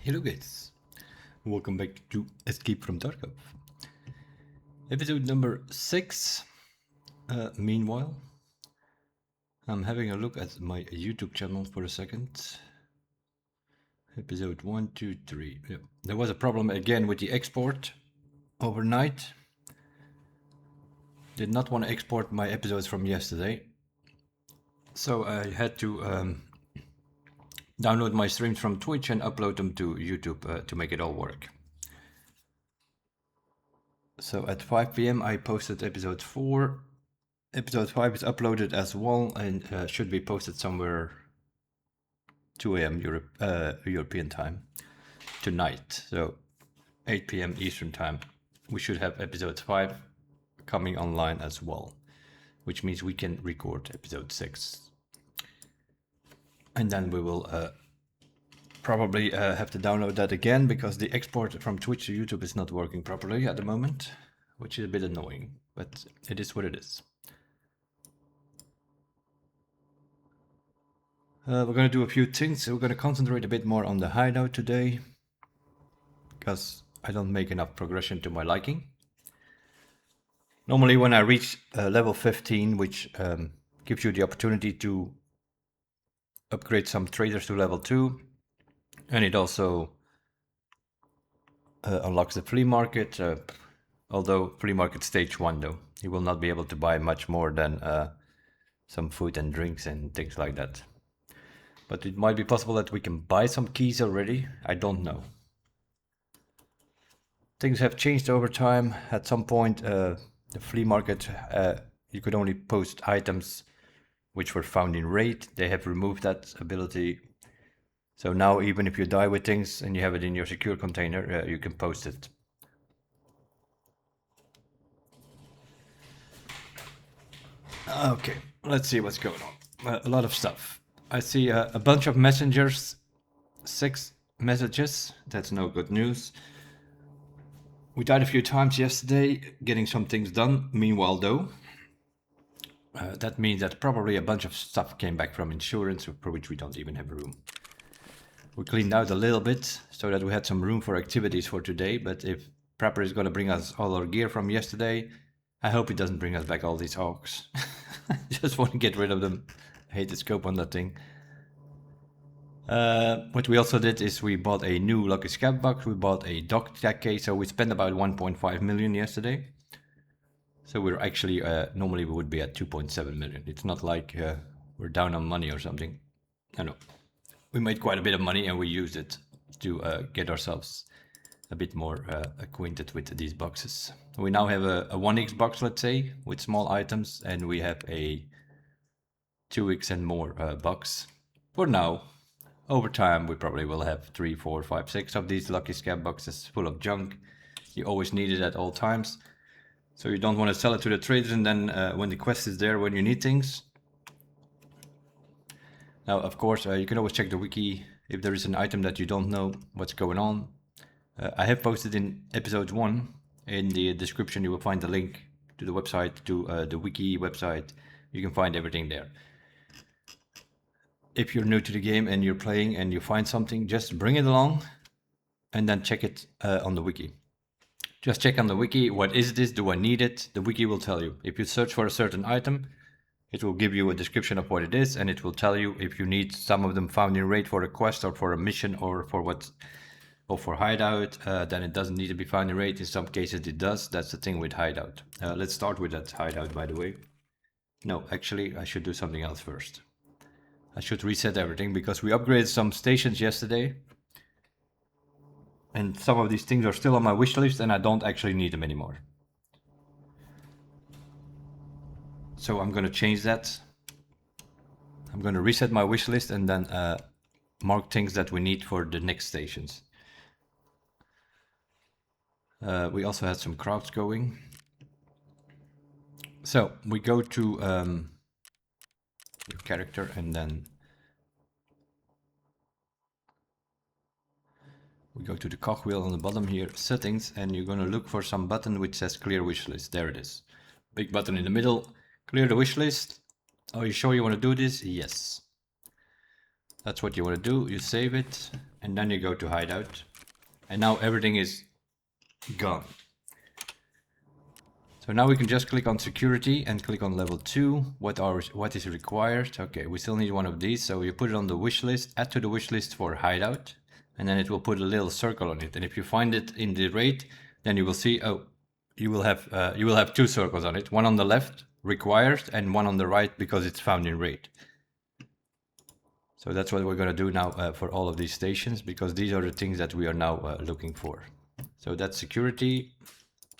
Hello guys, welcome back to Escape from Tarkov. Episode number 6. Meanwhile, I'm having a look at my YouTube channel for a second. Episode 1, 2, 3. Yeah. There was a problem again with the export overnight. Did not want to export my episodes from yesterday. So I had to download my streams from Twitch and upload them to YouTube to make it all work. So at 5 p.m. I posted episode 4. Episode 5 is uploaded as well and should be posted somewhere 2 a.m. European time tonight. So 8 p.m. Eastern time. We should have episode 5 coming online as well, which means we can record episode 6. And then we will probably have to download that again because the export from Twitch to YouTube is not working properly at the moment, which is a bit annoying, but it is what it is. We're going to do a few things. We're going to concentrate a bit more on the hideout today because I don't make enough progression to my liking. Normally when I reach level 15, which gives you the opportunity to upgrade some traders to level 2, and it also unlocks the Flea Market, although Flea Market stage 1 though. You will not be able to buy much more than some food and drinks and things like that. But it might be possible that we can buy some keys already. I don't know. Things have changed over time. At some point, the Flea Market, you could only post items which were found in raid. They have removed that ability. So now even if you die with things and you have it in your secure container, you can post it. Okay, let's see what's going on. A lot of stuff. I see a bunch of messengers, 6 messages. That's no good news. We died a few times yesterday, getting some things done. Meanwhile, though, that means that probably a bunch of stuff came back from insurance, for which we don't even have room. We cleaned out a little bit so that we had some room for activities for today. But if Prepper is going to bring us all our gear from yesterday, I hope he doesn't bring us back all these orcs. I just want to get rid of them. I hate the scope on that thing. What we also did is we bought a new Lucky Scab box. We bought a dog tag case, so we spent about 1.5 million yesterday. So we're actually, normally we would be at 2.7 million. It's not like we're down on money or something. No. We made quite a bit of money and we used it to get ourselves a bit more acquainted with these boxes. We now have a 1x box, let's say, with small items, and we have a 2x and more box. For now, over time, we probably will have 3, 4, 5, 6 of these Lucky Scab boxes full of junk. You always need it at all times. So you don't want to sell it to the traders and then when the quest is there, when you need things. Now, of course, you can always check the wiki if there is an item that you don't know what's going on. I have posted in episode 1. In the description, you will find the link to the website, to the wiki website. You can find everything there. If you're new to the game and you're playing and you find something, just bring it along and then check it on the wiki. Just check on the wiki, what is this? Do I need it? The wiki will tell you. If you search for a certain item, it will give you a description of what it is, and it will tell you if you need some of them found in raid for a quest or for a mission or for what, or for hideout, then it doesn't need to be found in raid. In some cases it does. That's the thing with hideout. Let's start with that hideout, by the way. No, actually, I should do something else first. I should reset everything because we upgraded some stations yesterday. And some of these things are still on my wish list and I don't actually need them anymore. So I'm going to change that. I'm going to reset my wish list and then mark things that we need for the next stations. We also had some crowds going. So we go to your character and then we go to the cogwheel on the bottom here, settings, and you're going to look for some button which says clear wish list. There it is. Big button in the middle. Clear the wish list. Are you sure you want to do this? Yes. That's what you want to do. You save it and then you go to hideout. And now everything is gone. So now we can just click on security and click on level 2. What is required? Okay, we still need one of these. So you put it on the wish list, add to the wish list for hideout, and then it will put a little circle on it. And if you find it in the raid, then you will see, oh, you will have 2 circles on it. One on the left, required, and one on the right because it's found in raid. So that's what we're going to do now for all of these stations, because these are the things that we are now looking for. So that's security,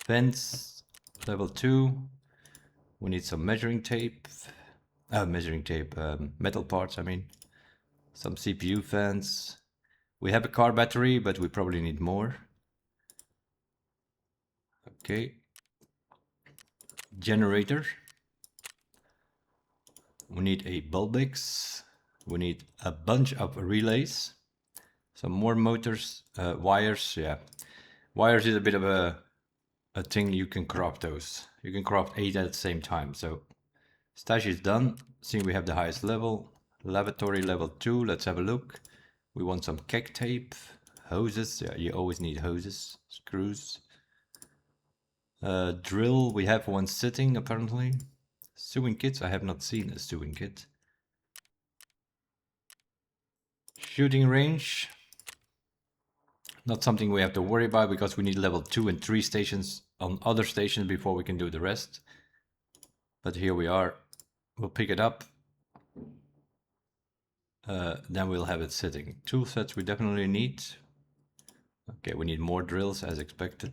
fence, level 2. We need some measuring tape, metal parts, I mean. Some CPU fans. We have a car battery, but we probably need more. Okay. Generator. We need a bulbix. We need a bunch of relays. Some more motors, wires, yeah. Wires is a bit of a thing, you can craft those. You can craft 8 at the same time. So stash is done. See, we have the highest level. Lavatory level 2, let's have a look. We want some keg tape, hoses, yeah, you always need hoses, screws. Drill, we have one sitting apparently. Sewing kits, I have not seen a sewing kit. Shooting range, not something we have to worry about because we need level 2 and 3 stations on other stations before we can do the rest. But here we are, we'll pick it up. Then we'll have it sitting. Tool sets we definitely need. Okay, we need more drills as expected.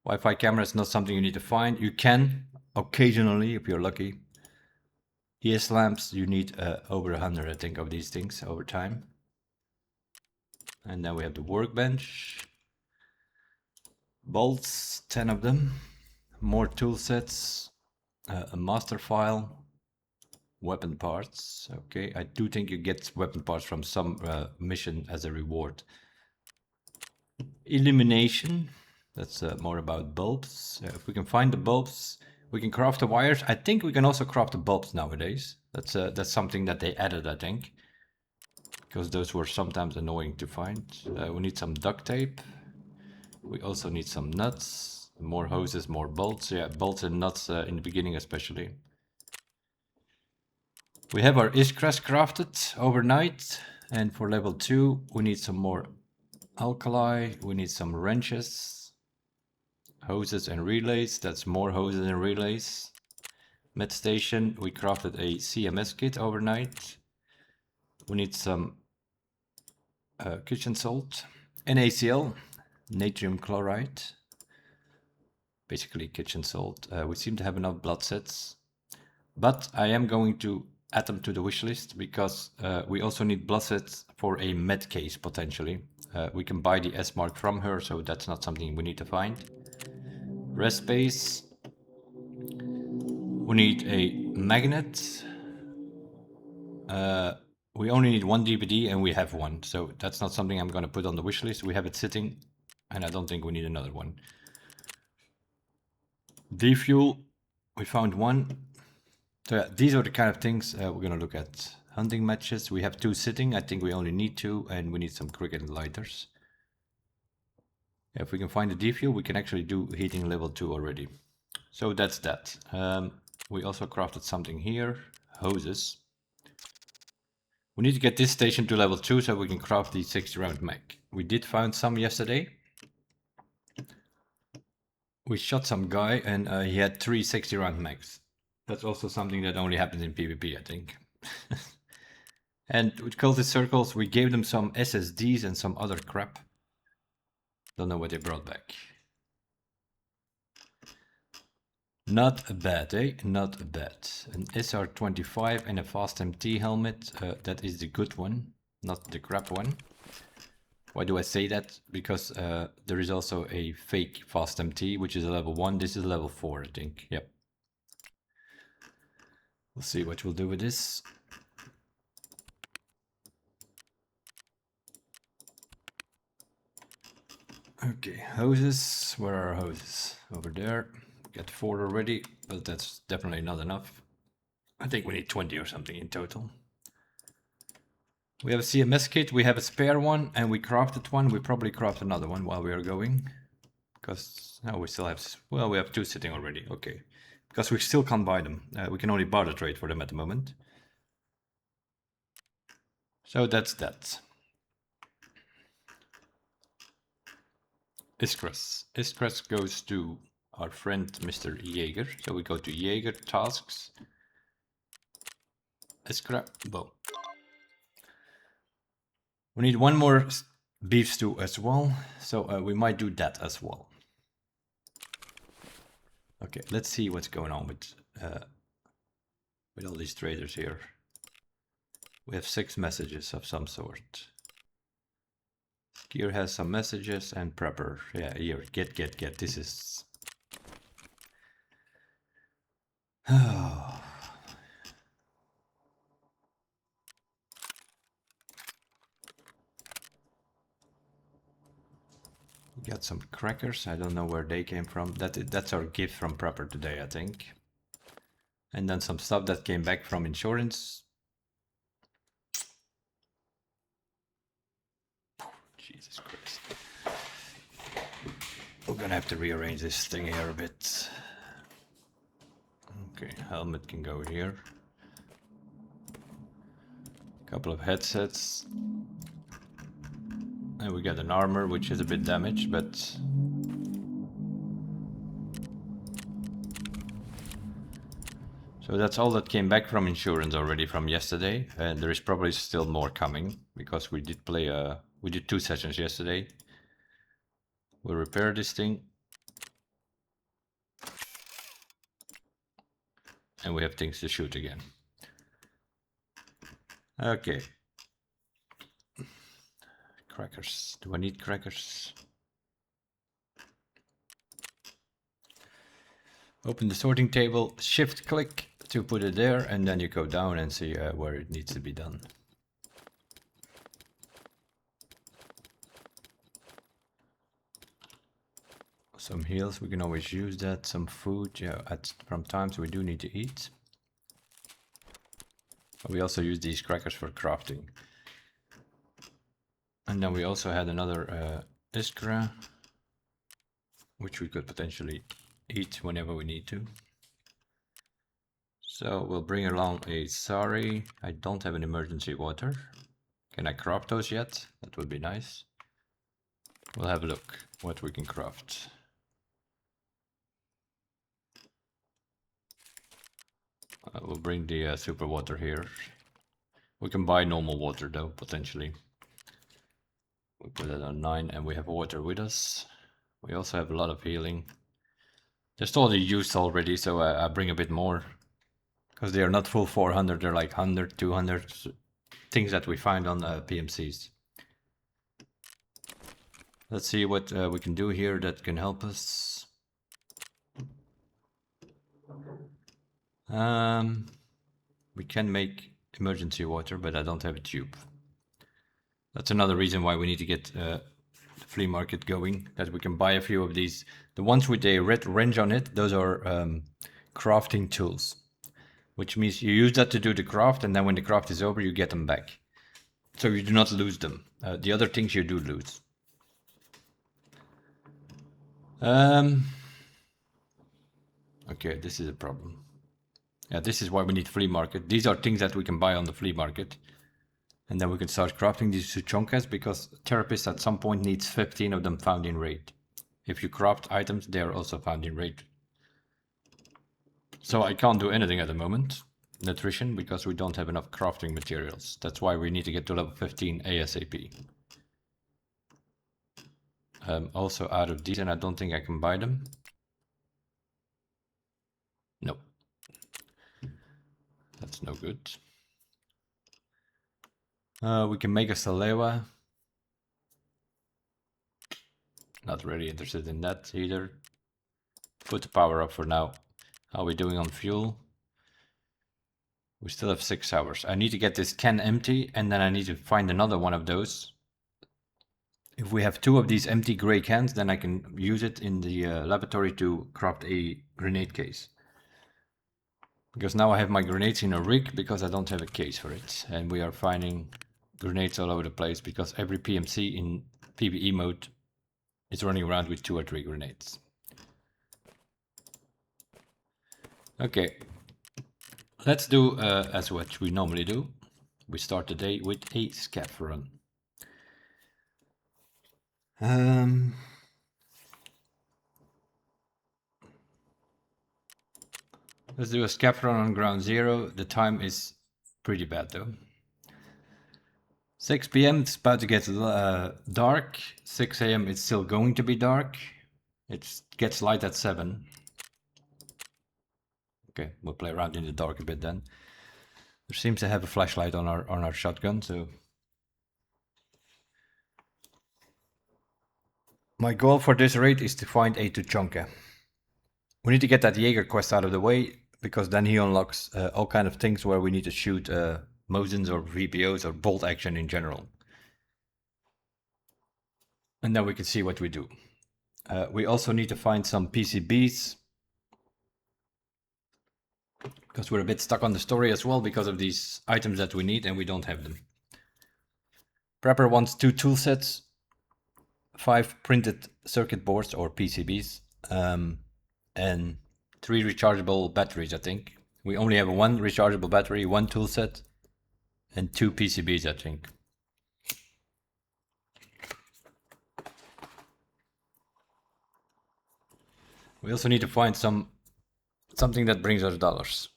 Wi-Fi camera is not something you need to find. You can occasionally if you're lucky. ES lamps, you need over 100 I think of these things over time. And then we have the workbench. Bolts, 10 of them. More tool sets. A master file. Weapon parts. Okay, I do think you get weapon parts from some mission as a reward. Illumination. That's more about bulbs. If we can find the bulbs, we can craft the wires. I think we can also craft the bulbs nowadays. That's something that they added, I think, because those were sometimes annoying to find. We need some duct tape. We also need some nuts, more hoses, more bolts. Yeah, bolts and nuts in the beginning especially. We have our Iskras crafted overnight, and for level 2 we need some more alkali. We need some wrenches, hoses and relays. That's more hoses and relays. Med station, we crafted a CMS kit overnight. We need some kitchen salt, NaCl, natrium chloride, basically kitchen salt. We seem to have enough blood sets, but I am going to add them to the wish list because we also need blood sets for a med case potentially. We can buy the S mark from her, so that's not something we need to find. Rest space. We need a magnet. We only need one DVD and we have one, so that's not something I'm going to put on the wish list. We have it sitting and I don't think we need another one. Defuel, we found one. So yeah, these are the kind of things we're going to look at. Hunting matches, we have 2 sitting. I think we only need 2 and we need some cricket lighters. If we can find the defuel, we can actually do heating level 2 already. So that's that. We also crafted something here, hoses. We need to get this station to level 2 so we can craft the 60 round mag. We did find some yesterday. We shot some guy and he had 3 60 round mags. That's also something that only happens in PvP, I think. And with cultist circles, we gave them some SSDs and some other crap. Don't know what they brought back. Not bad, eh? Not bad. An SR25 and a Fast MT helmet. That is the good one, not the crap one. Why do I say that? Because there is also a fake Fast MT, which is a level 1. This is level 4, I think. Yep. We'll see what we'll do with this. Okay, hoses. Where are our hoses? Over there. Got 4 already, but that's definitely not enough. I think we need 20 or something in total. We have a CMS kit, we have a spare one, and we crafted one. We probably craft another one while we are going. Because now we still have, well, we have 2 sitting already, okay. Because we still can't buy them. We can only barter trade for them at the moment. So that's that. Iskras. Iskras goes to our friend Mr. Jaeger. So we go to Jaeger, tasks. Iskra, boom. We need one more beef stew as well, so we might do that as well. Okay, let's see what's going on with all these traders here. We have 6 messages of some sort. Skier has some messages and prepper. Yeah, here, get. This is... We got some crackers. I don't know where they came from. That's our gift from prepper today, I think. And then some stuff that came back from insurance. Jesus Christ. We're gonna have to rearrange this thing here a bit. Okay, helmet can go here. Couple of headsets. And we got an armor, which is a bit damaged, but... So that's all that came back from insurance already from yesterday. And there is probably still more coming, because we did play we did 2 sessions yesterday. We'll repair this thing. And we have things to shoot again. Okay. Crackers. Do I need crackers? Open the sorting table, shift click to put it there, and then you go down and see where it needs to be done. Some heals, we can always use that. Some food, yeah, from times we do need to eat. But we also use these crackers for crafting. And then we also had another iskra, which we could potentially eat whenever we need to. So we'll bring along a sari. I don't have an emergency water. Can I craft those yet? That would be nice. We'll have a look what we can craft. We'll bring the super water here. We can buy normal water though, potentially. We put it on 9 and we have water with us. We also have a lot of healing. They're totally used already, so I bring a bit more. Because they are not full 400, they're like 100, 200 things that we find on PMCs. Let's see what we can do here that can help us. We can make emergency water, but I don't have a tube. That's another reason why we need to get the flea market going, that we can buy a few of these. The ones with a red wrench on it, those are crafting tools, which means you use that to do the craft, and then when the craft is over, you get them back. So you do not lose them. The other things you do lose. Okay, this is a problem. Yeah, this is why we need flea market. These are things that we can buy on the flea market. And then we can start crafting these suchonkas, because therapist at some point needs 15 of them found in raid. If you craft items, they are also found in raid. So I can't do anything at the moment, nutrition, because we don't have enough crafting materials. That's why we need to get to level 15 ASAP. Also out of these, and I don't think I can buy them. No. That's no good. We can make a Salewa. Not really interested in that either. Put the power up for now. How are we doing on fuel? We still have 6 hours. I need to get this can empty, and then I need to find another one of those. If we have 2 of these empty gray cans, then I can use it in the laboratory to craft a grenade case. Because now I have my grenades in a rig, because I don't have a case for it. And we are finding grenades all over the place because every PMC in PvE mode is running around with 2 or 3 grenades. Okay, let's do as what we normally do. We start the day with a scav run. Let's do a scav run on ground 0. The time is pretty bad though. 6 PM, it's about to get dark. 6 AM, it's still going to be dark. It gets light at 7. Okay, we'll play around in the dark a bit then. There seems to have a flashlight on our shotgun, so my goal for this raid is to find a Tuchonka. We need to get that Jaeger quest out of the way, because then he unlocks all kind of things where we need to shoot Mosins or VPOs or bolt action in general. And then we can see what we do. We also need to find some PCBs, because we're a bit stuck on the story as well because of these items that we need and we don't have them. Prepper wants 2 tool sets, 5 printed circuit boards or PCBs, and 3 rechargeable batteries, I think. We only have 1 rechargeable battery, 1 tool set, and 2 PCBs, I think. We also need to find something that brings us dollars.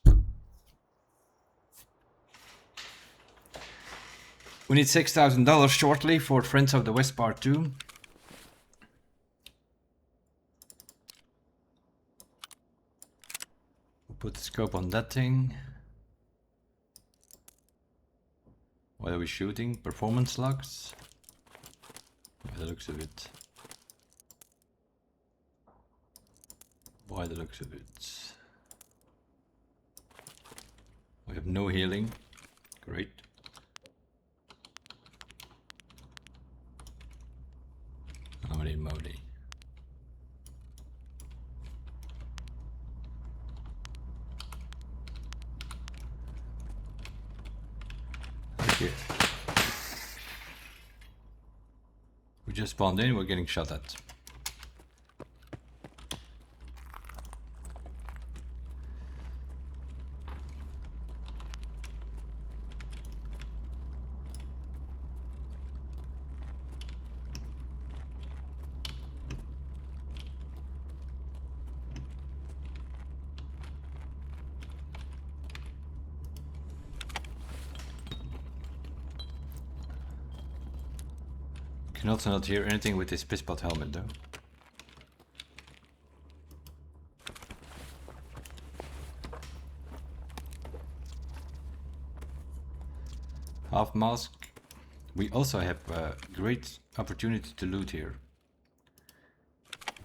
We need $6,000 shortly for Friends of the West Part 2. We'll put the scope on that thing. What are we shooting? Performance logs? By the looks of it. By the looks of it. We have no healing. Great. Holy moly. Okay. We just spawned in, we're getting shot at. Can also not hear anything with this pisspot helmet though. Half mask. We also have a great opportunity to loot here.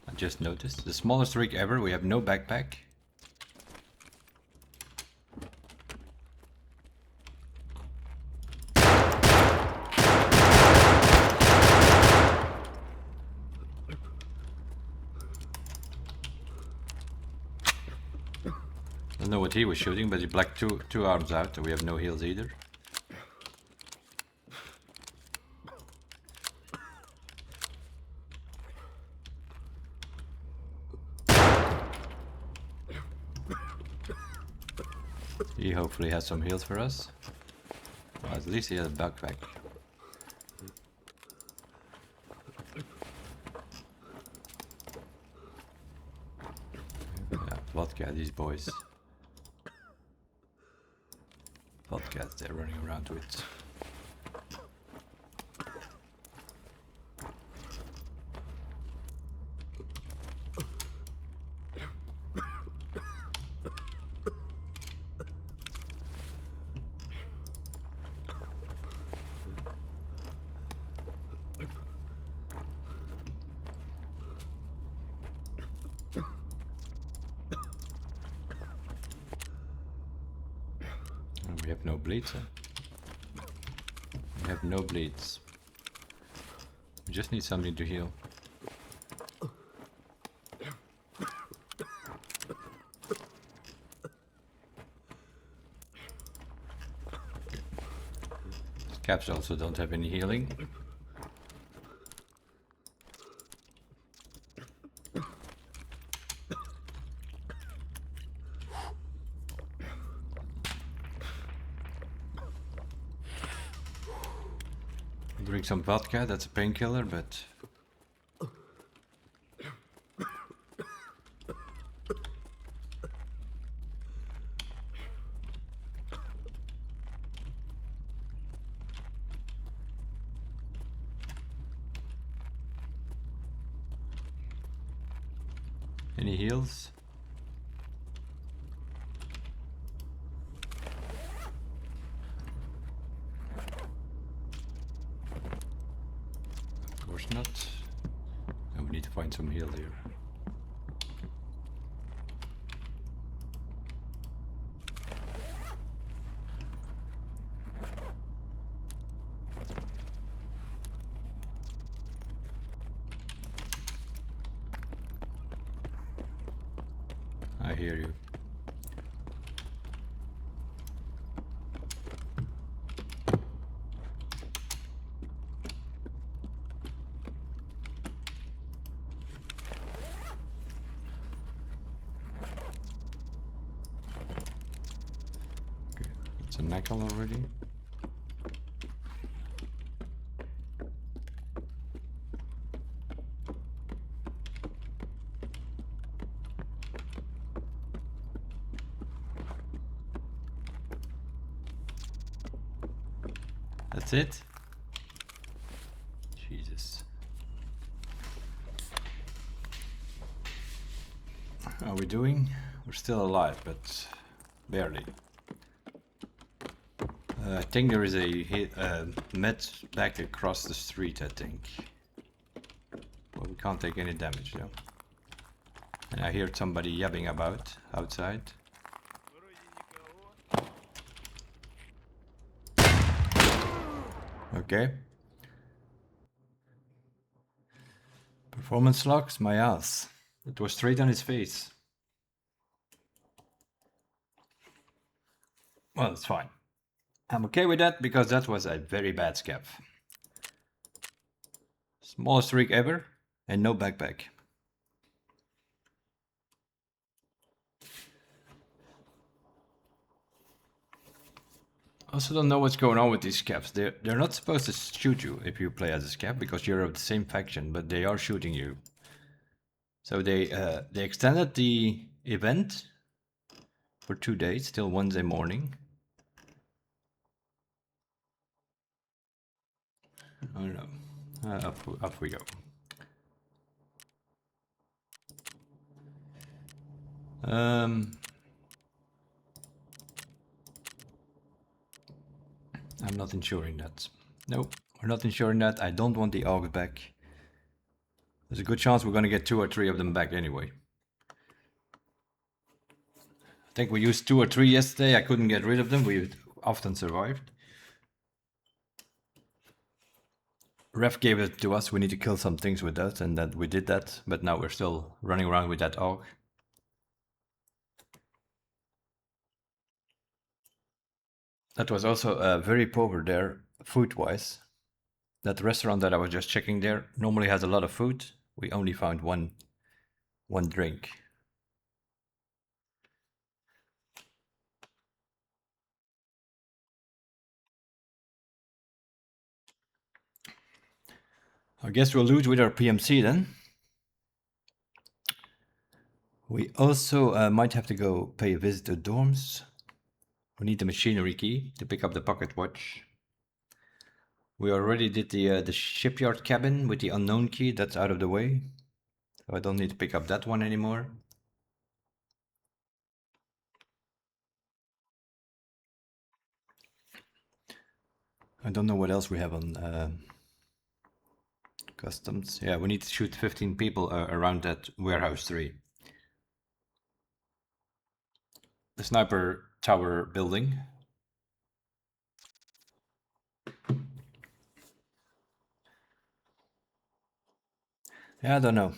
I just noticed. The smallest rig ever, we have no backpack. I don't know what he was shooting, but he blacked two arms out, and we have no heals either. He hopefully has some heals for us. Well, at least he has a backpack. Yeah, vodka, these boys. Vodka, they're running around with. We have no bleeds, huh? We have no bleeds. We just need something to heal. Let's Caps also don't have any healing. Drink some vodka, that's a painkiller, but... Any heals? Of course not. Oh, we need to find some heal here. I hear you. Okay, it's a knuckle already. That's it? Jesus. How are we doing? We're still alive, but barely. I think there is a med back across the street, I think. Well, we can't take any damage though. And I hear somebody yabbing about outside. Okay. Performance locks, my ass. It was straight on his face. Well, it's fine. I'm okay with that because that was a very bad scav. Smallest rig ever and no backpack. Also don't know what's going on with these scavs. They're not supposed to shoot you if you play as a scav because you're of the same faction, but they are shooting you. So they extended the event for 2 days till Wednesday morning. I don't know. Up we go. I'm not insuring that. Nope, we're not insuring that. I don't want the AUG back. There's a good chance we're going to get 2 or 3 of them back anyway. I think we used 2 or 3 yesterday. I couldn't get rid of them. We often survived. Ref gave it to us. We need to kill some things with that, and that we did that. But now we're still running around with that AUG. That was also very poor there, food-wise. That restaurant that I was just checking there normally has a lot of food. We only found one drink. I guess we'll lose with our PMC then. We also might have to go pay a visit to dorms. We need the machinery key to pick up the pocket watch. We already did the shipyard cabin with the unknown key. That's out of the way. So I don't need to pick up that one anymore. I don't know what else we have on customs. Yeah, we need to shoot 15 people around that warehouse 3. The sniper tower building. Yeah, I don't know.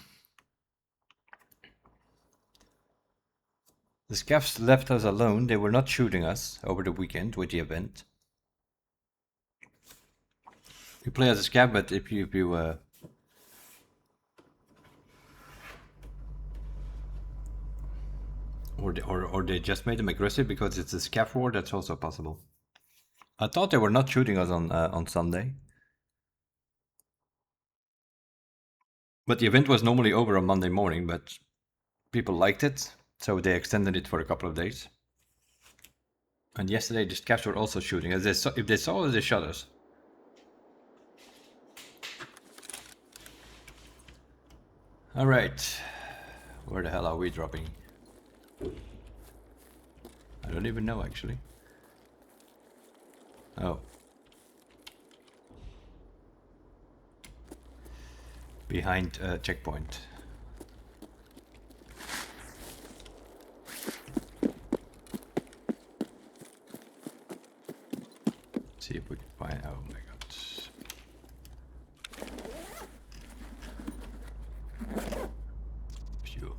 The scavs left us alone. They were not shooting us over the weekend with the event. You play as a scab, but if you or they just made them aggressive because it's a scav war, that's also possible. I thought they were not shooting us on Sunday. But the event was normally over on Monday morning, but people liked it, so they extended it for a couple of days. And yesterday the scavs were also shooting. As if they saw us, they shot us. Alright. Where the hell are we dropping? I don't even know, actually. Oh. Behind checkpoint. See if we can find... Oh my god. Phew.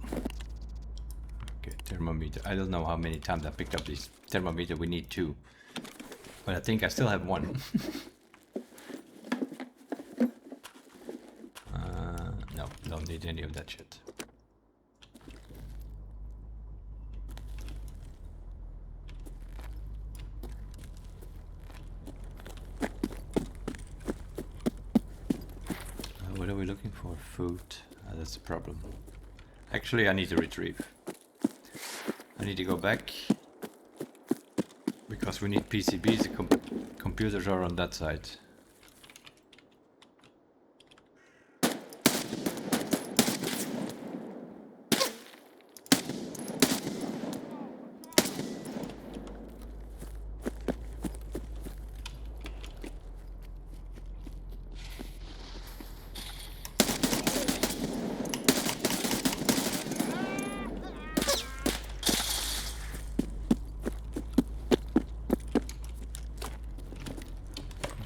Okay, thermometer. I don't know how many times I picked up this thermometer. We need 2. But I think I still have 1. No, don't need any of that shit. What are we looking for? Food. That's the problem. Actually, I need to retrieve. I need to go back. Because we need PCBs, the computers are on that side.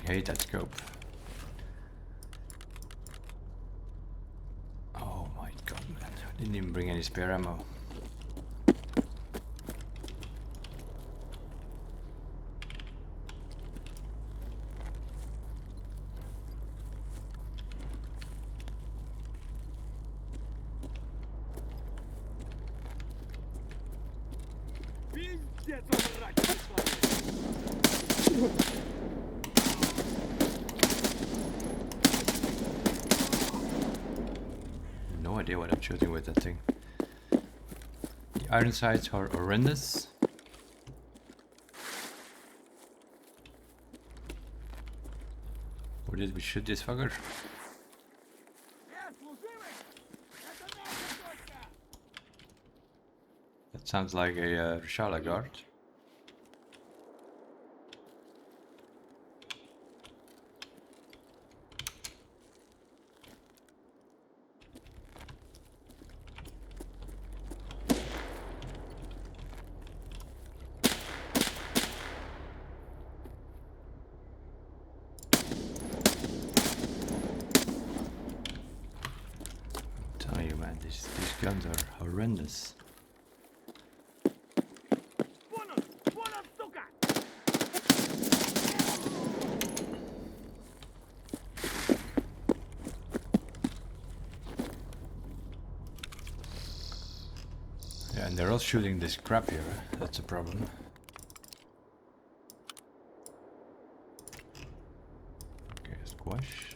I hate that scope. Oh my god, man. I didn't even bring any spare ammo. No idea what I'm shooting with that thing. The iron sights are horrendous. Where did we shoot this fucker? That sounds like a Rishala guard. These guns are horrendous. Yeah, and they're all shooting this crap here. That's a problem. Okay, squash.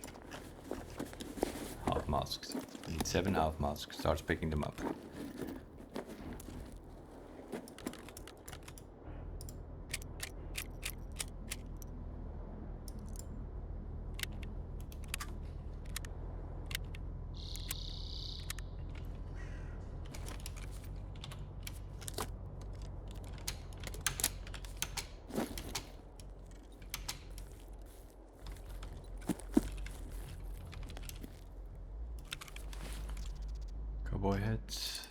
Half masks. I need 7 half masks. Starts picking them up. Cowboy hats.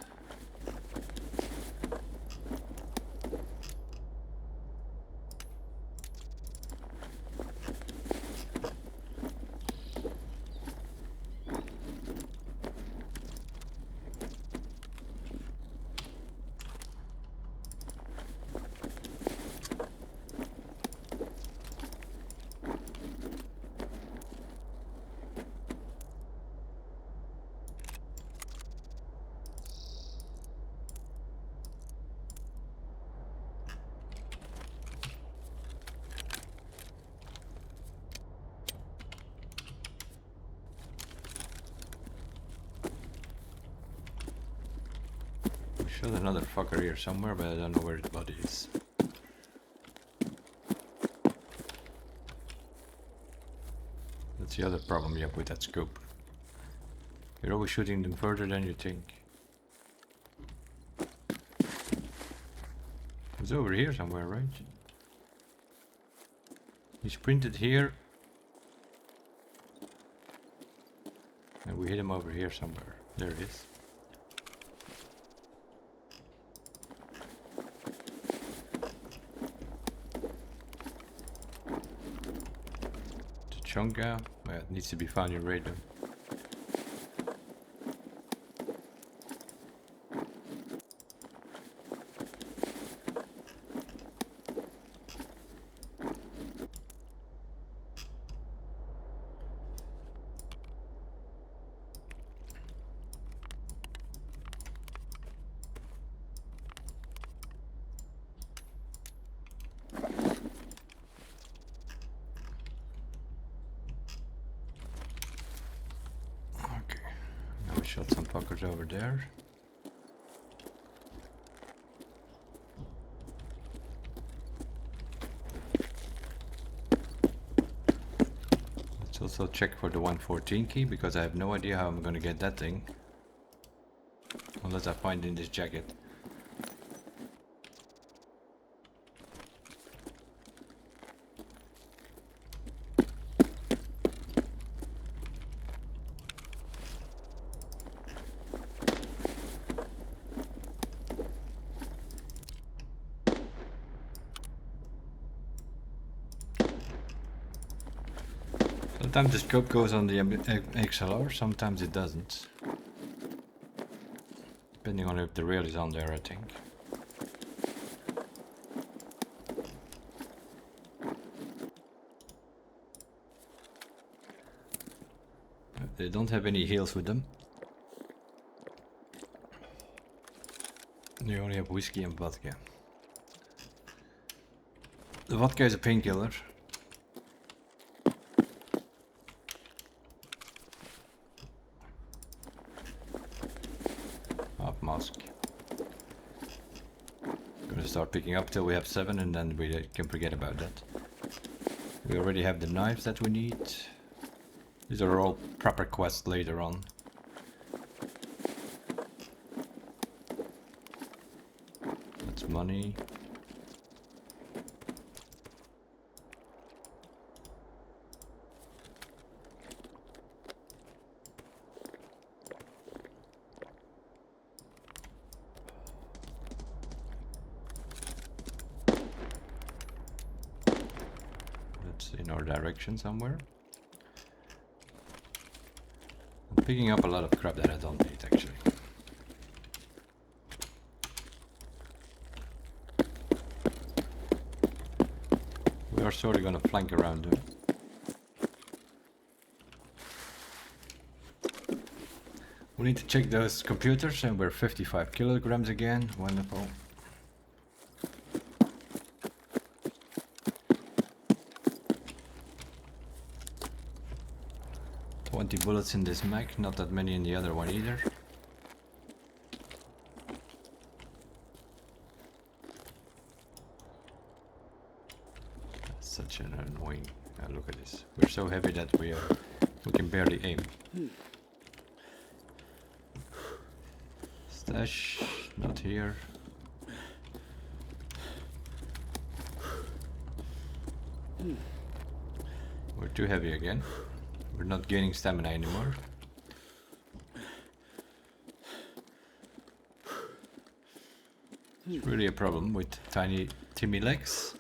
Shot another fucker here somewhere, but I don't know where the body is. That's the other problem you have with that scope. You're always shooting them further than you think. It's over here somewhere, right? He sprinted here. And we hit him over here somewhere. There it is. The Chonga. Well, it needs to be found in radar. Shot some fuckers over there. Let's also check for the 114 key, because I have no idea how I'm gonna get that thing. Unless I find it in this jacket. Sometimes the scope goes on the XLR, sometimes it doesn't. Depending on if the rail is on there, I think. They don't have any heals with them. They only have whiskey and vodka. The vodka is a painkiller. Mask. Gonna start picking up till we have 7 and then we can forget about that. We already have the knives that we need. These are all proper quests later on. That's money. In our direction somewhere. I'm picking up a lot of crap that I don't need actually. We are sort of gonna flank around them. We need to check those computers and we're 55 kilograms again. Wonderful. 20 bullets in this mag, not that many in the other one either. That's such an annoying. Look at this. We're so heavy that we can barely aim. Stash, not here. We're too heavy again. We're not gaining stamina anymore. It's really a problem with tiny Timmy legs.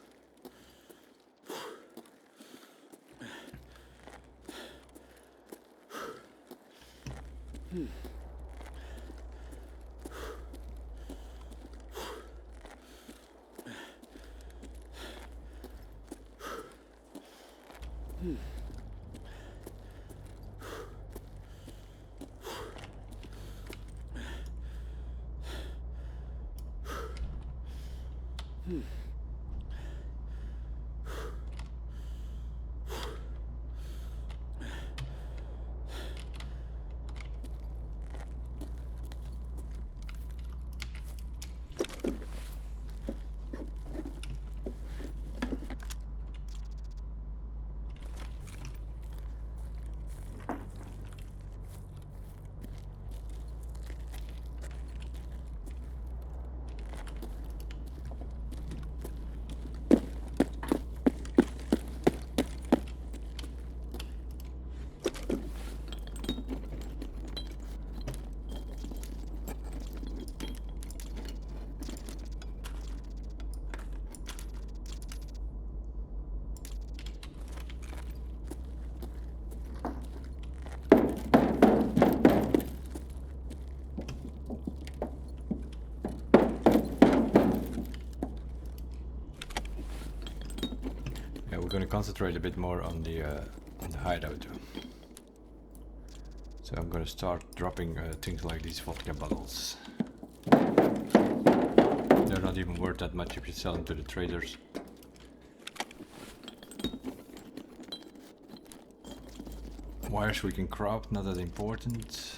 gonna concentrate a bit more on the hideout. So I'm gonna start dropping things like these vodka bottles. They're not even worth that much if you sell them to the traders. Wires we can craft, not that important.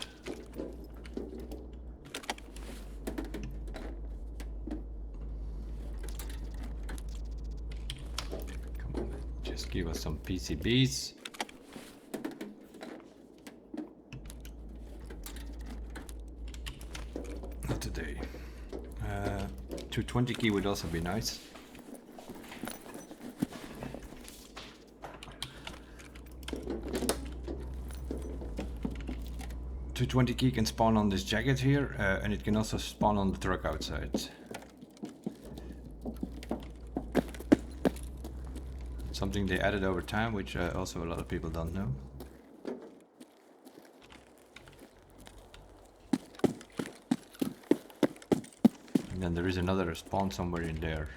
Come on, just give us some PCBs. Not today. 220 key would also be nice. .220 key can spawn on this jacket here, and it can also spawn on the truck outside. Something they added over time, which also a lot of people don't know. And then there is another spawn somewhere in there.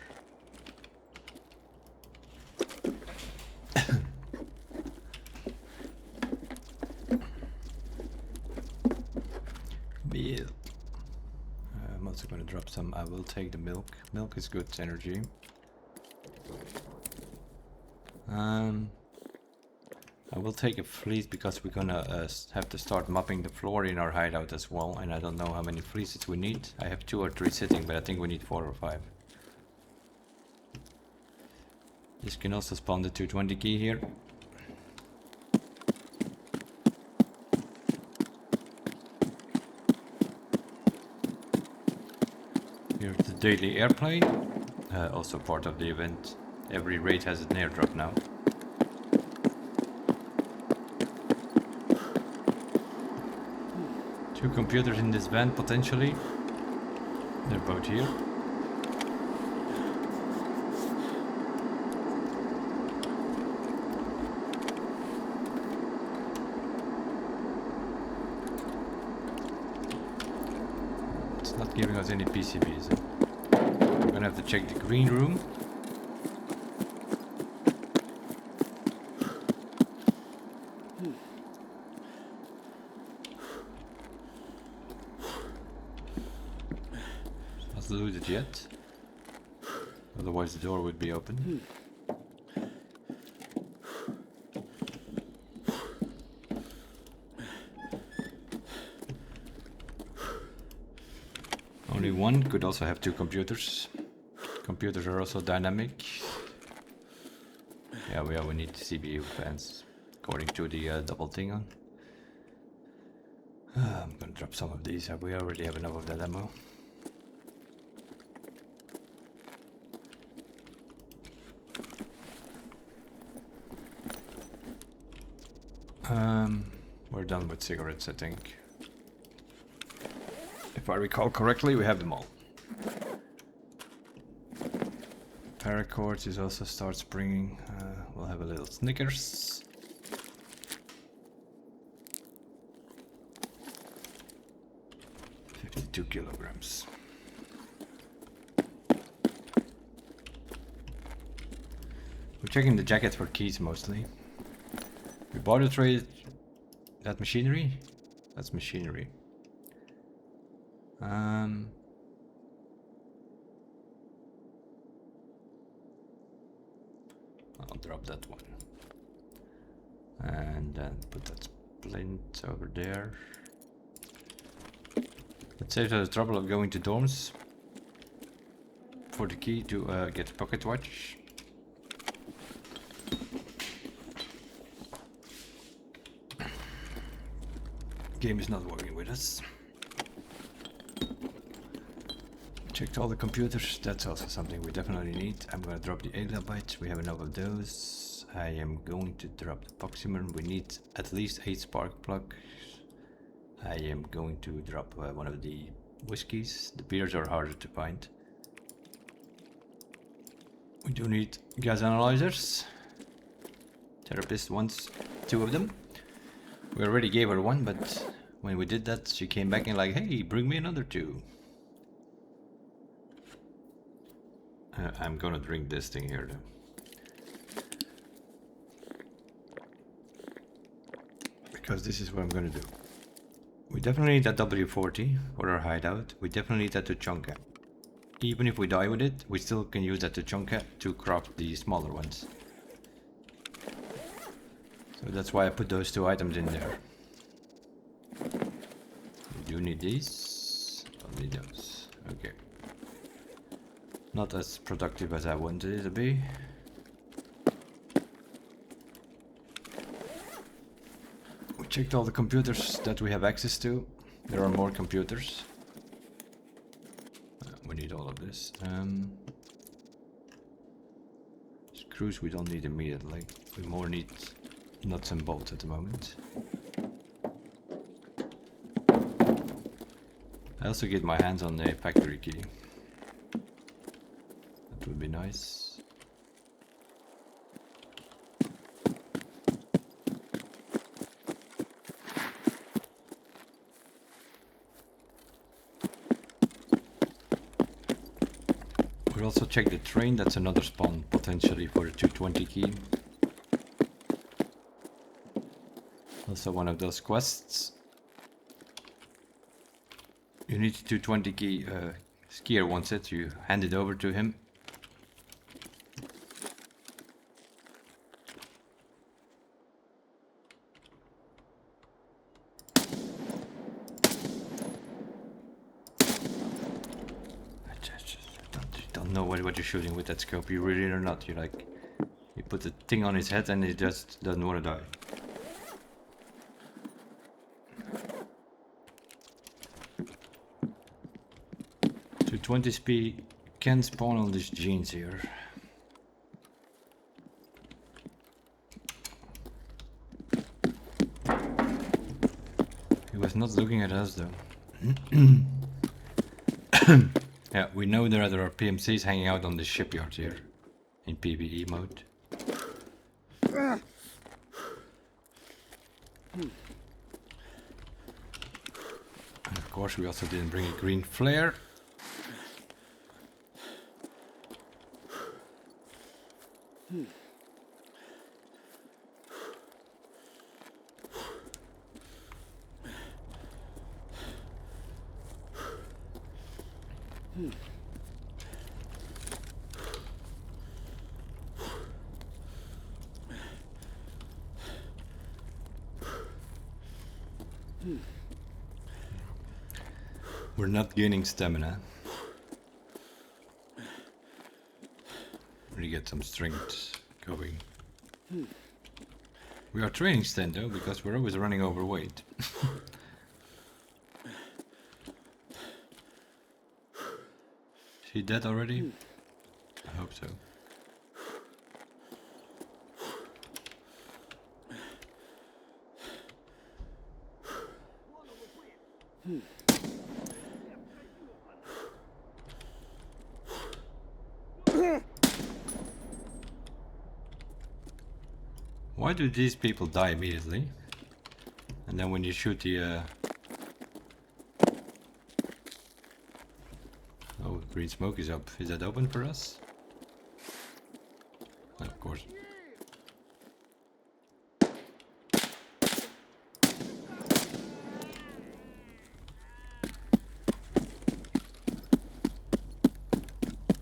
I'm also going to drop some. I will take the milk. Milk is good energy. I will take a fleece because we're gonna have to start mopping the floor in our hideout as well, and I don't know how many fleeces we need. I have 2 or 3 sitting, but I think we need 4 or 5. This can also spawn the 220 key here. Here's the daily airplane, also part of the event. Every raid has an airdrop now. Two computers in this van potentially. They're both here. It's not giving us any PCBs. We're gonna have to check the green room. Looted yet, otherwise the door would be open. Only one, could also have 2 computers. Computers are also dynamic. Yeah, we need CPU fans according to the double thing on. I'm gonna drop some of these. We already have enough of that ammo. We're done with cigarettes, I think. If I recall correctly, we have them all. Paracord is also starts bringing. We'll have a little Snickers. $52 kilograms. We're checking the jacket for keys mostly. We bought a trade. That machinery? That's machinery. I'll drop that one. And then put that splint over there. Let's save the trouble of going to dorms for the key to get a pocket watch. Game is not working with us. Checked all the computers. That's also something we definitely need. I'm gonna drop the 8 bytes. We have enough of those. I am going to drop the Poxymer. We need at least 8 spark plugs. I am going to drop one of the whiskeys. The beers are harder to find. We do need gas analyzers. Therapist wants 2 of them. We already gave her 1, but when we did that, she came back and like, hey, bring me another 2. I'm gonna drink this thing here though. because this is what I'm gonna do. We definitely need that W40 for our hideout. We definitely need that Tuchonka. Even if we die with it, we still can use that Tuchonka to craft the smaller ones. So that's why I put those two items in there. We do need these. Don't need those. Okay. Not as productive as I wanted it to be. We checked all the computers that we have access to. There are more computers. We need all of this. Screws we don't need immediately. We more need nuts and bolts at the moment. I also get my hands on the factory key. That would be nice. We'll also check the train. That's another spawn potentially for the 220 key. Also one of those quests. You need the 220 key. Skier wants it. You hand it over to him. Don't know what you're shooting with that scope. You really or not. You like, you put the thing on his head and he just doesn't want to die. 220 speed can spawn on these jeans here. He was not looking at us though. Yeah, we know there are PMCs hanging out on the shipyard here in PvE mode. And of course we also didn't bring a green flare. We're not gaining stamina. Really get some strength going. We are training stand though, because we're always running overweight. Is he dead already? I hope so. Why do these people die immediately? And then when you shoot the... Oh, green smoke is up. Is that open for us? No, of course.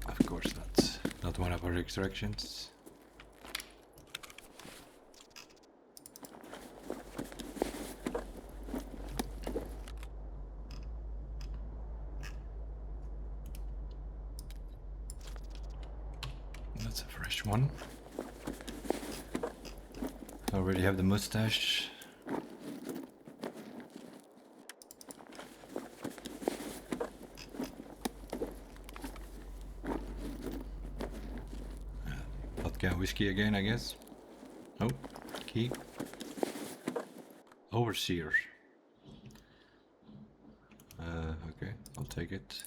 Of course, that's not one of our extractions. That's a fresh one. I already have the mustache. Vodka whiskey again, I guess. Oh, key. Overseer. Okay, I'll take it.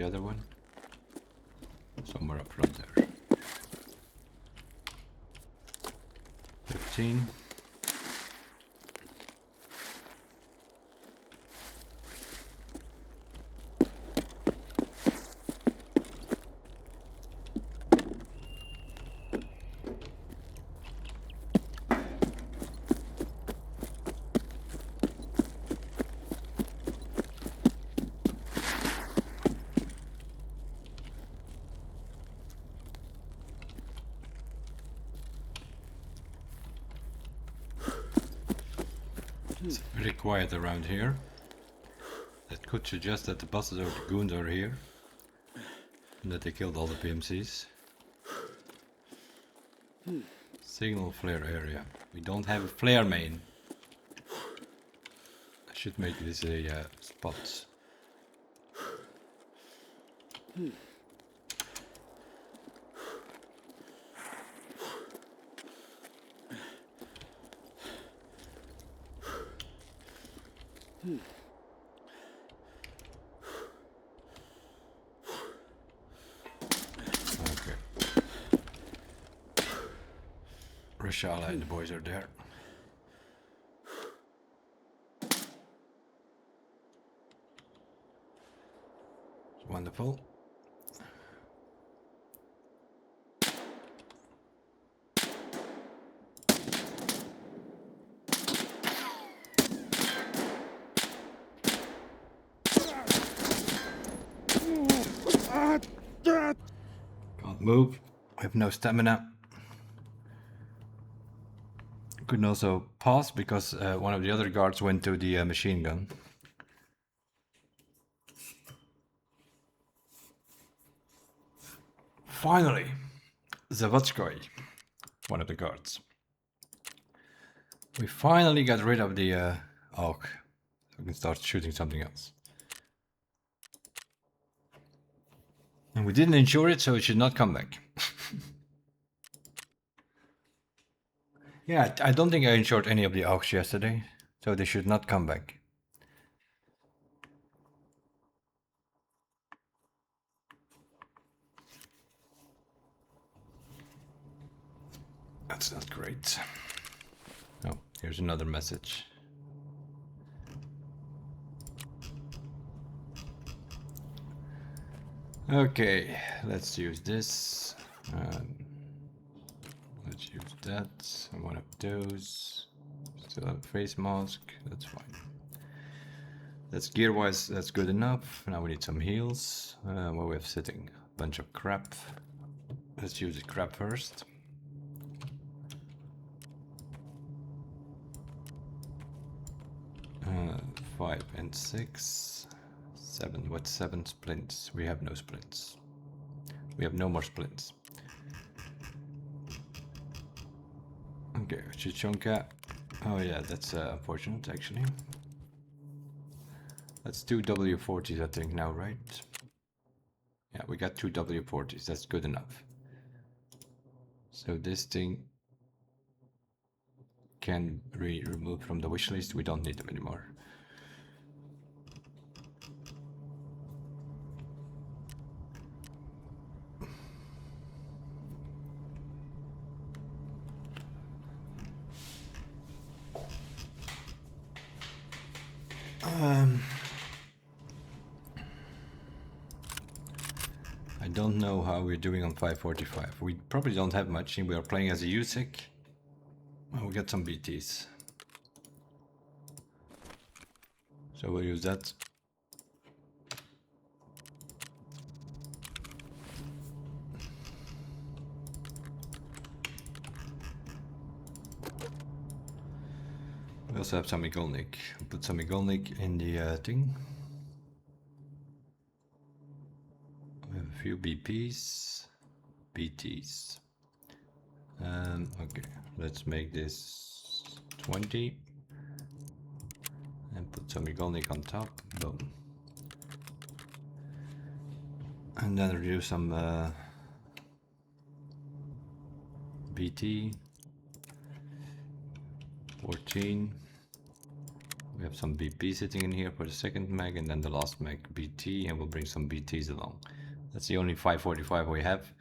the other one? Somewhere up front there. 15. It's very quiet around here. That could suggest that the bosses or the goons are here. And that they killed all the PMCs. Signal flare area. We don't have a flare main. I should make this a spot. Okay. Rashala and the boys are there. Wonderful. Can't move. I have no stamina. Couldn't also pause because one of the other guards went to the machine gun. Finally, Zavodskoy, one of the guards. We finally got rid of the AUG. We can start shooting something else. And we didn't insure it, so it should not come back. Yeah, I don't think I insured any of the AUGs yesterday, so they should not come back. That's not great. Oh, here's another message. Okay, let's use this. Let's use that. One of those. Still have a face mask. That's fine. That's gear-wise. That's good enough. Now we need some heals. What we have sitting? A bunch of crap. Let's use the crap first. Uh, 5 and 6. 7. What 7 splints? We have no splints. We have no more splints. Okay, Chichonka. Oh yeah, that's unfortunate actually. That's 2 W40s I think now, right? Yeah, we got 2 W40s, that's good enough. So this thing can be removed from the wish list, we don't need them anymore. I don't know how we're doing on 545. We probably don't have much. We are playing as a USIC. Oh, we got some BTs. So we'll use that. We also have some Igolnik. We'll put some Igolnik in the thing. We have a few BPs, BTs. Okay, let's make this 20 and put some Igolnik on top. Boom. And then reduce some BT 14. We have some BP sitting in here for the second mag, and then the last mag BT, and we'll bring some BTs along. That's the only 545 we have.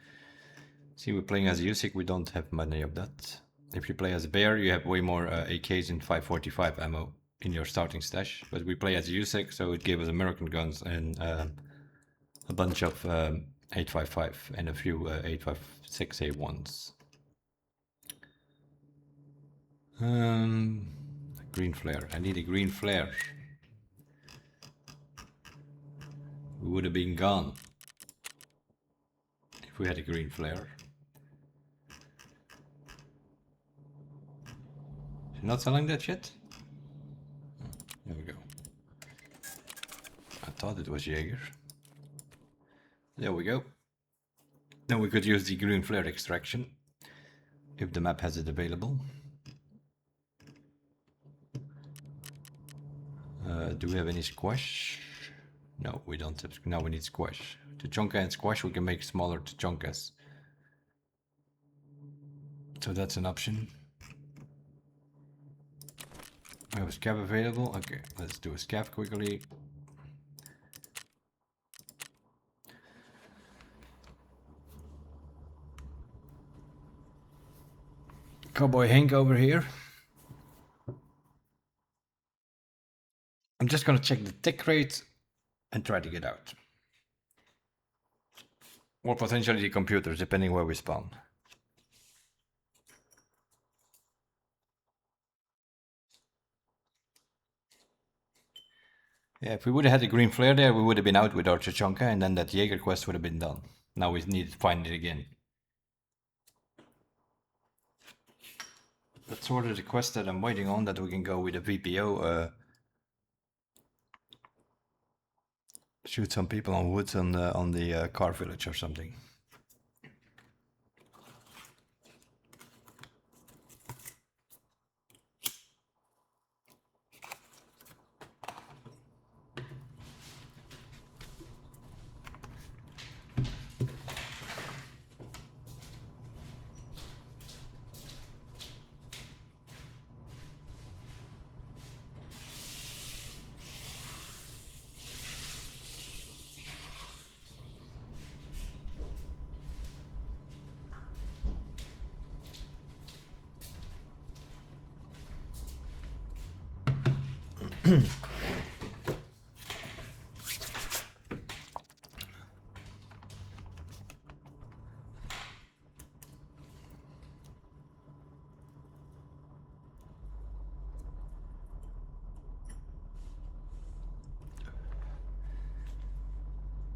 See, we're playing as USIC, we don't have many of that. If you play as Bear, you have way more AKs and 545 ammo in your starting stash. But we play as USIC, so it gave us American guns and a bunch of 855 and a few 856 A1s. Green flare. I need a green flare. We would have been gone if we had a green flare. You're not selling that yet? There we go. I thought it was Jaeger. There we go. Then we could use the green flare extraction if the map has it available. Do we have any squash? No, we don't have. Now we need squash. Tachonka and squash we can make smaller tachonkas. So that's an option. I have a scav available. Okay, let's do a scav quickly. Cowboy Hank over here. I'm just gonna check the tick rate and try to get out. Or potentially the computers, depending where we spawn. Yeah, if we would have had the green flare there, we would have been out with our Tachanka, and then that Jaeger quest would have been done. Now we need to find it again. That's sort of the quest that I'm waiting on, that we can go with a VPO, shoot some people on woods on the car village or something.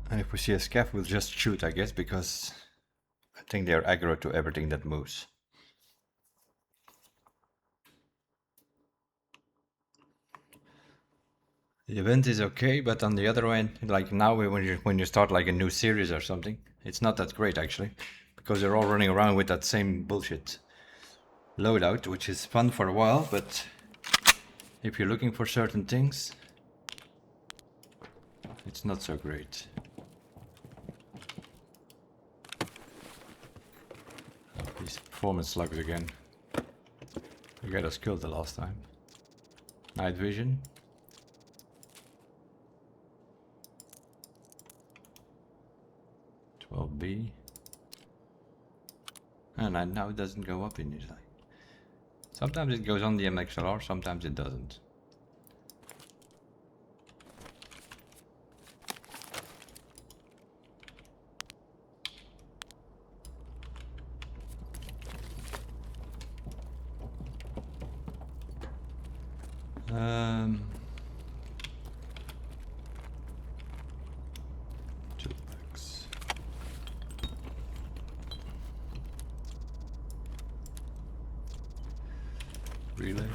And if we see a scav, we'll just shoot, I guess, because I think they're aggro to everything that moves. The event is okay, but on the other end, like now when you start like a new series or something, it's not that great actually, because they're all running around with that same bullshit loadout, which is fun for a while, but if you're looking for certain things, it's not so great. These performance slugs again. You got us killed the last time. Night vision. B. And now it doesn't go up in this line. Sometimes it goes on the MXLR, sometimes it doesn't. Relay.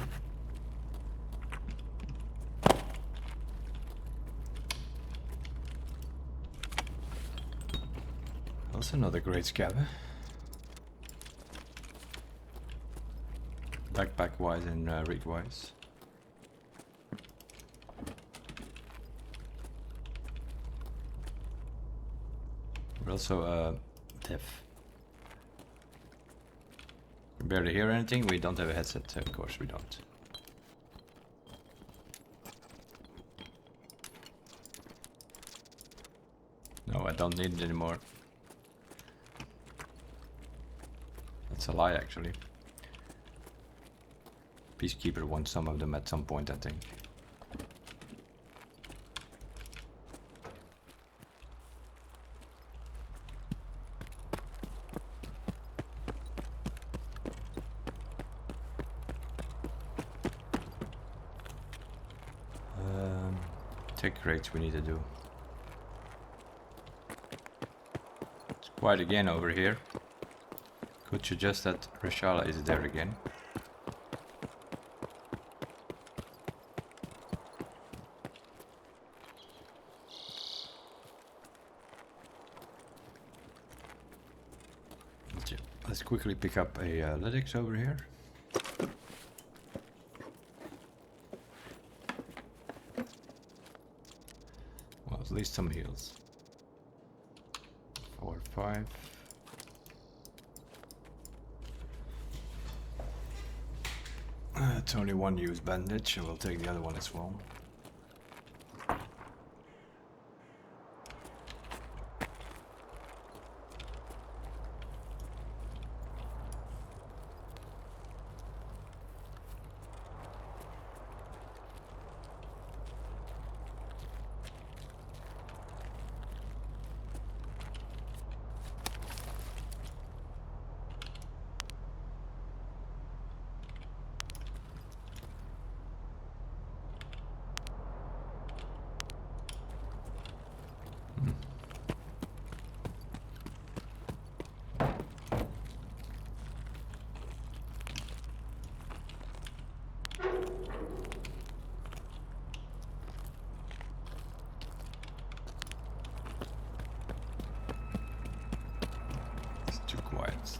Also another great scabber. Backpack wise and rig wise. We're also deaf. Barely hear anything. We don't have a headset, of course we don't. No, I don't need it anymore. That's a lie, actually. Peacekeeper wants some of them at some point, I think. Tech rates we need to do. It's quiet again over here. Could suggest that Rashala is there again. Let's quickly pick up a Lytics over here. Well, at least some heals. 4, 5. It's only one used bandage, and we'll take the other one as well.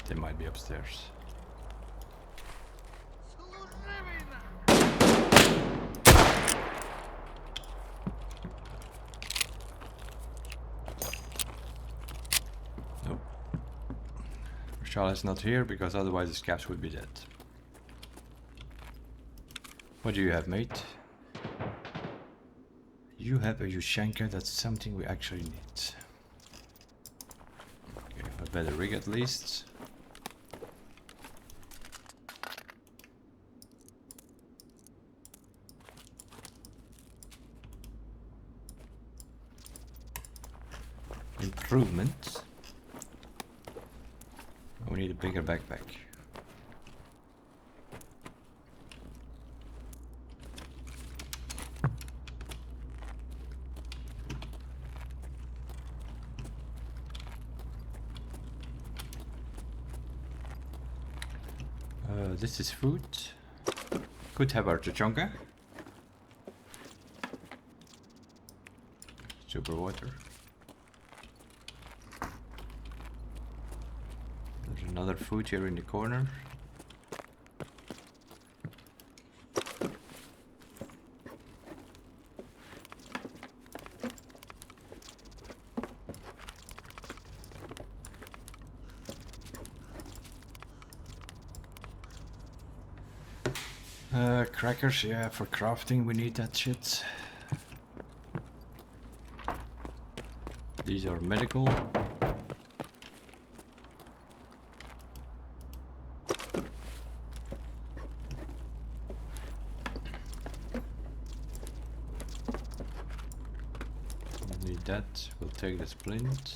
They might be upstairs. Nope. Charlotte's not here because otherwise the scabs would be dead. What do you have, mate? You have a Yushenka, that's something we actually need. Okay, a better rig at least. Improvement. We need a bigger backpack. This is food. Could have our chachonka. Super water. There's another food here in the corner. Crackers, yeah, for crafting we need that shit. These are medical. Need that. We'll take the splint.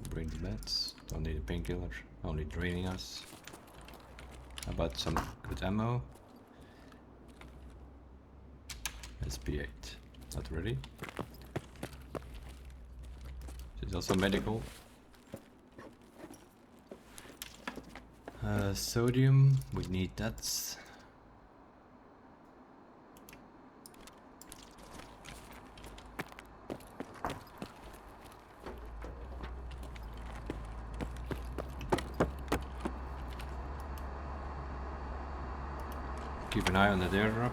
Bring the meds. Don't need a painkiller. Only draining us. How about some good ammo? SP8. Not ready. This is also medical. Sodium. We need that. Keep an eye on the airdrop.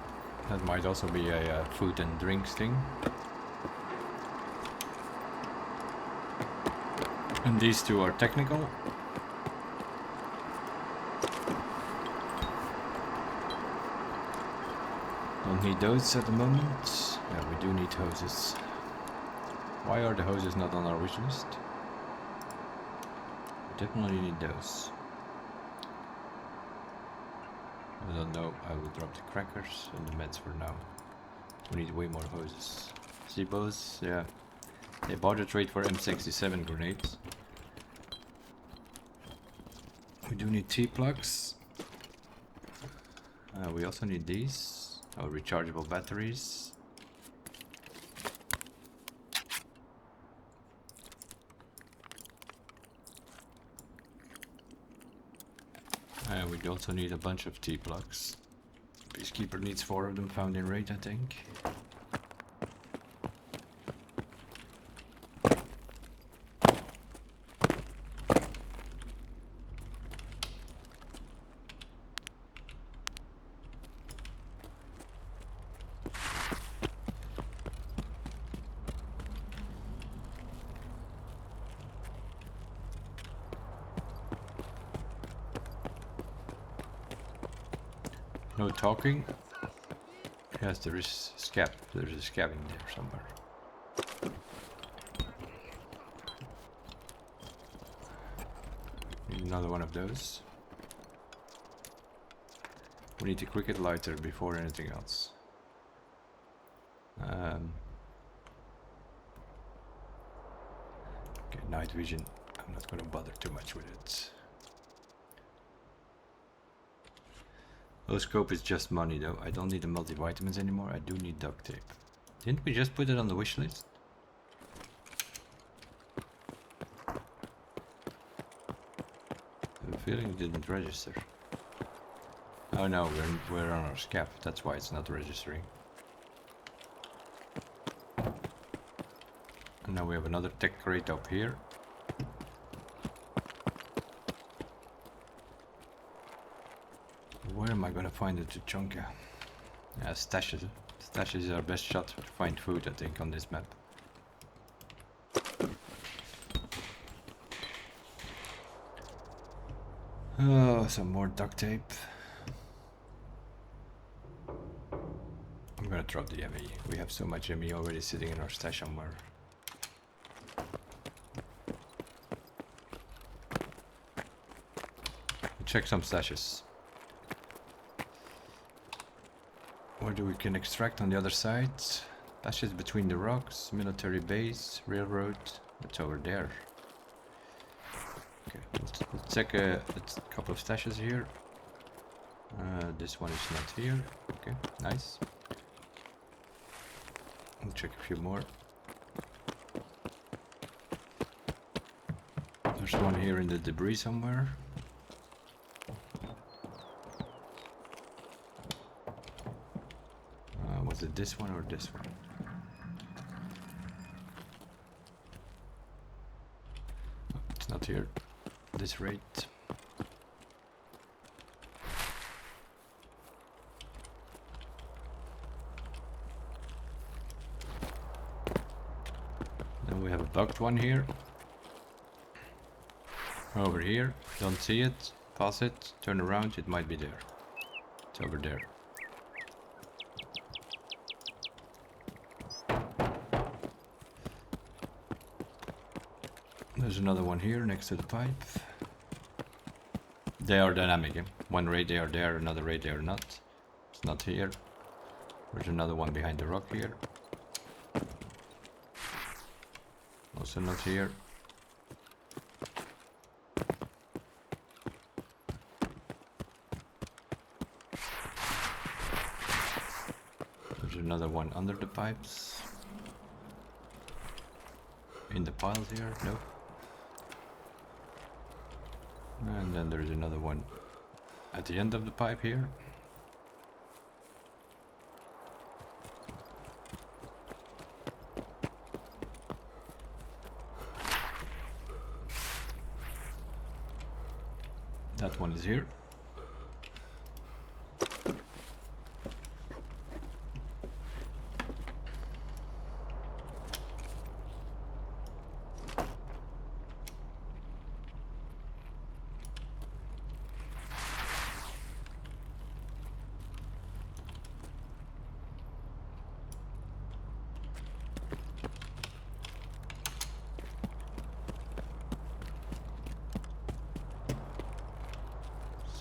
That might also be a food and drinks thing. And these two are technical. Don't need those at the moment. Yeah, we do need hoses. Why are the hoses not on our wish list? Definitely need those. I don't know, I will drop the crackers and the meds for now. We need way more hoses. Zebos, yeah. They barter trade for M67 grenades. We do need T-plugs. We also need these. Our rechargeable batteries. We also need a bunch of T-plugs. Peacekeeper needs 4 of them, found in raid, I think. No talking. Yes, there is scab. There's a scab in there somewhere. Need another one of those. We need a cricket lighter before anything else. Okay, night vision. I'm not going to bother too much with it. Scope is just money though. I don't need the multivitamins anymore. I do need duct tape. Didn't we just put it on the wish list? I have a feeling it didn't register. Oh no, we're on our scap. That's why it's not registering. And now we have another tech crate up here. Where am I gonna find the Tuchonka? Yeah, stashes. Stashes is our best shot to find food, I think, on this map. Oh, some more duct tape. I'm gonna drop the ME. We have so much ME already sitting in our stash somewhere. Check some stashes. Where do we can extract on the other side? Stashes between the rocks, military base, railroad. It's over there. Okay, let's check a couple of stashes here. This one is not here. Okay, nice. We'll check a few more. There's one here in the debris somewhere. Was it this one or this one? Oh, it's not here. This rate. Then we have a bugged one here. Over here. Don't see it. Pass it. Turn around. It might be there. It's over there. There's another one here next to the pipe. They are dynamic. One raid they are there, another raid they are not. It's not here. There's another one behind the rock here. Also not here. There's another one under the pipes. In the piles here, nope. And then there's another one at the end of the pipe here. That one is here.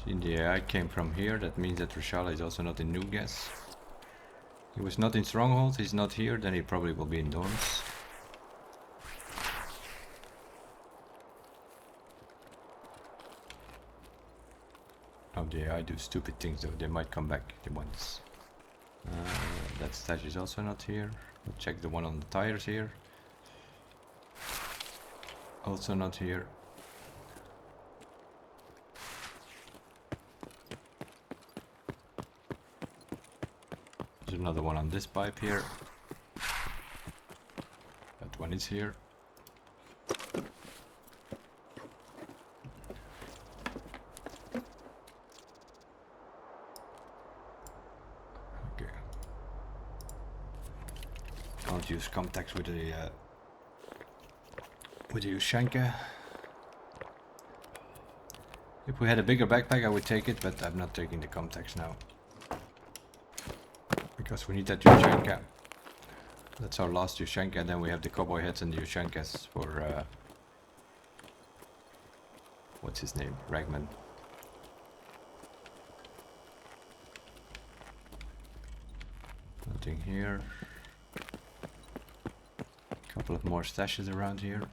In the AI came from here, that means that Rashala is also not in New Gas. He was not in Stronghold, he's not here, then he probably will be in Dorms. Oh, the AI do stupid things though, they might come back the once. That stash is also not here. We'll check the one on the tires here. Also not here. There's another one on this pipe here. That one is here. Okay. Can't use contacts with the Ushanka. If we had a bigger backpack I would take it, but I'm not taking the contacts now. Because we need that Ushanka. That's our last Ushanka, and then we have the cowboy hats and the Ushankas for what's his name? Ragman. Nothing here. A couple of more stashes around here.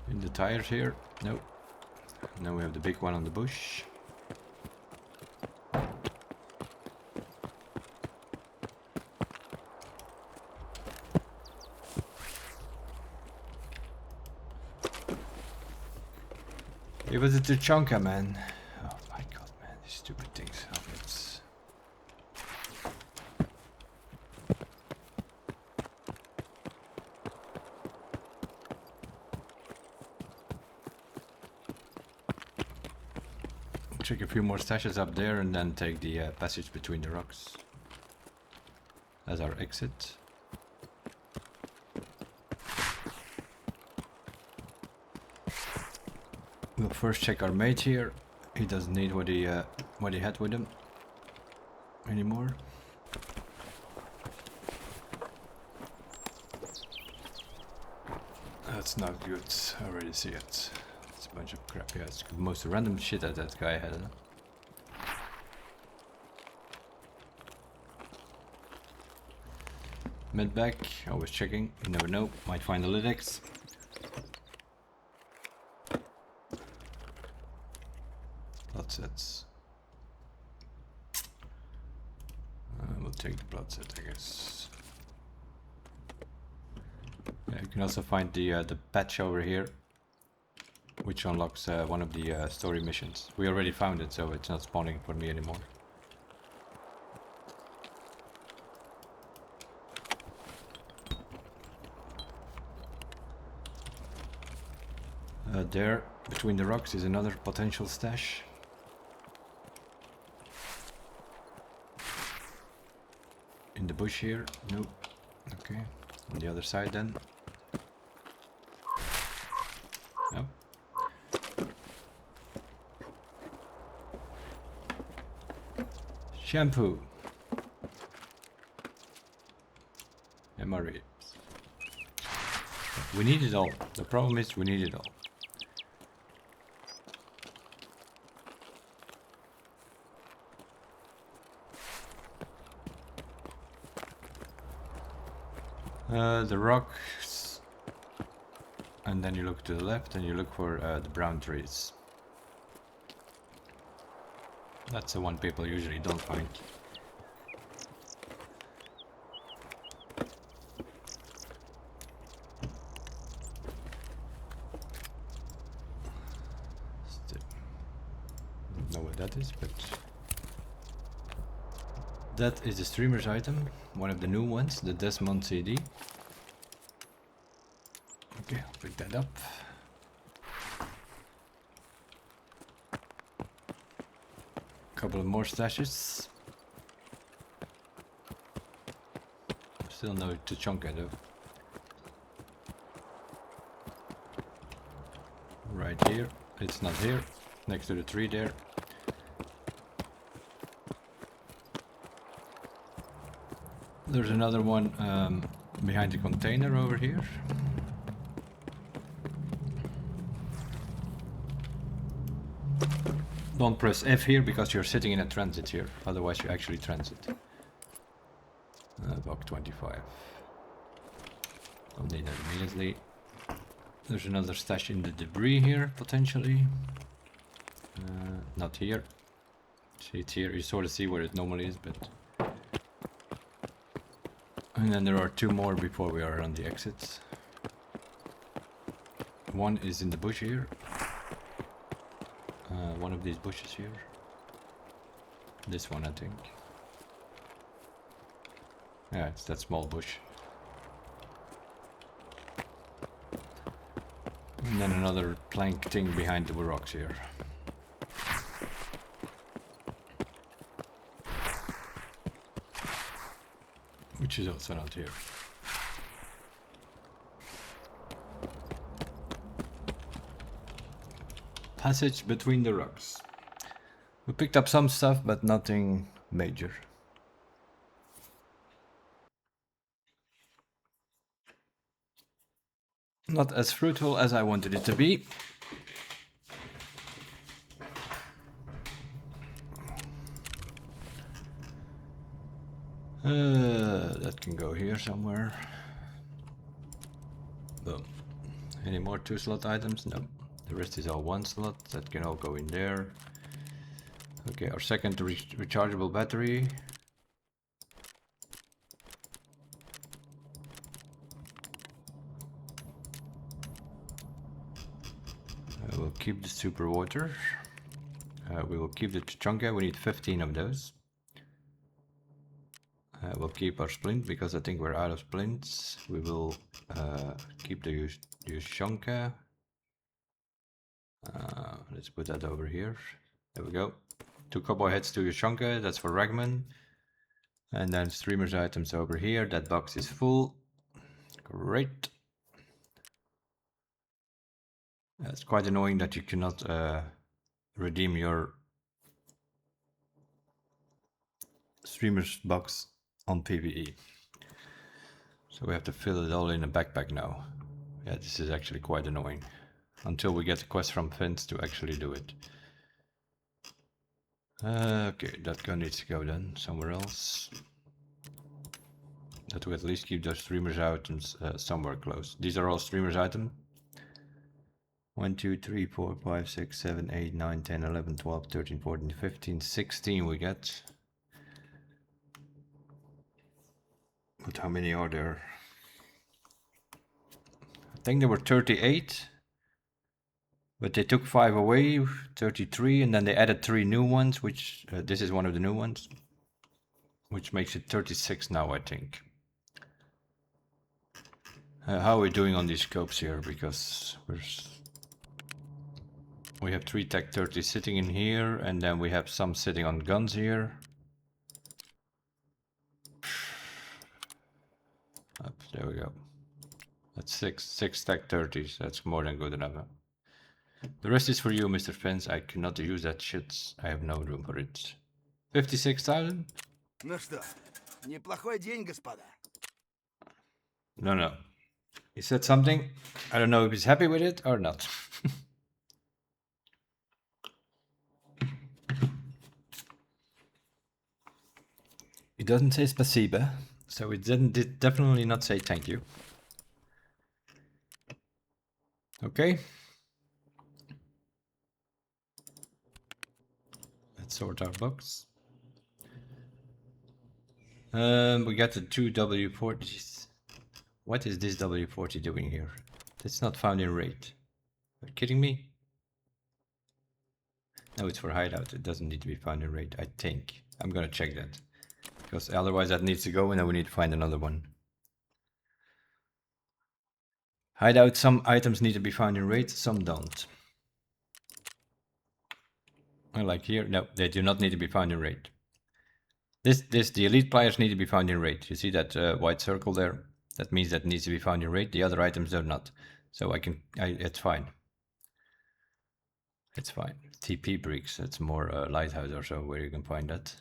In the tires here? Nope. Now we have the big one on the bush. It was a Tuchanka, man. Oh my god, man, these stupid things. Oh, it's... Check a few more stashes up there and then take the passage between the rocks as our exit. We'll first check our mate here. He doesn't need what he had with him anymore. That's not good. I already see it. It's a bunch of crap. Yeah, it's the most random shit that guy had. Huh? Med back. Always checking. You never know. Might find the lytics. Blood sets. We'll take the blood set, I guess. Yeah, you can also find the patch over here, which unlocks one of the story missions. We already found it, so it's not spawning for me anymore. There, between the rocks, is another potential stash. In the bush here? Nope. Okay. On the other side then? Nope. Shampoo. MRE. We need it all. The problem is we need it all. The rocks, and then you look to the left and you look for the brown trees. That's the one people usually don't find. Still don't know what that is, but that is the streamer's item, one of the new ones, the Desmond CD. Okay, I'll pick that up. Couple of more stashes. Still no Tuchanka though. Right here. It's not here. Next to the tree there. There's another one behind the container over here. Don't press F here because you're sitting in a transit here, otherwise you actually transit. Block 25. Don't need that immediately. There's another stash in the debris here, potentially. Not here. See, it's here. You sort of see where it normally is, but... And then there are two more before we are on the exits. One is in the bush here. One of these bushes here. This one, I think. Yeah, it's that small bush. And then another plank thing behind the rocks here. Which is also not here. Passage between the rocks. We picked up some stuff, but nothing major. Not as fruitful as I wanted it to be. That can go here somewhere. Boom. Any more 2-slot items? No. The rest is all 1-slot. That can all go in there. Okay, our second rechargeable battery. We'll keep the super water. We will keep the chunka. We need 15 of those. We'll keep our splint because I think we're out of splints. We will keep the Yushonka. Let's put that over here. There we go. 2 cowboy heads to Yushonka. That's for Ragman. And then streamers items over here. That box is full. Great. It's quite annoying that you cannot redeem your streamers box on PvE. So we have to fill it all in a backpack now. Yeah, this is actually quite annoying. Until we get a quest from Vince to actually do it. Okay, that gun needs to go then somewhere else. That we at least keep those streamers items somewhere close. These are all streamers items. 1, 2, 3, 4, 5, 6, 7, 8, 9, 10, 11, 12, 13, 14, 15, 16 we get. But how many are there? I think there were 38. But they took 5 away, 33, and then they added 3 new ones, which this is one of the new ones. Which makes it 36 now, I think. How are we doing on these scopes here? Because we have 3 Tech 30 sitting in here, and then we have some sitting on guns here. Up, there we go. That's 6 Tech 30s. That's more than good enough. Huh? The rest is for you, Mr. Fence. I cannot use that shit. I have no room for it. 56,000? Ну что, неплохой день, господа. No. He said something. I don't know if he's happy with it or not. He doesn't say spasiba, so it did definitely not say thank you. Okay. Let's sort our box. We got the 2 W40s. What is this W40 doing here? It's not found in raid. Are you kidding me? No, it's for hideout. It doesn't need to be found in raid, I think. I'm gonna check that. Because otherwise that needs to go and then we need to find another one. Hideout, some items need to be found in raid, some don't. Like here, no, they do not need to be found in raid. The elite players need to be found in raid. You see that white circle there? That means that needs to be found in raid. The other items do not. So it's fine. It's fine. TP bricks, that's more lighthouse or so where you can find that.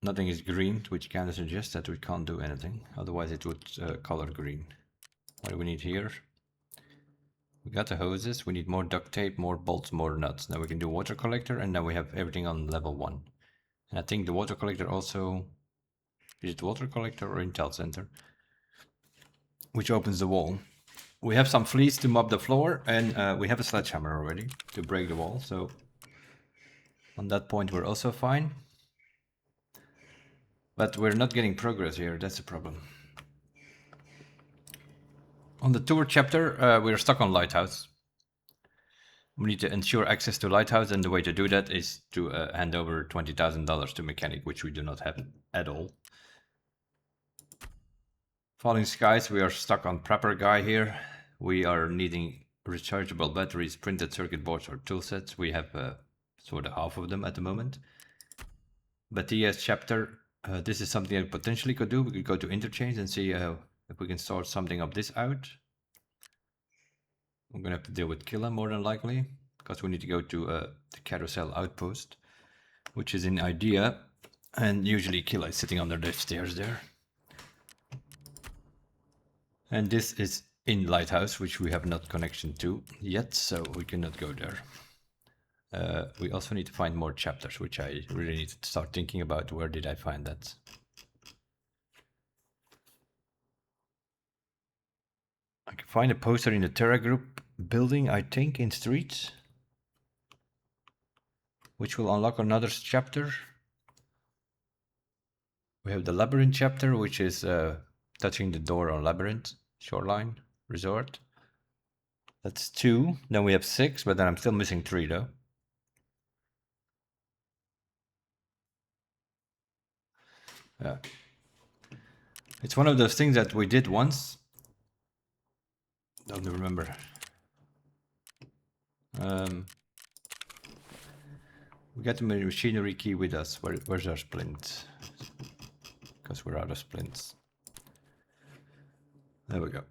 Nothing is green, which kind of suggests that we can't do anything. Otherwise it would color green. What do we need here? We got the hoses, we need more duct tape, more bolts, more nuts. Now we can do water collector, and now we have everything on level 1. And I think the water collector also... Is it water collector or intel center? Which opens the wall. We have some fleas to mop the floor, and we have a sledgehammer already to break the wall, so... On that point we're also fine. But we're not getting progress here, that's the problem. On the tour chapter, we're stuck on Lighthouse. We need to ensure access to Lighthouse, and the way to do that is to hand over $20,000 to Mechanic, which we do not have at all. Falling Skies, we are stuck on Prepper Guy here. We are needing rechargeable batteries, printed circuit boards, or tool sets. We have sort of half of them at the moment. But TS chapter, this is something that potentially could do. We could go to interchange and see if we can sort something of this out. I'm gonna have to deal with Killa more than likely, because we need to go to the carousel outpost, which is in idea, and usually Killa is sitting under the stairs there. And this is in Lighthouse, which we have not connection to yet, so we cannot go there. We also need to find more chapters, which I really need to start thinking about. Where did I find that? I can find a poster in the Terra group building, I think, in Streets, which will unlock another chapter. We have the Labyrinth chapter, which is touching the door on Labyrinth, Shoreline, Resort. That's 2. Then we have 6, but then I'm still missing 3 though. Yeah. It's one of those things that we did once. Don't remember. We got the machinery key with us. Where's our splint? Because we're out of splints. There we go.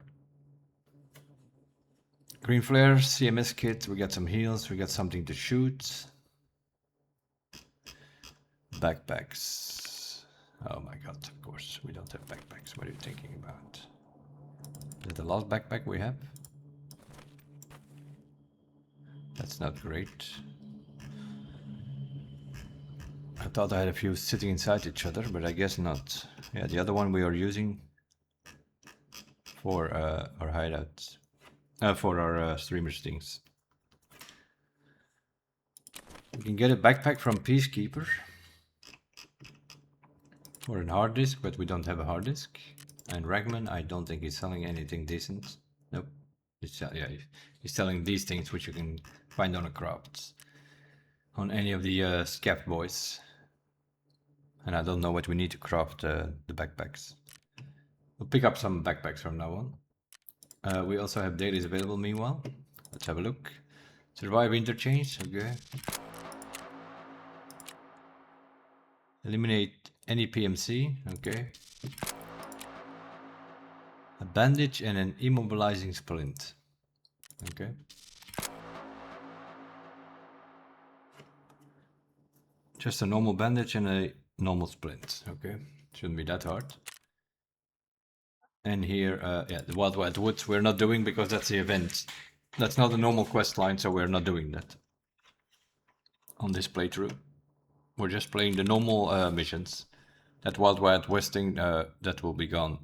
Green flare, CMS kit, we got some heals, we got something to shoot. Backpacks. Oh my god, of course, we don't have backpacks. What are you thinking about? Is it the last backpack we have? That's not great. I thought I had a few sitting inside each other, but I guess not. Yeah, the other one we are using for our hideouts. For our streamers things. We can get a backpack from Peacekeeper. Or a hard disk, but we don't have a hard disk. And Ragman, I don't think he's selling anything decent. Nope. He's selling these things which you can find on a crafts. On any of the scav boys. And I don't know what we need to craft the backpacks. We'll pick up some backpacks from now on. We also have dailies available meanwhile. Let's have a look. Survive interchange, okay. Eliminate any PMC, okay. A bandage and an immobilizing splint, okay. Just a normal bandage and a normal splint, okay. Shouldn't be that hard. And here, yeah, the Wild Wild Woods we're not doing because that's the event. That's not a normal quest line, so we're not doing that on this playthrough. We're just playing the normal missions. That Wild Wild Westing, that will be gone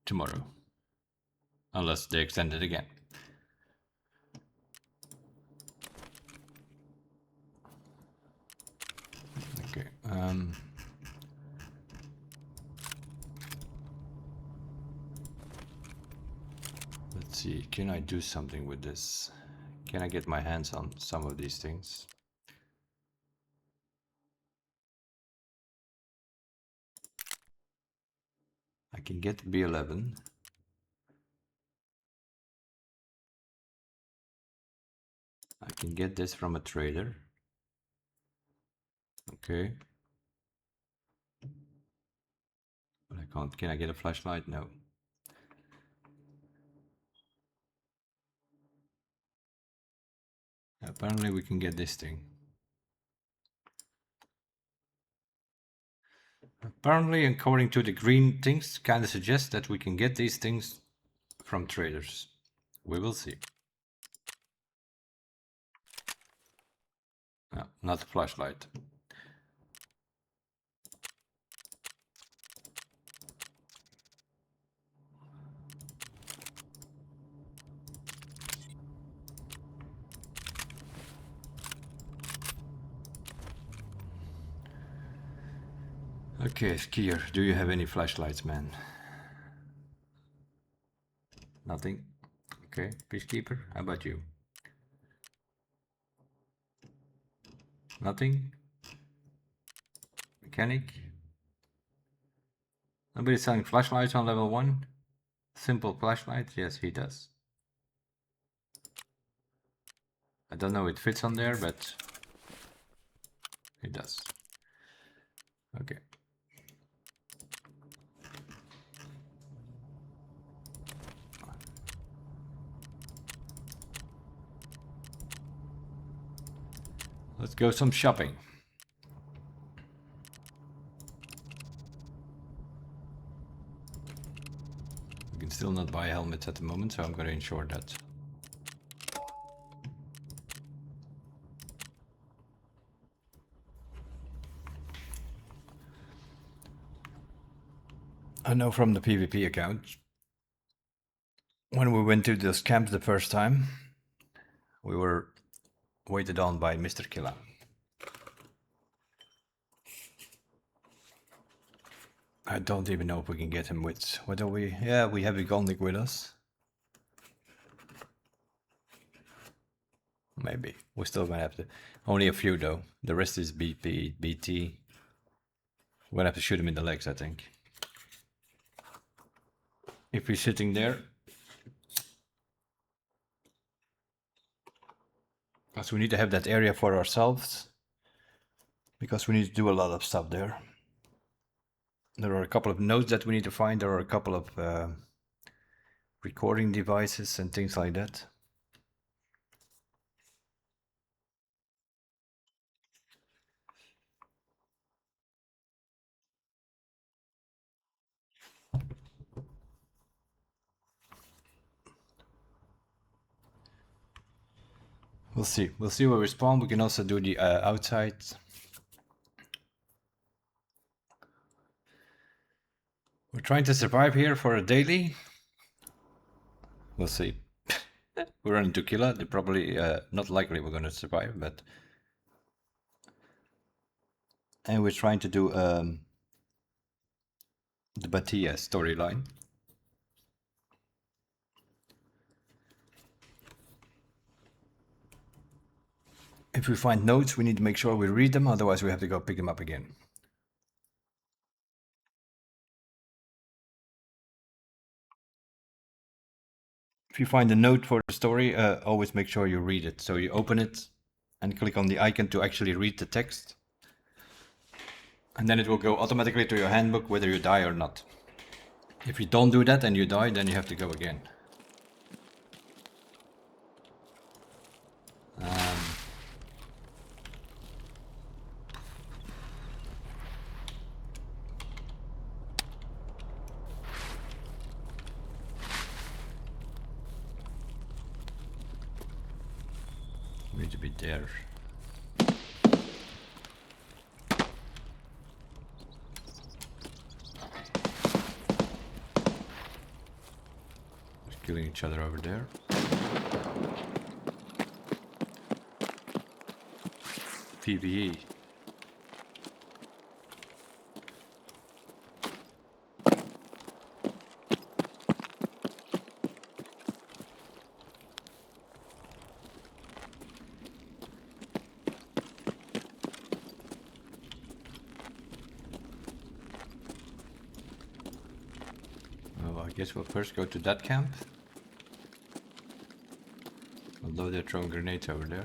tomorrow. Unless they extend it again. Okay, let's see, can I do something with this? Can I get my hands on some of these things? I can get B11. I can get this from a trader. Okay. But I can't. Can I get a flashlight? No. Apparently we can get this thing. Apparently, according to the green things, kind of suggests that we can get these things from traders. We will see. No, not a flashlight. Okay, skier, do you have any flashlights, man? Nothing? Okay, peacekeeper, how about you? Nothing? Mechanic? Nobody selling flashlights on level 1? Simple flashlight? Yes, he does. I don't know it fits on there, but it does. Okay. Let's go some shopping. We can still not buy helmets at the moment, so I'm going to ensure that. I know from the PvP account, when we went to those camps the first time, we were waited on by Mr. Killa. I don't even know if we can get him with... What are we? Yeah, we have a Gondik with us. Maybe. We're still gonna have to... Only a few though. The rest is BP, BT. We're gonna have to shoot him in the legs, I think. If he's sitting there. Because we need to have that area for ourselves. Because we need to do a lot of stuff there. There are a couple of nodes that we need to find. There are a couple of recording devices and things like that. We'll see. We'll see where we spawn. We can also do the outside. We're trying to survive here for a daily. We'll see. We run into Killa. They're probably not likely we're going to survive, but... And we're trying to do the Batia storyline. If we find notes, we need to make sure we read them, otherwise we have to go pick them up again. If you find a note for the story, always make sure you read it. So you open it and click on the icon to actually read the text. And then it will go automatically to your handbook whether you die or not. If you don't do that and you die, then you have to go again. We need to be there. Just killing each other over there. PvE. Well, I guess we'll first go to that camp. Although they're throwing grenades over there.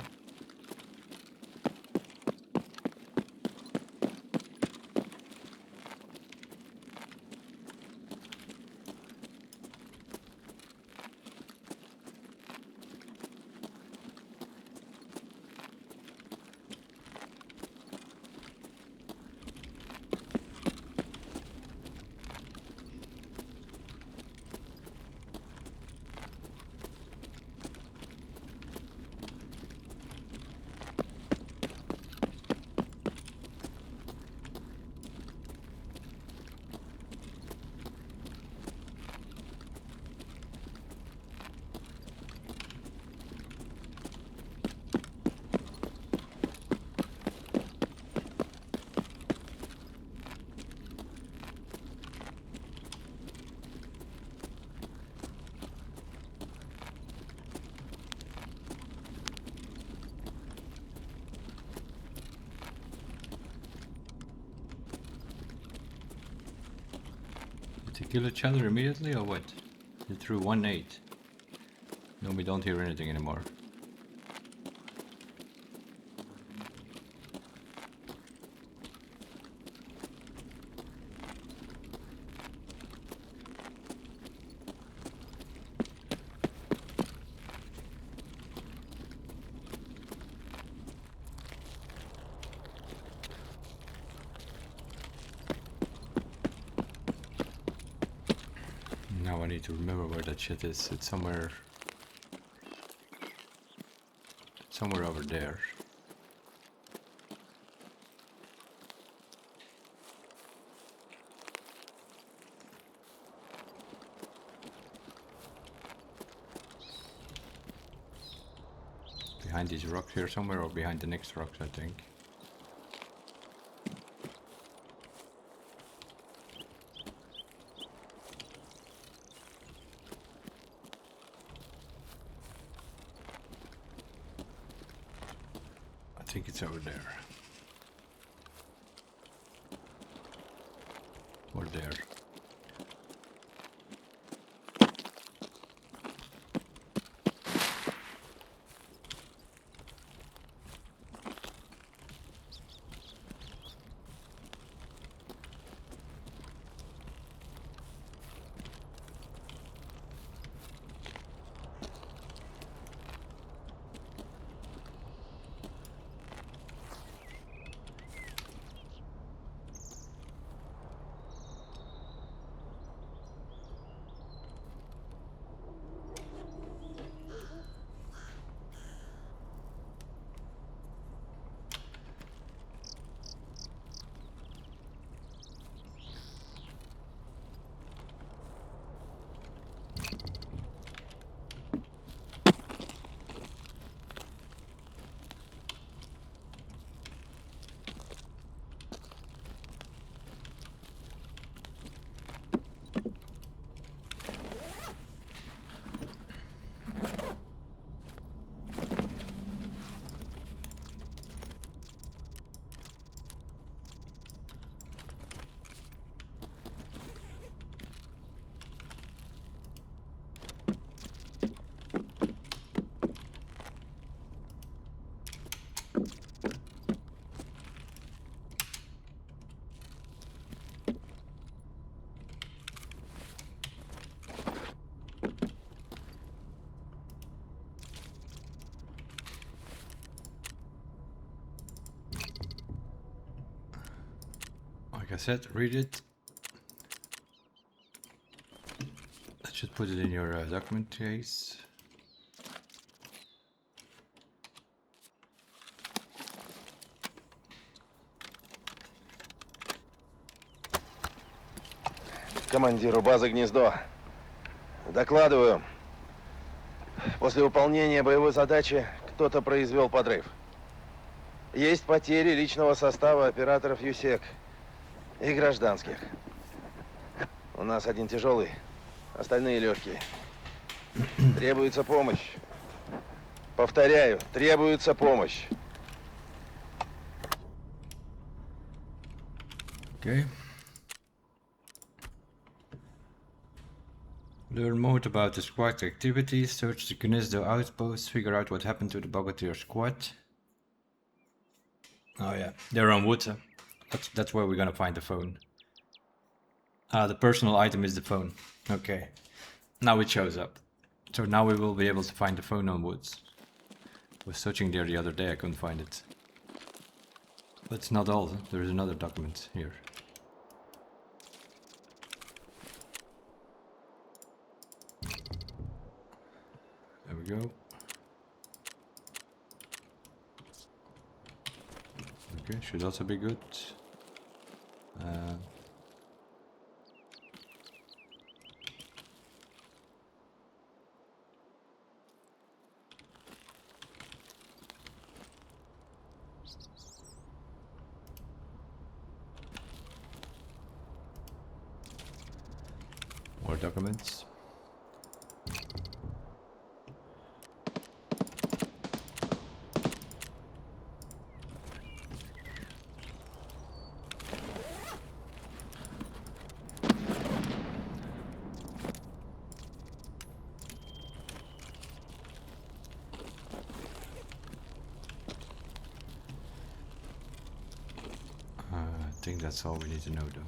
kill each other immediately or what? They threw 1-8. No, we don't hear anything anymore. Now I need to remember where that shit is. It's somewhere over there. Behind these rocks here somewhere, or behind the next rocks, I think. I think it's over there. Or there. Like I said, read it. Let's just put it in your document case. Командиру базы «Гнездо». Докладываю. После выполнения боевой задачи кто-то произвел подрыв. Есть потери личного состава операторов ЮСЕК и гражданских. У нас один тяжелый, остальные легкие. Требуется помощь. Повторяю, требуется помощь. Okay. Learn more about the squad activities, search the Gniezdo outpost, figure out what happened to the Bogatyr squad. Oh yeah, they're on wood. That's where we're gonna find the phone. The personal item is the phone. Okay. Now it shows up. So now we will be able to find the phone on woods. I was searching there the other day, I couldn't find it. That's not all, there is another document here. There we go. Okay, should also be good. More documents. think that's all we need to know though.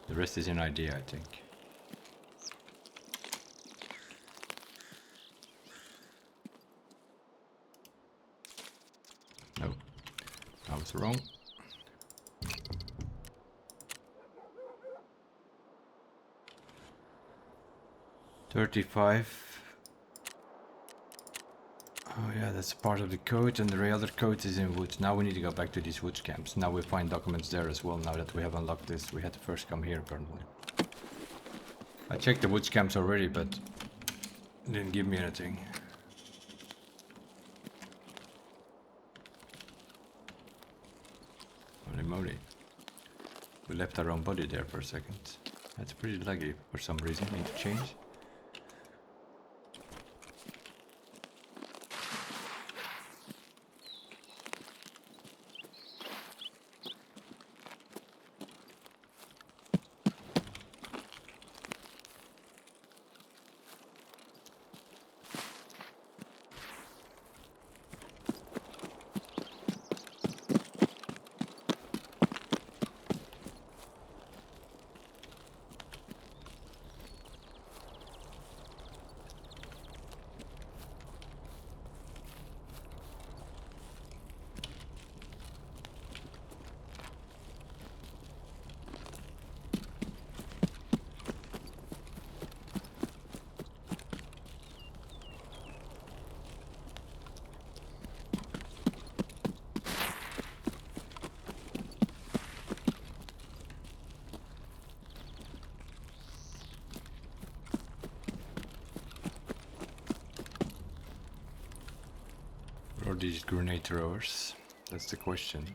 The rest is an idea, I think. No, I was wrong. 35. Oh yeah, that's part of the code, and the other code is in woods. Now we need to go back to these woods camps. Now we find documents there as well, now that we have unlocked this. We had to first come here apparently. I checked the woods camps already, but it didn't give me anything. Holy moly. We left our own body there for a second. That's pretty laggy for some reason. Need to change. Or these grenade throwers? That's the question.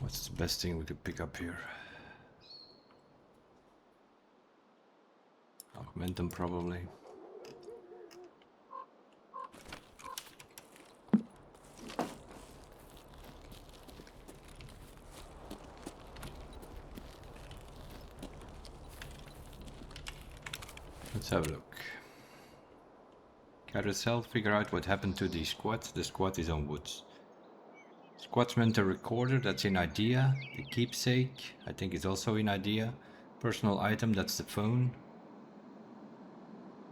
What's the best thing we could pick up here? Augmentum probably. Let's have a look. Carousel, figure out what happened to the squad. The squad is on woods. Squad's mental recorder, that's in idea. The keepsake, I think is also in idea. Personal item, that's the phone.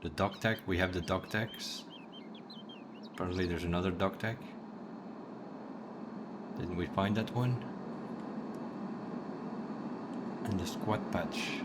The dog tag, we have the dog tags. Apparently there's another dog tag. Didn't we find that one? And the squad patch.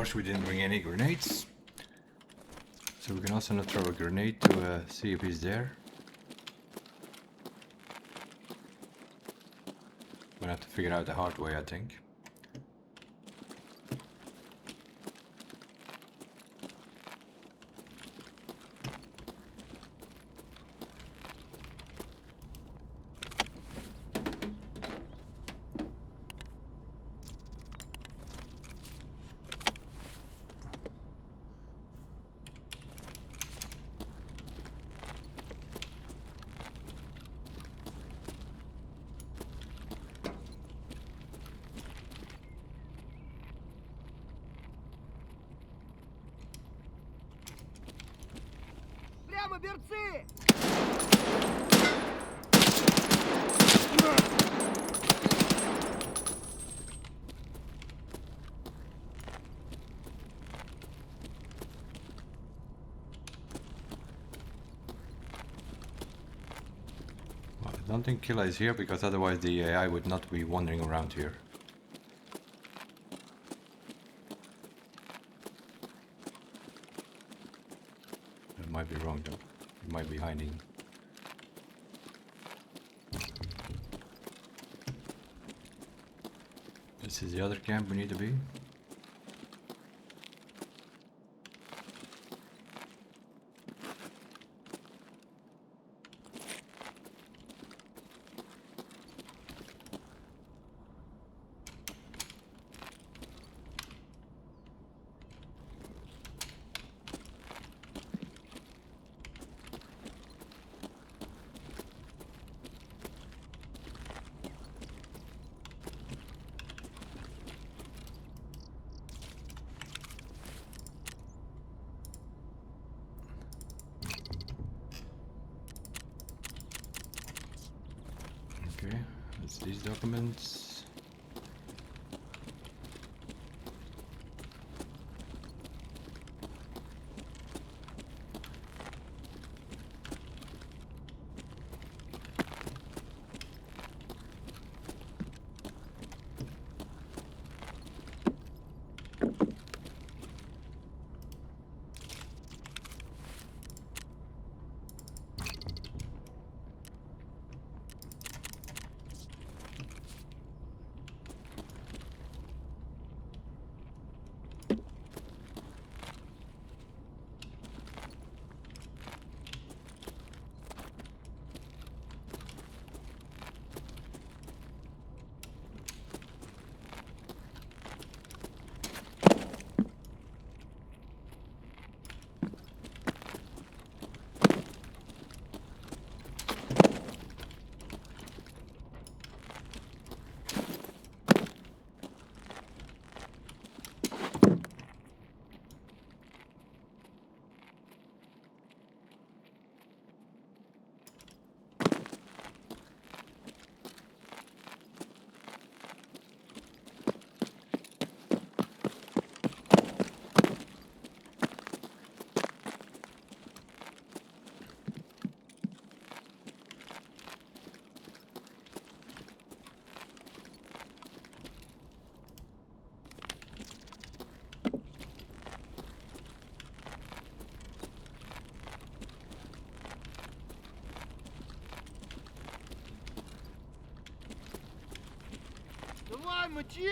course we didn't bring any grenades. So we can also not throw a grenade to see if he's there. Gonna have to figure out the hard way, I think. Прямо, берцы! Well, I don't think Killa is here because otherwise the AI would not be wandering around here. I might be wrong though. He might be hiding. This is the other camp we need to be. Okay, that's these documents. Давай, мочи!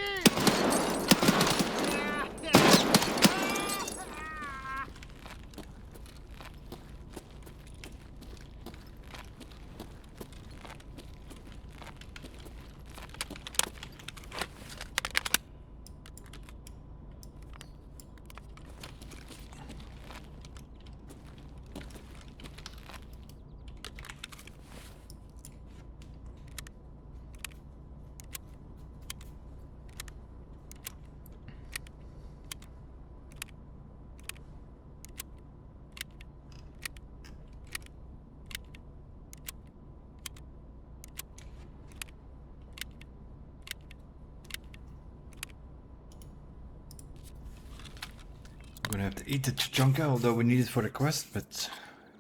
We're gonna have to eat the chunka, although we need it for the quest, but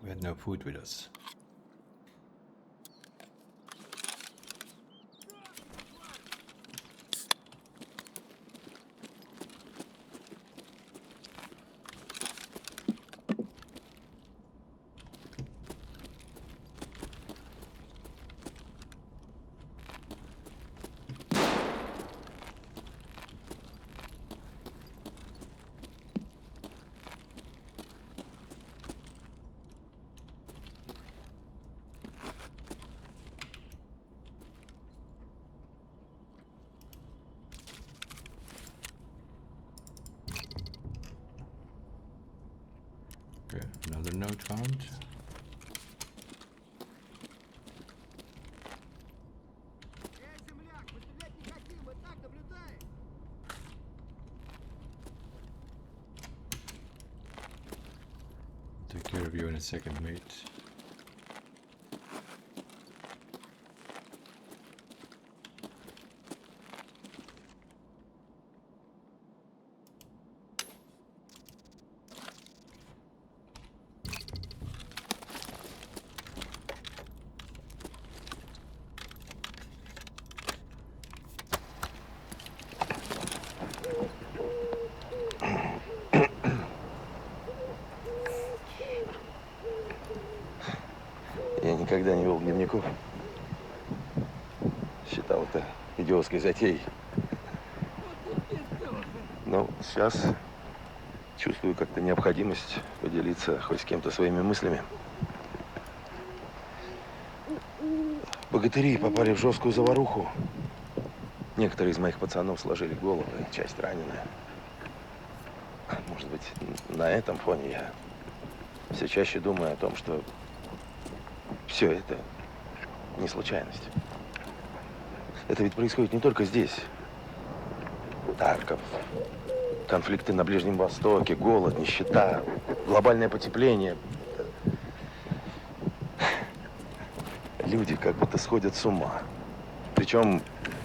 we had no food with us. Note found. Земляк, мы стрелять не хотим, мы так наблюдаем. Take care of you in a second, mate. Я никогда не вел дневников. Считал это идиотской затеей. Но сейчас чувствую как-то необходимость поделиться хоть с кем-то своими мыслями. Богатыри попали в жесткую заваруху. Некоторые из моих пацанов сложили головы, часть раненая. Может быть, на этом фоне я все чаще думаю о том, что все это не случайность. Это ведь происходит не только здесь. Харьков, конфликты на Ближнем Востоке, голод, нищета, глобальное потепление. Люди как будто сходят с ума. Причем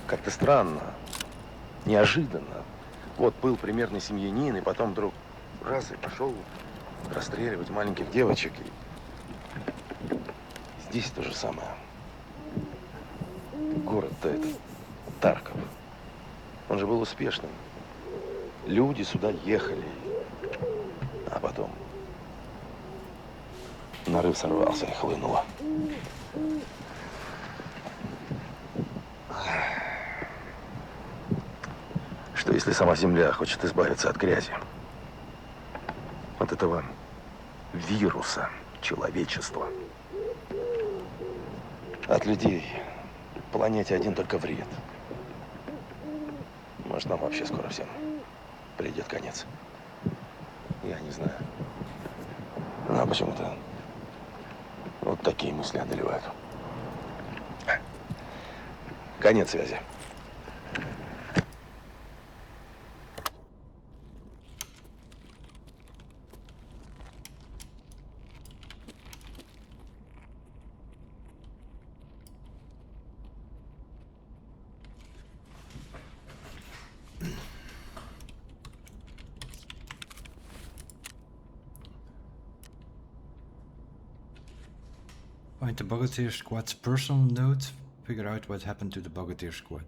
как-то странно, неожиданно. Вот был примерный семьянин, и потом вдруг раз и пошел расстреливать маленьких девочек. И здесь то же самое. Город-то этот, Тарков, он же был успешным. Люди сюда ехали, а потом нарыв сорвался и хлынуло. Что если сама Земля хочет избавиться от грязи? От этого вируса человечества. От людей планете один только вред. Может, нам вообще скоро всем придет конец. Я не знаю. Но почему-то вот такие мысли одолевают. Конец связи. Find the Bogatyr squad's personal note. Figure out what happened to the Bogatyr squad.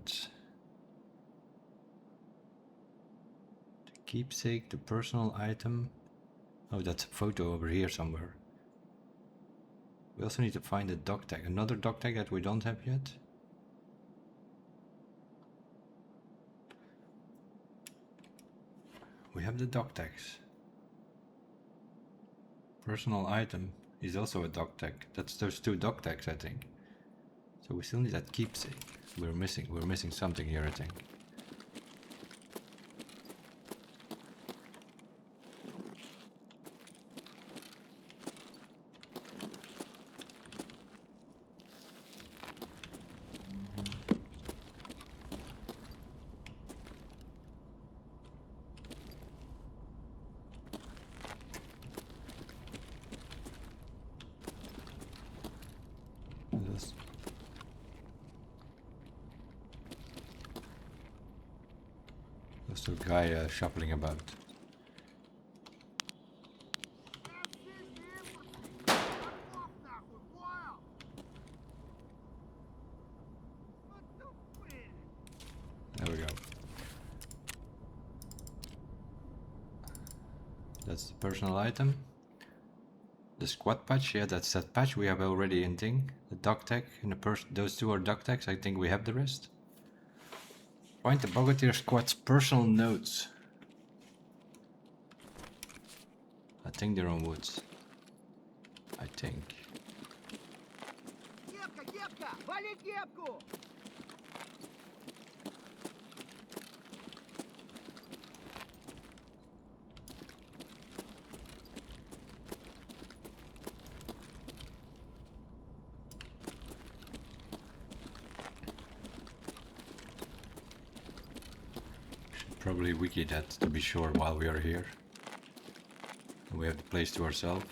The keepsake, the personal item. Oh, that's a photo over here somewhere. We also need to find a dog tag. Another dog tag that we don't have yet. We have the dog tags. Personal item is also a dog tag. That's those two dog tags, I think. So we still need that keepsake. We're missing something here, I think. There's a guy shuffling about. There we go. That's the personal item. The squad patch, yeah, that's that patch we have already in thing. The dog tag and the those two are dog tags. I think we have the rest. Find the Bogatyr squad's personal notes. I think they're on woods. I think. Кепка, кепка! Вали кепку! probably wiki that to be sure while we are here. We have the place to ourselves.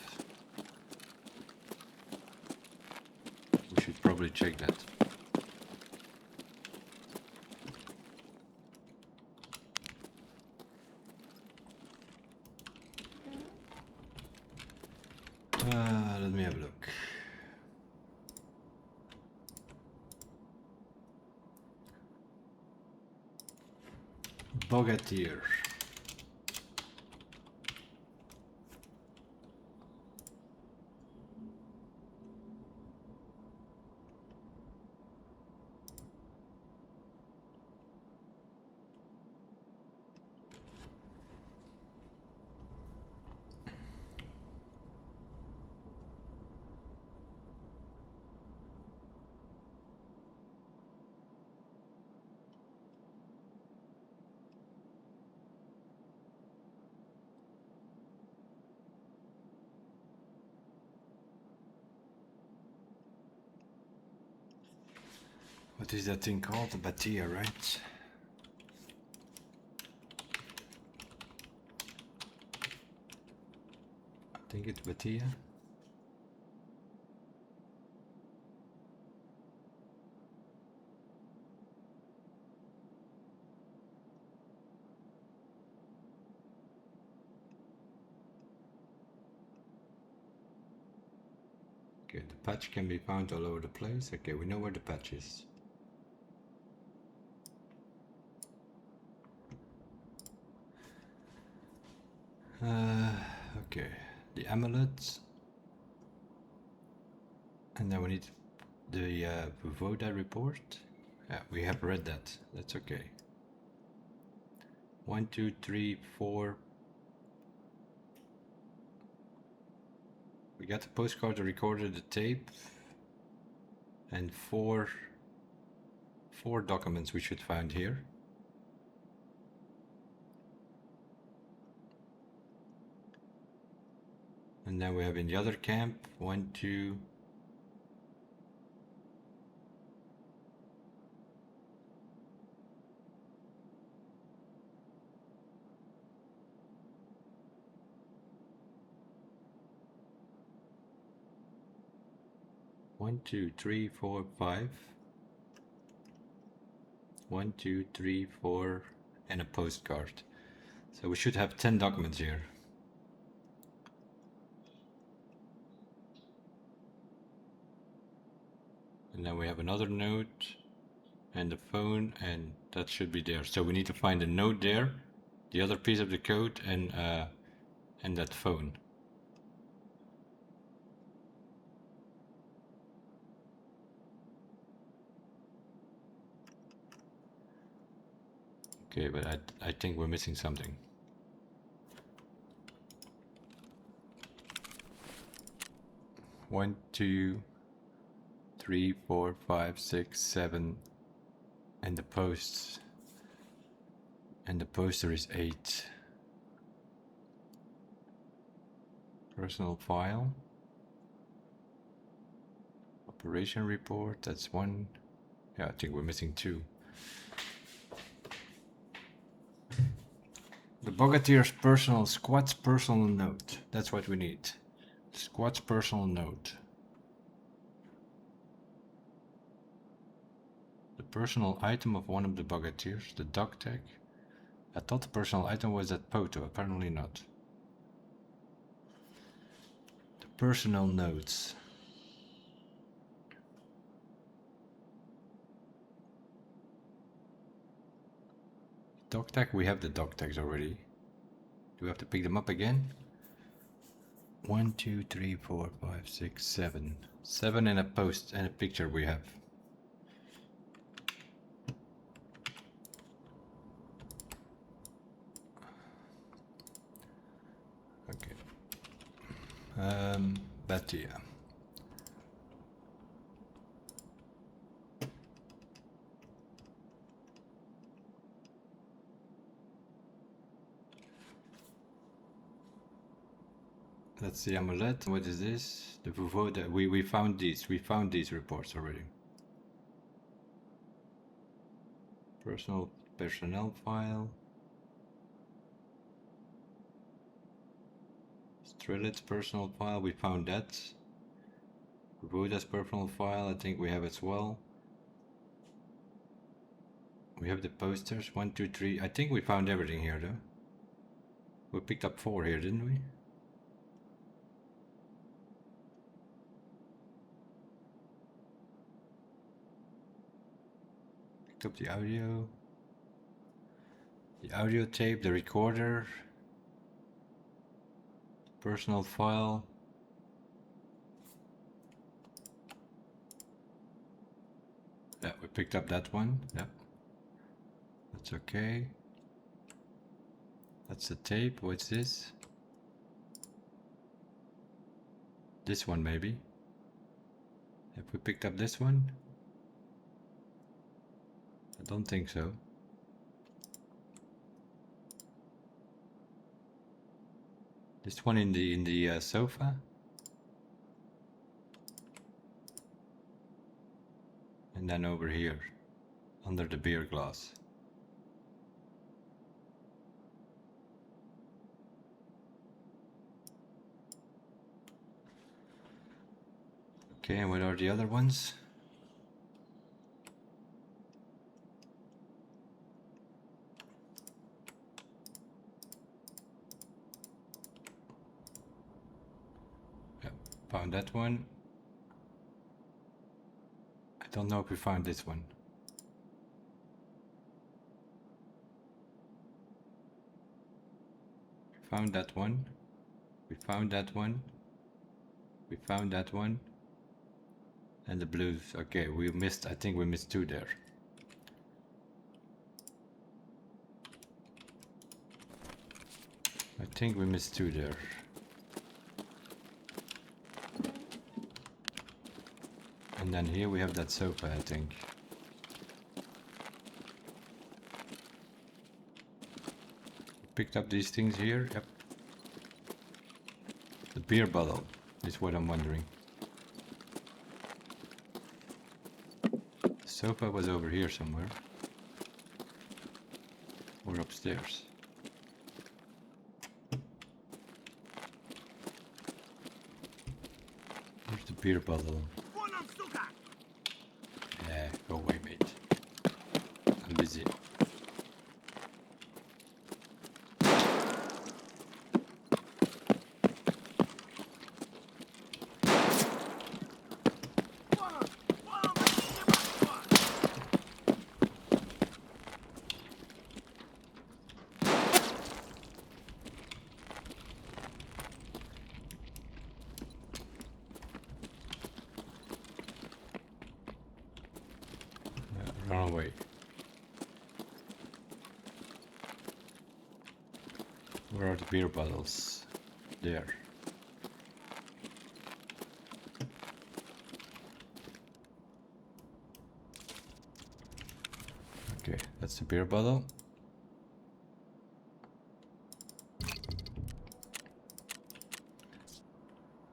We should probably check that. Let me have a look. Bogatir. What is that thing called? The Batia, right? I think it's Batia. Okay, the patch can be found all over the place. Okay, we know where the patch is. Okay, the amulet. And then we need the Voda report. Yeah, we have read that. That's okay. 1, 2, 3, 4. We got the postcard that recorded the tape. And four documents we should find here. And then we have in the other camp 1, 2. One, 2, 3, 4, 5. 1, 2, 3, 4, and a postcard. So we should have 10 documents here. And then we have another note and the phone, and that should be there. So we need to find a note there, the other piece of the code, and that phone. Okay, but I think we're missing something. One, 2, 3, 4, 5, 6, 7, and the posts. And the poster is 8. Personal file. Operation report, that's 1. Yeah, I think we're missing 2. The Bogatir's personal, squad's personal note. That's what we need. Squad's personal note. The personal item of one of the Bogatirs, the dog tag. I thought the personal item was that photo, apparently not. The personal notes. Dog tag, we have the dog tags already. Do we have to pick them up again? 1, 2, 3, 4, 5, 6, 7. 7 and a post and a picture we have. Okay. Batia. That's the amulet. What is this? The Vuvoda. We found these. We found these reports already. Personnel file. Trillet's personal file, we found that. Buddha's personal file, I think we have as well. We have the posters, 1, 2, 3. I think we found everything here though. We picked up 4 here, didn't we? Picked up the audio tape, the recorder, personal file. Yeah, we picked up that one. Yep. That's okay. That's the tape. What's this? This one maybe. Have we picked up this one? I don't think so. This one in the sofa. And then over here, under the beer glass. Okay, and what are the other ones? Yep, found that one. I don't know if we found this one. We found that one. We found that one. We found that one. And the blues. Okay, we missed, I think we missed 2 there. I think we missed 2 there. And then here we have that sofa, I think. Picked up these things here, yep. The beer bottle is what I'm wondering. The sofa was over here somewhere. Or upstairs. Where's the beer bottle? Yeah, go away, mate. I'm busy. Run away. Where are the beer bottles? There. Okay, that's the beer bottle.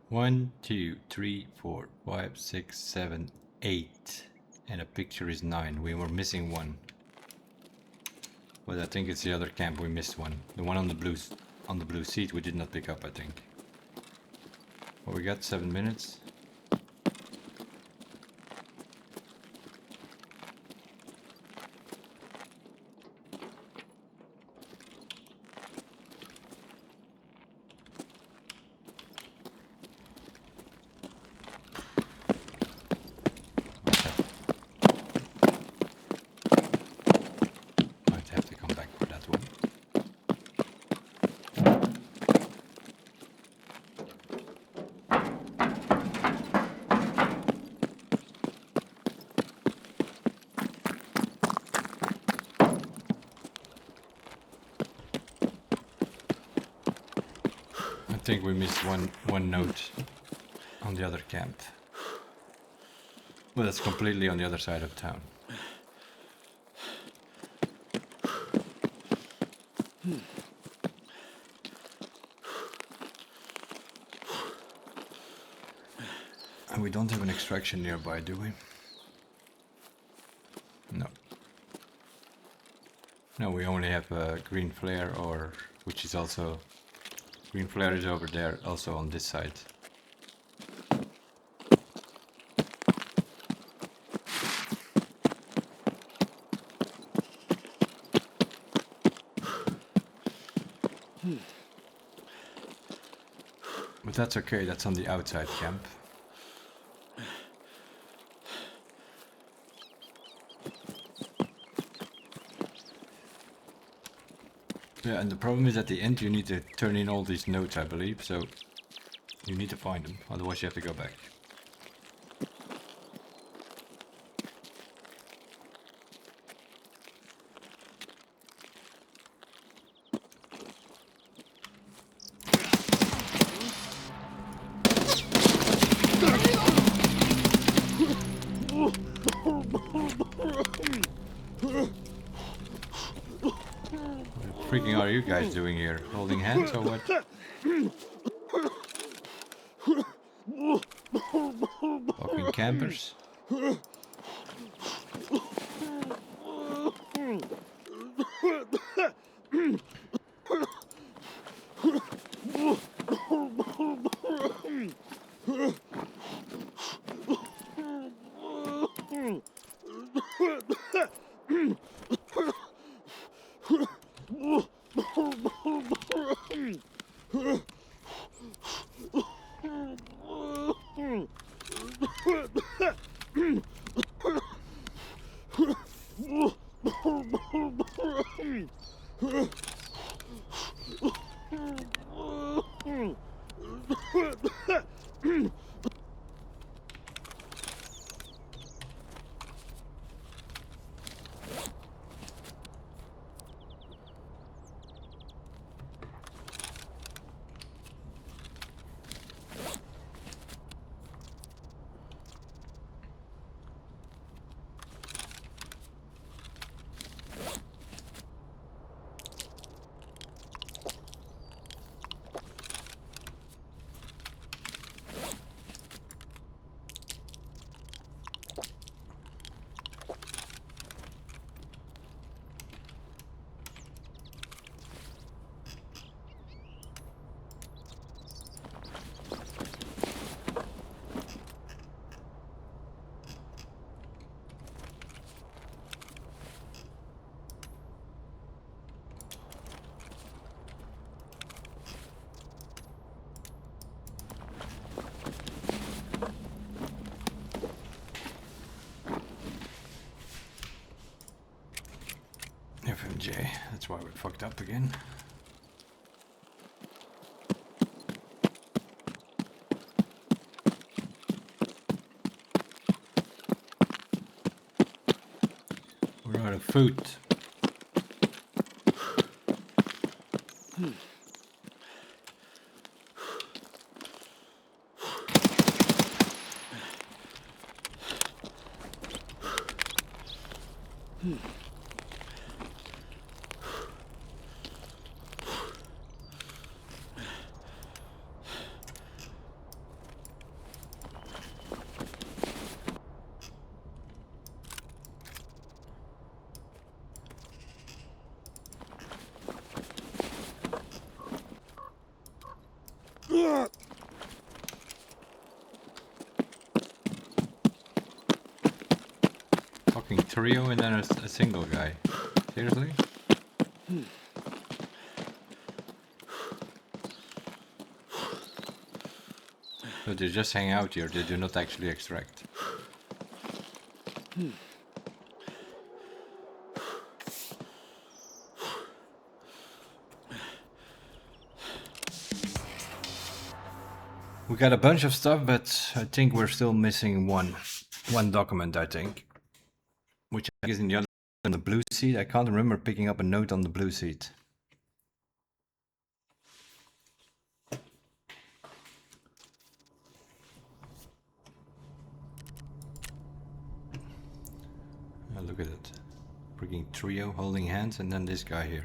One, 2, 3, 4, 5, 6, 7, 8. And a picture is 9. We were missing 1. But I think it's the other camp we missed 1. The one on the blue seat we did not pick up, I think. Well, we got 7 minutes. Might have to come back for that one. I think we missed one note on the other camp. Well, that's completely on the other side of town. And we don't have an extraction nearby, do we? No. No, we only have a green flare, or which is also Green flare is over there, also on this side. But that's okay, that's on the outside camp. Yeah, and the problem is at the end you need to turn in all these notes, I believe, so you need to find them, otherwise you have to go back. What the freaking are you guys doing here? Holding hands or what? Fucking campers. FMJ, that's why we're fucked up again. We're out of food. Fucking trio and then a single guy. Seriously? So they just hang out here, they do not actually extract. We got a bunch of stuff, but I think we're still missing one document, I think. Which I think is in the other, on the blue seat. I can't remember picking up a note on the blue seat. Oh, look at it. Freaking trio holding hands and then this guy here.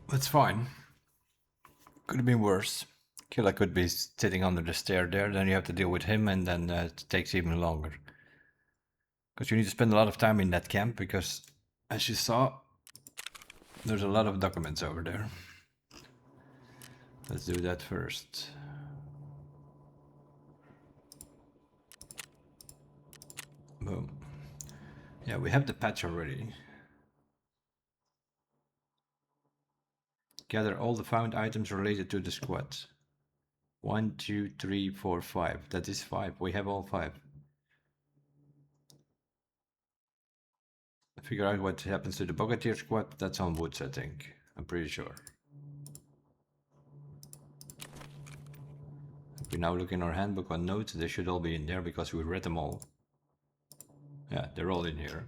That's fine. Could have been worse. Killer could be sitting under the stair there, then you have to deal with him, and then it takes even longer. Because you need to spend a lot of time in that camp, because as you saw, there's a lot of documents over there. Let's do that first. Boom. Yeah, we have the patch already. Gather all the found items related to the squad. 1, 2, 3, 4, 5. That is 5. We have all 5. Figure out what happens to the Bogatir squad. That's on Woods, I think. I'm pretty sure. If we now look in our handbook on notes, they should all be in there because we read them all. Yeah, they're all in here.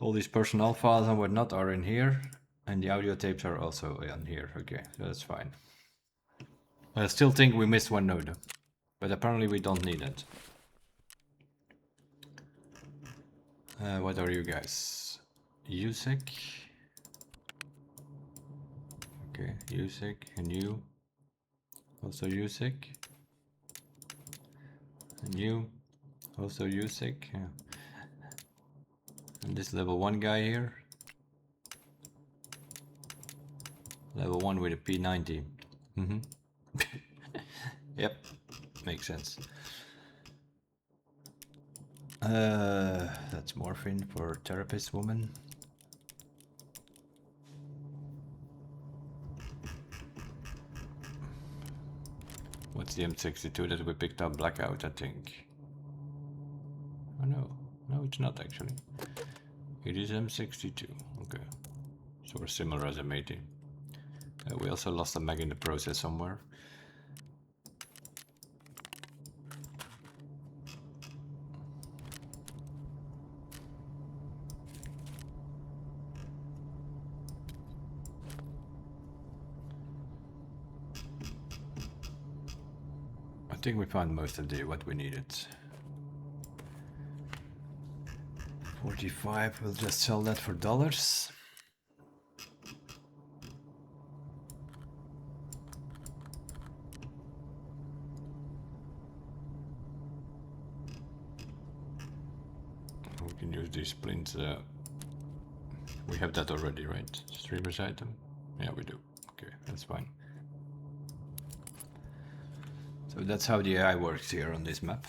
All these personnel files and whatnot are in here. And the audio tapes are also in here. Okay, so that's fine. I still think we missed one node, but apparently we don't need it. What are you guys? USEC? Okay, USEC, and you? Also USEC? And you? Also USEC? Yeah. And this level 1 guy here? Level 1 with a P90. Mm-hmm. Yep, makes sense. That's morphine for therapist woman. What's the M62 that we picked up? Blackout, I think. Oh no, no it's not actually. It is M62, okay. So we're similar as M80. We also lost a mag in the process somewhere. I think we found most of what we needed. 45, we'll just sell that for dollars. We can use these splints. We have that already, right? Streamer's item? Yeah, we do. Okay, that's fine. So that's how the AI works here on this map.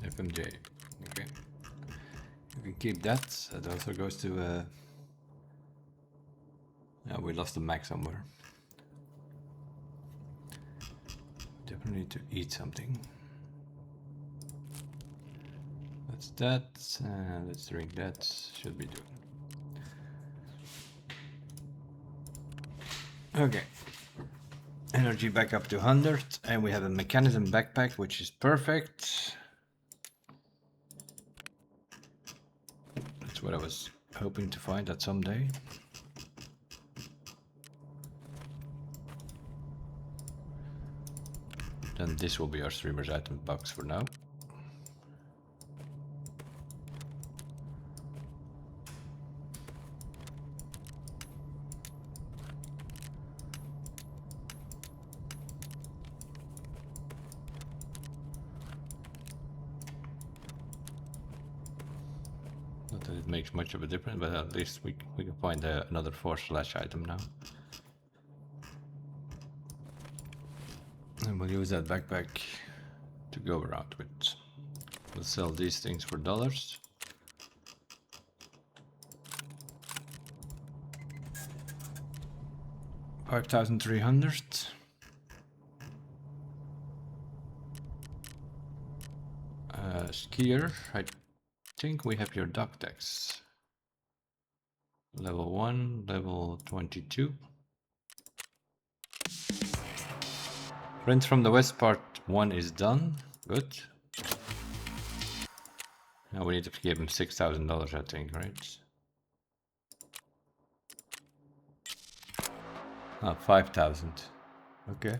FMJ, okay. You can keep that. That also goes to yeah, we lost the mag somewhere. Definitely need to eat something. That's that. Let's drink that. Should be doing. Okay. Energy back up to 100, and we have a mechanism backpack, which is perfect. That's what I was hoping to find that someday. Then this will be our streamer's item box for now. Not that it makes much of a difference, but at least we can find another 4/ item now. And we'll use that backpack to go around with. We'll sell these things for dollars. $5,300. Skier, I think we have your dock tax. Level 1, level 22. Friends from the West part 1 is done. Good. Now we need to give him $6,000, I think, right? Ah, 5,000. Okay.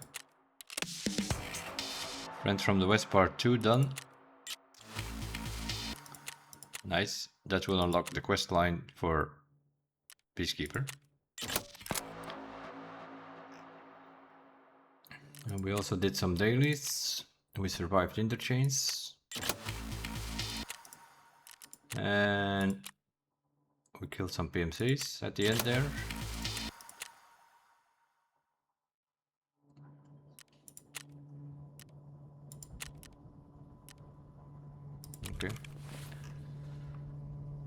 Friends from the West part 2 done. Nice. That will unlock the quest line for Peacekeeper. And we also did some dailies. We survived interchains. And we killed some PMCs at the end there. Okay.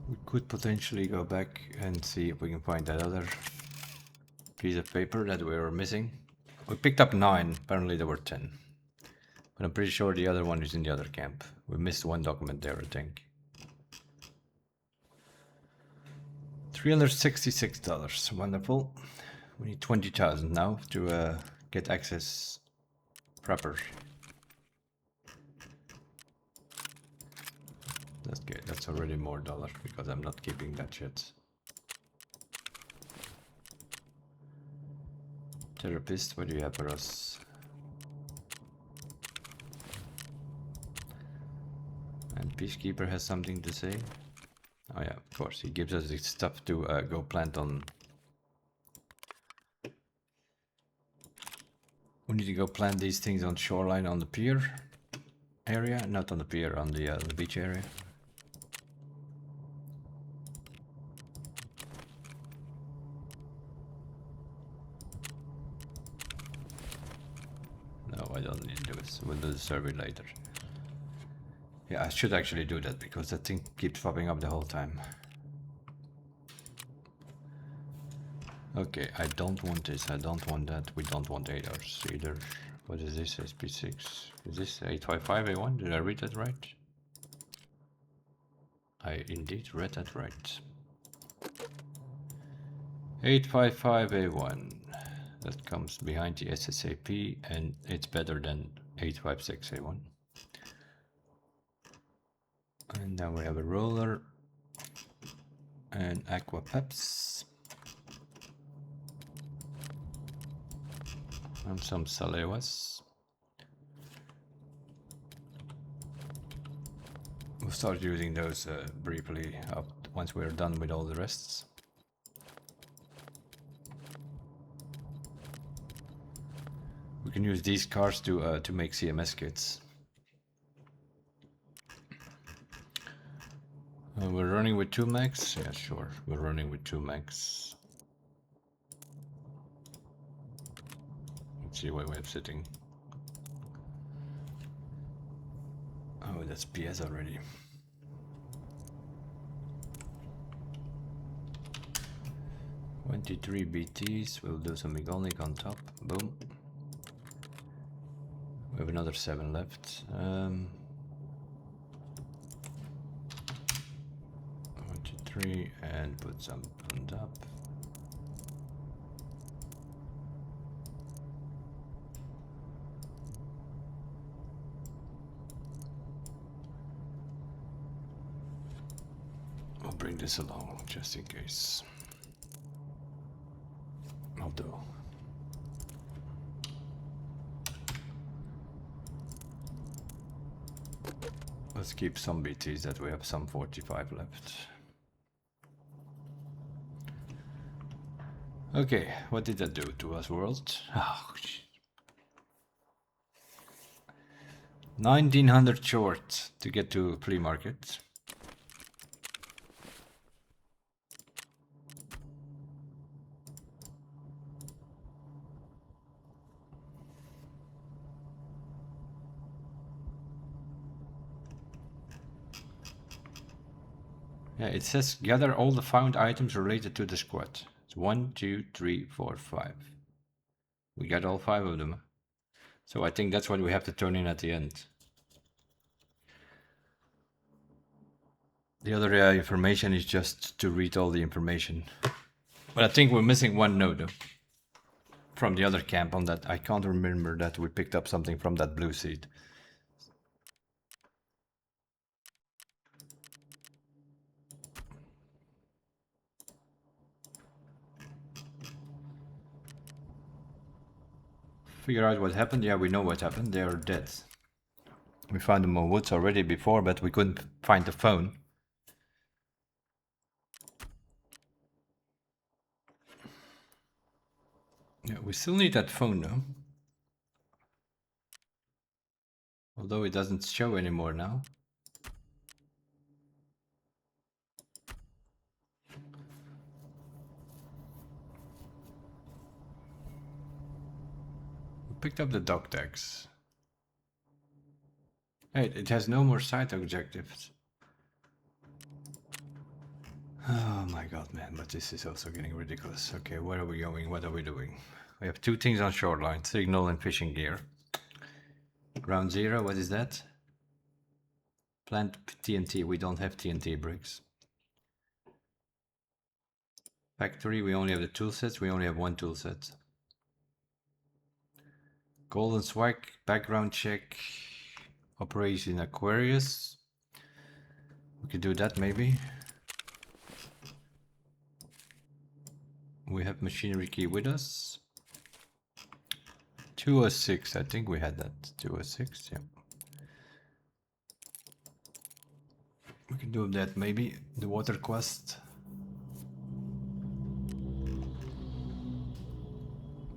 We could potentially go back and see if we can find that other piece of paper that we were missing. We picked up 9, apparently there were 10. But I'm pretty sure the other one is in the other camp. We missed one document there, I think. $366, wonderful. We need 20,000 now to get access proper. That's good, that's already more dollars because I'm not keeping that shit. Therapist, what do you have for us? And Peacekeeper has something to say. Oh yeah, of course, he gives us the stuff to go plant on. We need to go plant these things on shoreline on the pier area, not on the pier, on the beach area. No, I don't need to do this. We'll do the survey later. Yeah, I should actually do that because that thing keeps popping up the whole time. Okay, I don't want this, I don't want that, we don't want ADARs either. What is this, SP6? Is this 855A1? Did I read that right? I indeed read that right. 855A1. That comes behind the SSAP and it's better than 856A1. And now we have a roller and aqua peps and some salewas. We'll start using those briefly once we're done with all the rests. We can use these cars to make CMS kits. We're running with 2 max? Yeah, sure. We're running with 2 max. Let's see where we're sitting. Oh, that's PS already. $23 BTs. We'll do some Igolnik on top. Boom. We have another 7 left. 3 and put some on top. I'll bring this along just in case. Although let's keep some BTs that we have some 45 left. Okay, what did that do to us, world? Oh, shit. 1900 short to get to Flea Market. Yeah, it says gather all the found items related to the squad. 1, 2, 3, 4, 5. We got all 5 of them. So I think that's what we have to turn in at the end. The other information is just to read all the information. But I think we're missing 1 node from the other camp on that. I can't remember that we picked up something from that blue seed. Figure out what happened. Yeah, we know what happened. They are dead. We found them on woods already before, but we couldn't find the phone. Yeah, we still need that phone though. Although it doesn't show anymore now. We picked up the dog tags. Hey, it has no more side objectives. Oh my god, man, but this is also getting ridiculous. Okay, where are we going? What are we doing? We have 2 things on shoreline, signal and fishing gear. Ground zero, what is that? Plant TNT, we don't have TNT bricks. Factory, we only have the tool sets, we only have 1 tool set. Golden swag, background check, Operation Aquarius. We could do that maybe. We have machinery key with us. 206, I think we had that. 206, yeah. We can do that maybe. The water quest.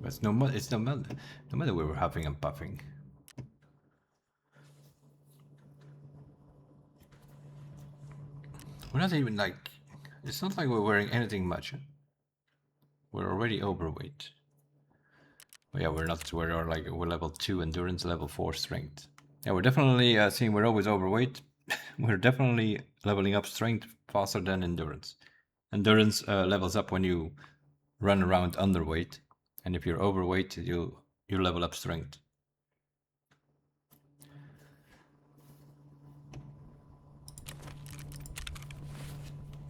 But it's no matter we were huffing and puffing. We're not even like, it's not like we're wearing anything much. We're already overweight. But yeah, we're not, we're level 2 endurance, level 4 strength. Yeah, we're definitely seeing we're always overweight. We're definitely leveling up strength faster than endurance. Endurance levels up when you run around underweight, and if you're overweight, you level up strength.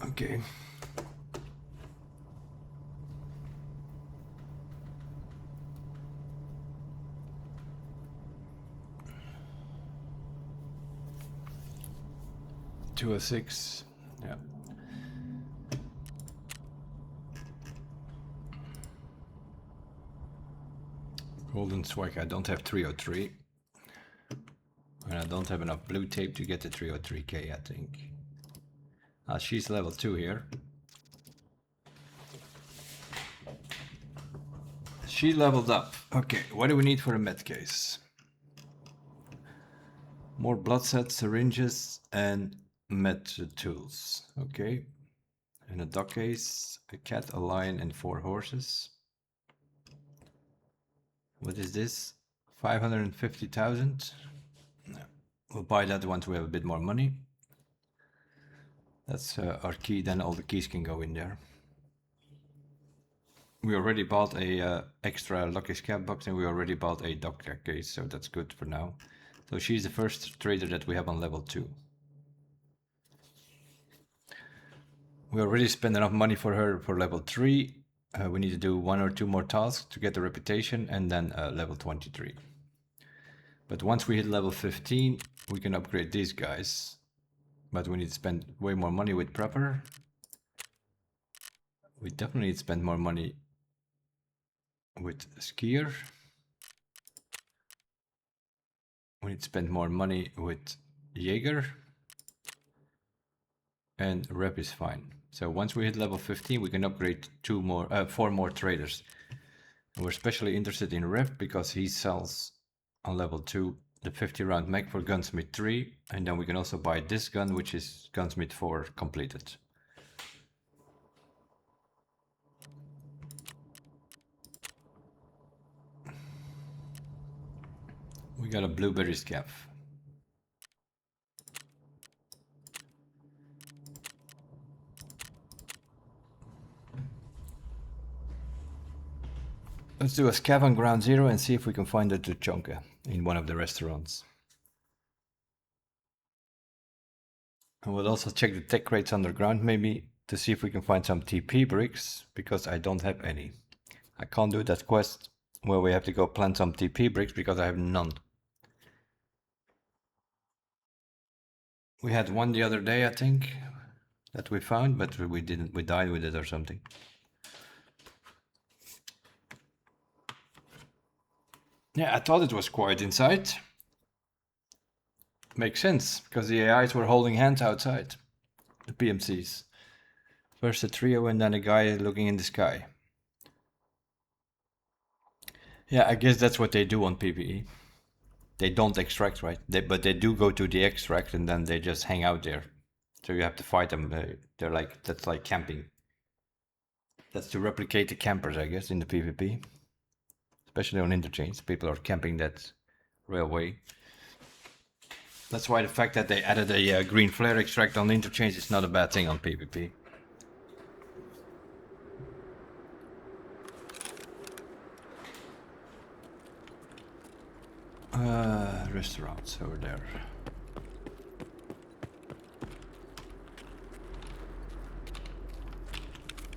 Okay. $206, yeah. Golden swag, I don't have 303. And I don't have enough blue tape to get the 303k, I think. She's level 2 here. She leveled up. Okay, what do we need for a med case? More blood sets, syringes, and med tools. Okay. And a dog case, a cat, a lion, and 4 horses. What is this? 550,000. We'll buy that once we have a bit more money. That's our key, then all the keys can go in there. We already bought a extra lucky scab box, and we already bought a dog case, so that's good for now. So she's the first trader that we have on level 2. We already spent enough money for her for level 3. We need to do 1 or 2 more tasks to get the reputation, and then level 23. But once we hit level 15, we can upgrade these guys. But we need to spend way more money with prepper. We definitely need to spend more money with skier. We need to spend more money with Jaeger. And rep is fine. So once we hit level 15, we can upgrade 4 more traders. And we're especially interested in rep because he sells on level 2 the 50 round mag for gunsmith 3, and then we can also buy this gun, which is gunsmith 4 completed. We got a blueberry scav. Let's do a scav on ground zero and see if we can find a Tuchonka in one of the restaurants. And we'll also check the tech crates underground maybe to see if we can find some TP bricks, because I don't have any. I can't do that quest where we have to go plant some TP bricks because I have none. We had one the other day, I think, that we found, but we didn't, we died with it or something. Yeah, I thought it was quiet inside. Makes sense, because the AIs were holding hands outside. The PMCs. First a trio and then a guy looking in the sky. Yeah, I guess that's what they do on PvE. They don't extract, right? But they do go to the extract and then they just hang out there. So you have to fight them. They're like, that's like camping. That's to replicate the campers, I guess, in the PvP. Especially on interchange. People are camping that railway. That's why the fact that they added a green flare extract on interchange is not a bad thing on PvP. Restaurants over there.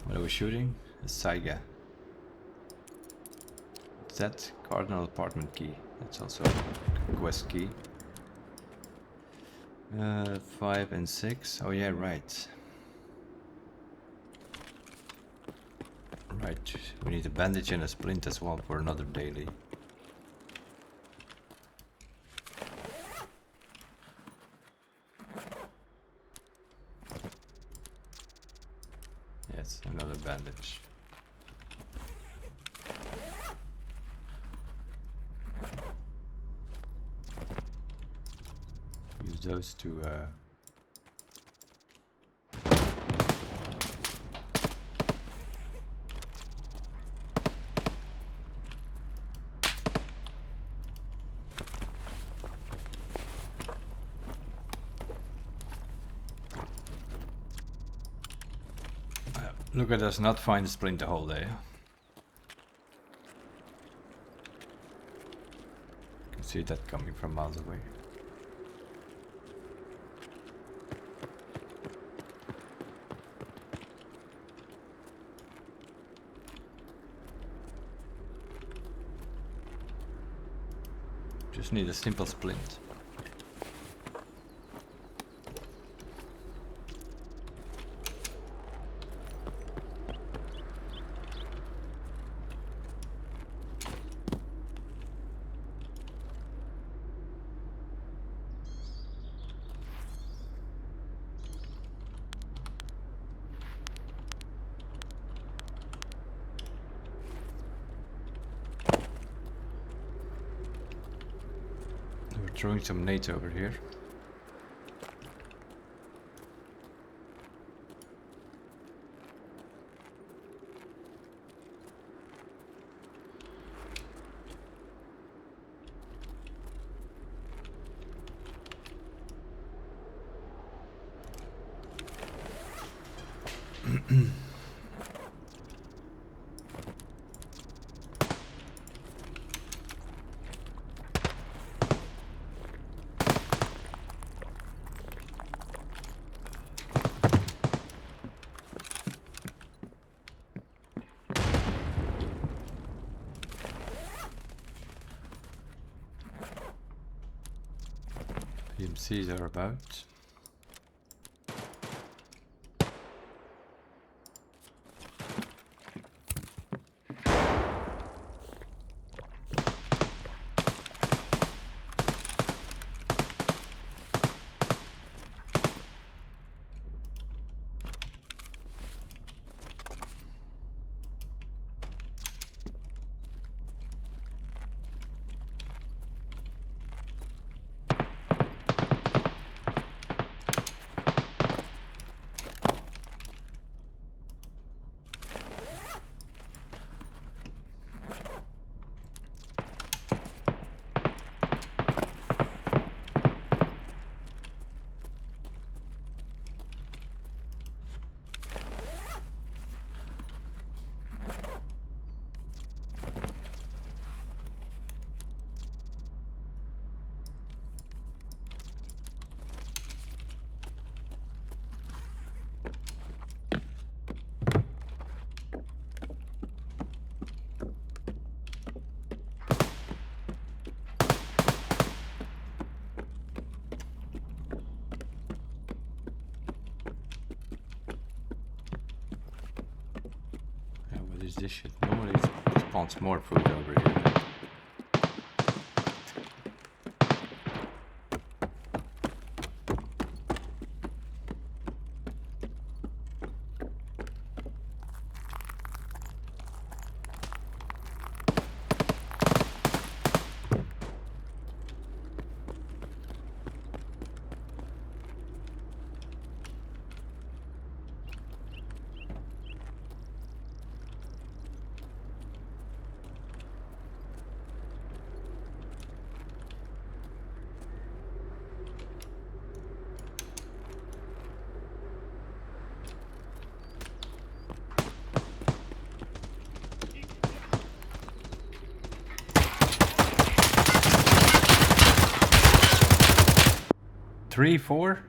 What are we shooting? A Saiga. What's that? Cardinal apartment key. That's also a quest key. 5 and 6. Oh yeah, right. Right. We need a bandage and a splint as well for another daily. Yes, another bandage. Use those to look at us not find a splint the whole day. You can see that coming from miles away. Just need a simple splint. We're throwing some nades over here. PMCs are about. What is this shit? Normally it spawns more food over here. 3, 4?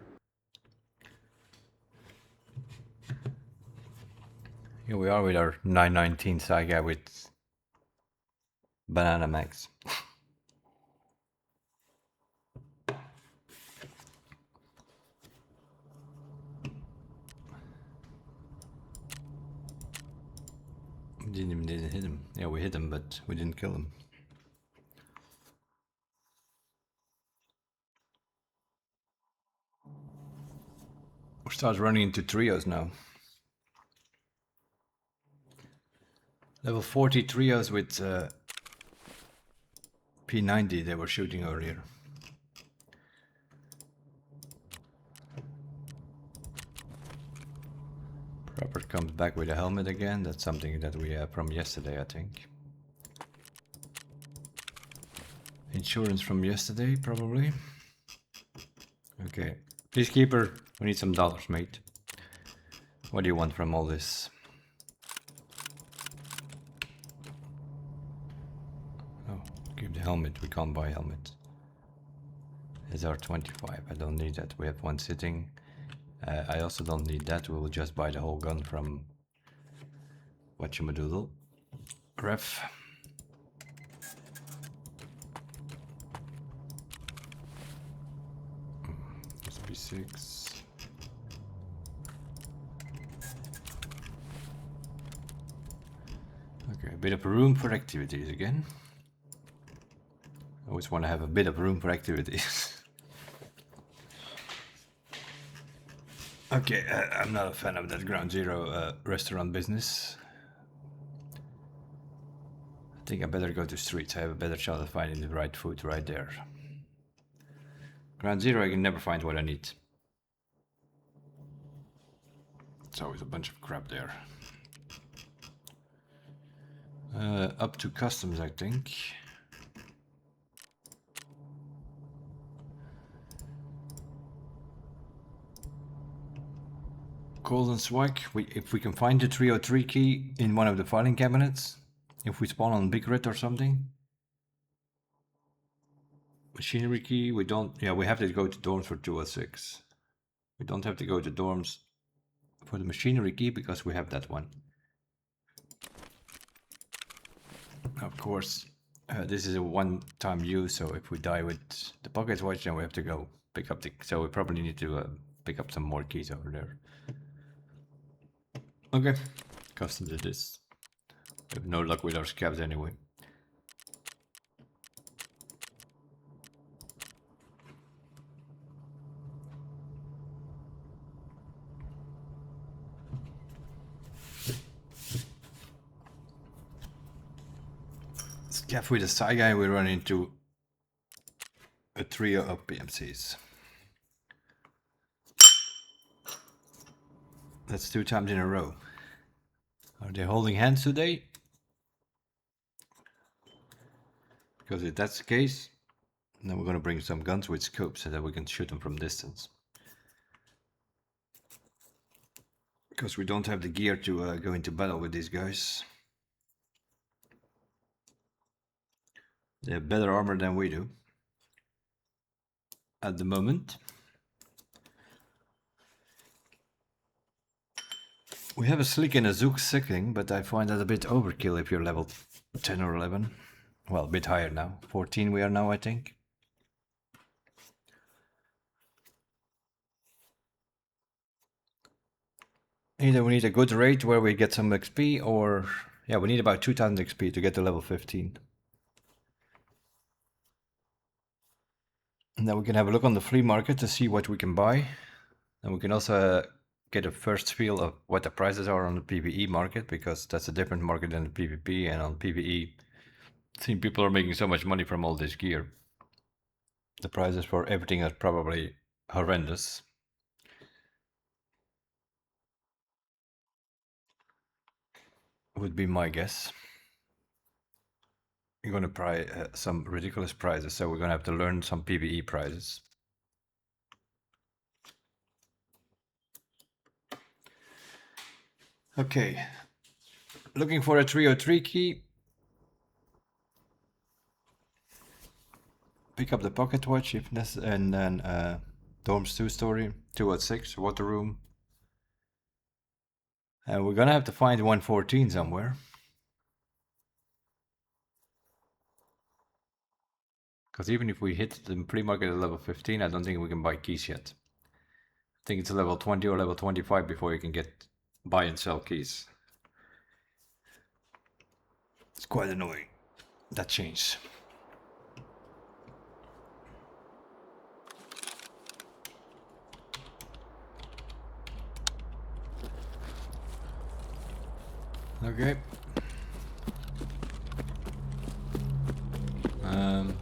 Here we are with our 919 Saga with Banana Max. Didn't hit him. Yeah, we hit him, but we didn't kill him. We start running into trios now. Level 40 trios with P90 they were shooting earlier. Proper comes back with a helmet again. That's something that we have from yesterday, I think. Insurance from yesterday, probably. Okay. Peacekeeper, we need some dollars, mate. What do you want from all this? Oh, give the helmet. We can't buy helmet. SR25. I don't need that. We have one sitting. I also don't need that. We'll just buy the whole gun from whatchamadoodle. Ref. SP6. Okay, a bit of room for activities again. I always want to have a bit of room for activities. Okay, I'm not a fan of that Ground Zero restaurant business. I think I better go to streets. I have a better chance of finding the right food right there. Ground Zero, I can never find what I need. It's always a bunch of crap there. Up to customs, I think. Golden Swag. If we can find the 303 key in one of the filing cabinets, if we spawn on Big Red or something. Machinery key, we don't. Yeah, we have to go to dorms for 206. We don't have to go to dorms for the machinery key because we have that one. Of course, this is a one-time use, so if we die with the pocket watch, then we have to go pick up the. So we probably need to pick up some more keys over there. Okay, customs it is. We have no luck with our scabs anyway. Scav with a side guy, we run into a trio of PMCs. That's 2 times in a row. Are they holding hands today? Because if that's the case, then we're going to bring some guns with scopes so that we can shoot them from distance. Because we don't have the gear to go into battle with these guys. They have better armor than we do. At the moment. We have a Slick and a Zook sicking, but I find that a bit overkill if you're level 10 or 11. Well, a bit higher now. 14 we are now, I think. Either we need a good rate where we get some XP, or... yeah, we need about 2000 XP to get to level 15. And then we can have a look on the flea market to see what we can buy. And we can also get a first feel of what the prices are on the PvE market, because that's a different market than the PvP. And on PvE, I think people are making so much money from all this gear. The prices for everything are probably horrendous. Would be my guess. You're gonna buy some ridiculous prices, so we're gonna have to learn some PvE prices. Okay, looking for a 303 key. Pick up the pocket watch if necessary, and then Dorms 2-story, 206, water room. And we're gonna have to find 114 somewhere. Because even if we hit the flea market at level 15, I don't think we can buy keys yet. I think it's a level 20 or level 25 before you can get buy and sell keys. It's quite annoying, that change. Okay. And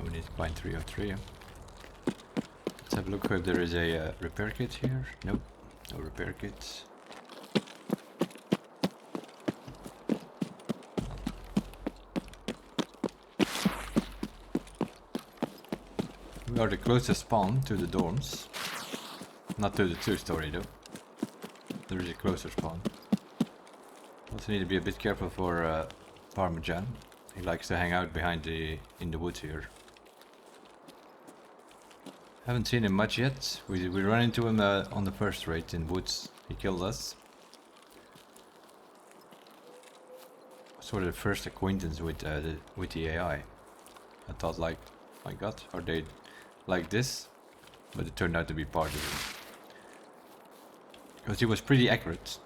we need to find 303. Let's have a look if there is a repair kit here. Nope, no repair kits. We are the closest spawn to the dorms. Not to the 2-story though. There is a closer spawn. Also need to be a bit careful for Parmesan. He likes to hang out behind in the woods here. Haven't seen him much yet. We ran into him on the first raid in woods. He killed us. Sort of the first acquaintance with the AI. I thought like, my god, are they like this? But it turned out to be part of it. Because he was pretty accurate.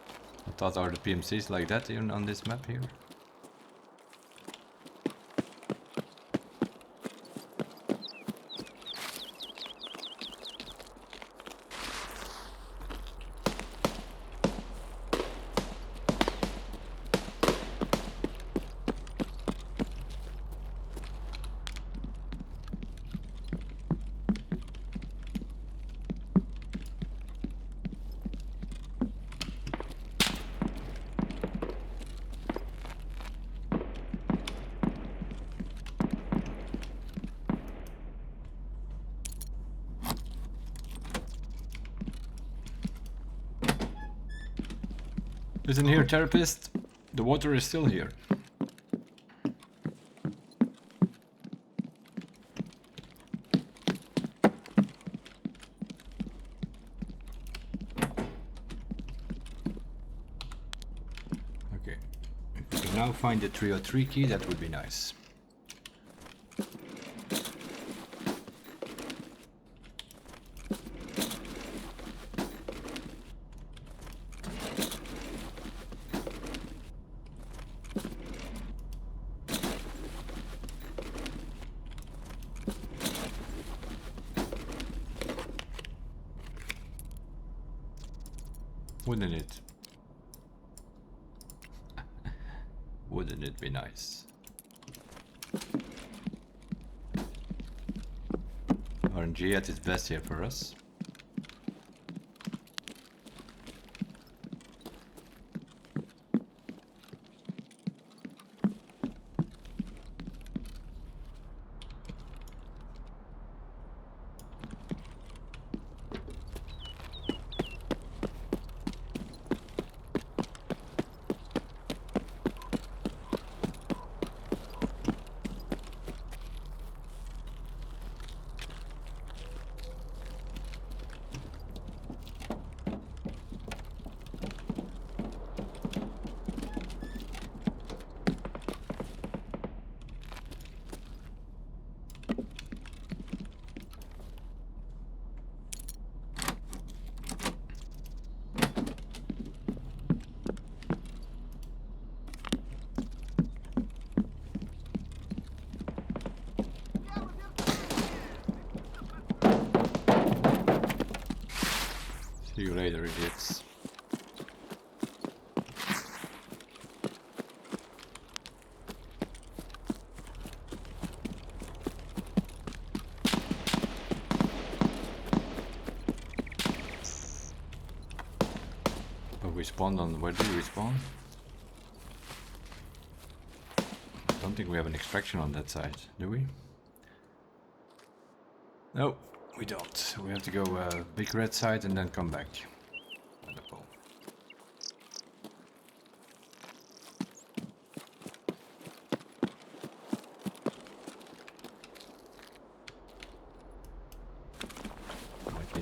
I thought, are the PMCs like that even on this map here? Listen here, therapist. The water is still here. Okay. If we can now find the 303 key, that would be nice. Wouldn't it? Wouldn't it be nice? RNG at its best here for us. See you later, idiots. Oh, we spawned on... Where did we spawn? I don't think we have an extraction on that side, do we? No, we don't. So we have to go big red side and then come back. Wonderful.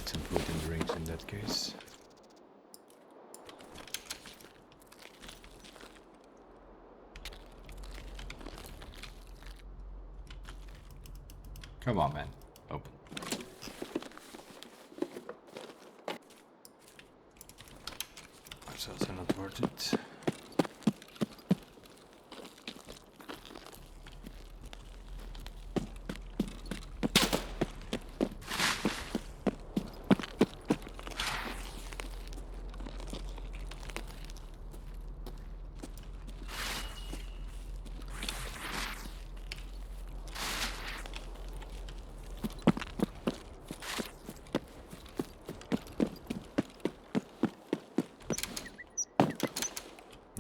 get some food and drinks in that case. Come on, man. Open. That's also not worth it.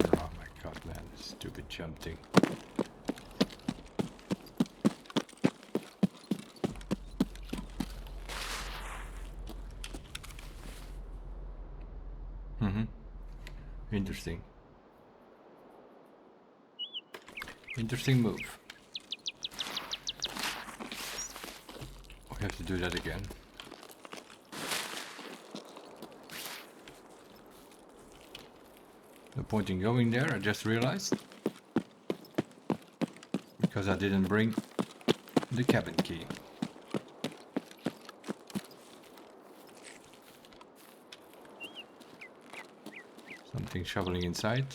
Oh my god, man, this stupid jump thing. Interesting. Interesting move. We have to do that again. No point in going there, I just realized. Because I didn't bring the cabin key. Something shoveling inside.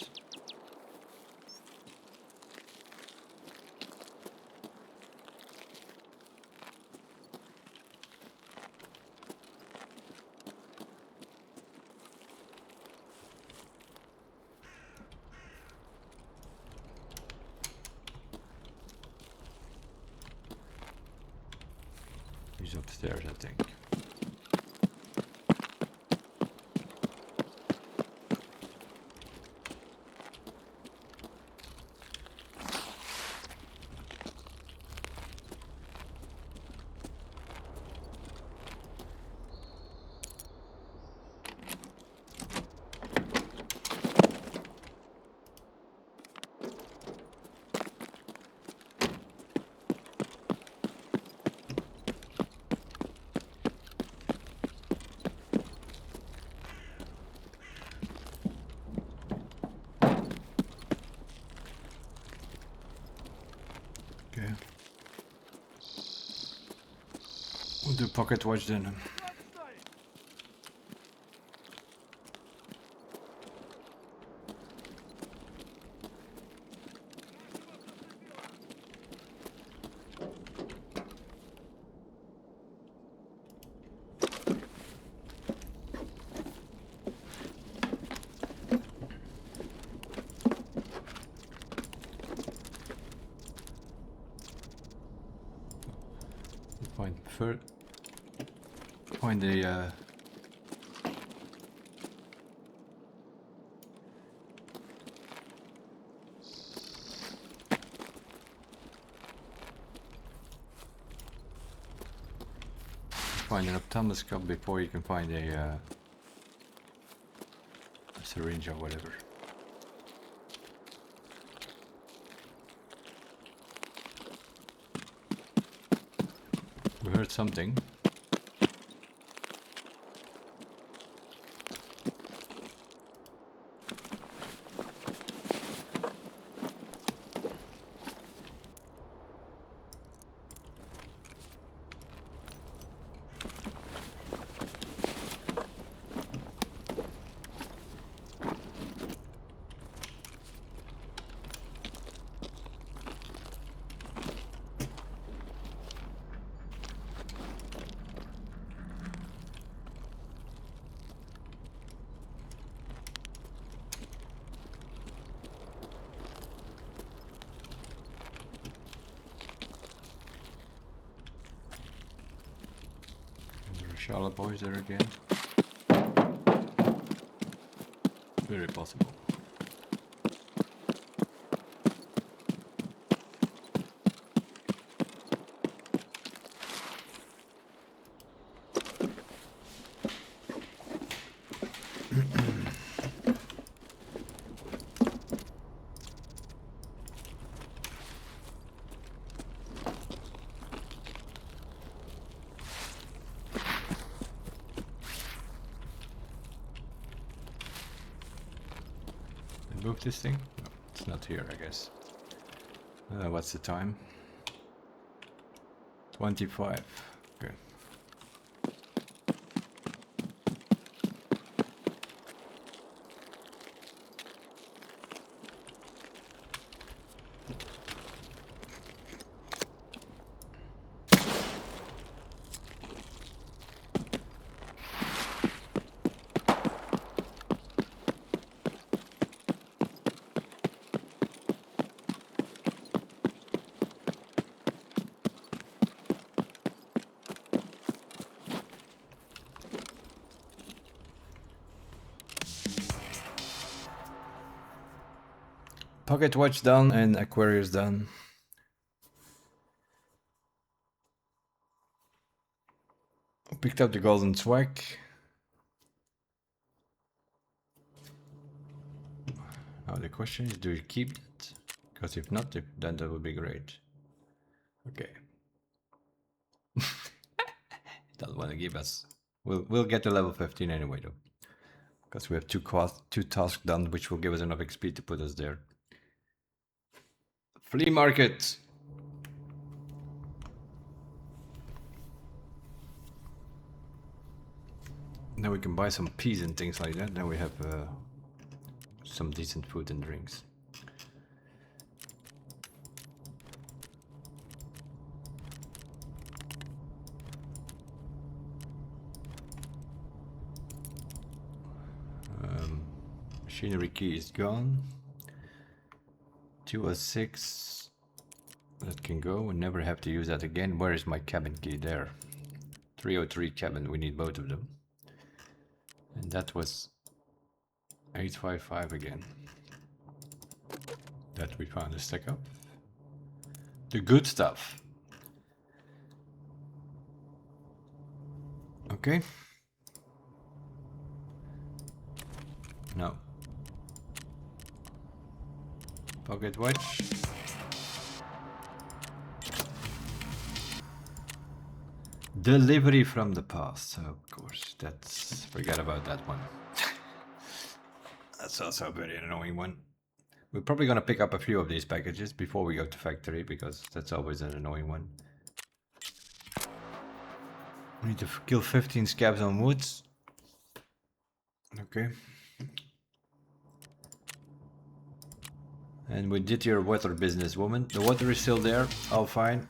He's upstairs, I think. Okay. We'll do pocket watch then. Find the find an ophthalmoscope before you can find a syringe or whatever. We heard something. Charlotte boys there again. Very possible. move this thing? No, it's not here, I guess. What's the time? 25. Okay. Pocket watch done and Aquarius done. Picked up the golden swag. Now the question is, do you keep it? Because if not, then that would be great. Okay. Doesn't want to give us. We'll get to level 15 anyway though, because we have two tasks done, which will give us enough XP to put us there. Flea Market. Now we can buy some peas and things like that. Then we have some decent food and drinks. Machinery key is gone. 206. That can go. We never have to use that again. Where is my cabin key? There. 303 cabin. We need both of them. And that was 855 again. That we found a stack up. The good stuff. Okay. No. Pocket watch. Delivery from the past. Of course, that's... forget about that one. That's also a very annoying one. We're probably gonna pick up a few of these packages before we go to factory, because that's always an annoying one. We need to kill 15 scabs on woods. Okay. And we did your water business, woman. The water is still there, all fine.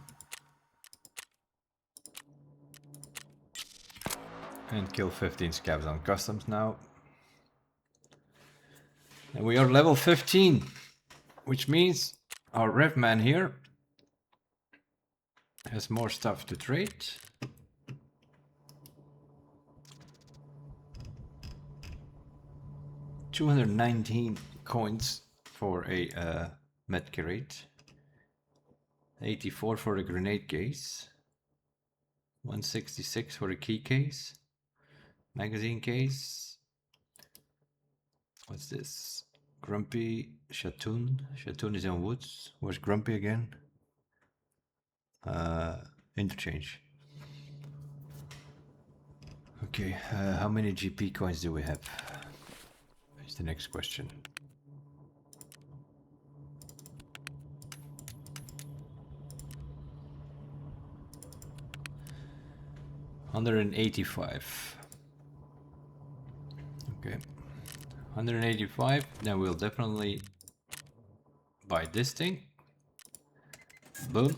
And kill 15 scabs on customs now. And we are level 15, which means our rev man here has more stuff to trade. $219 coins for a med crate. 84 for a grenade case. 166 for a key case. Magazine case. What's this? Grumpy Shatoon. Shatoon is in woods. Where's Grumpy again? Interchange. Okay, how many GP coins do we have? Is the next question. $185. Okay, 185. Then we'll definitely buy this thing. Boom.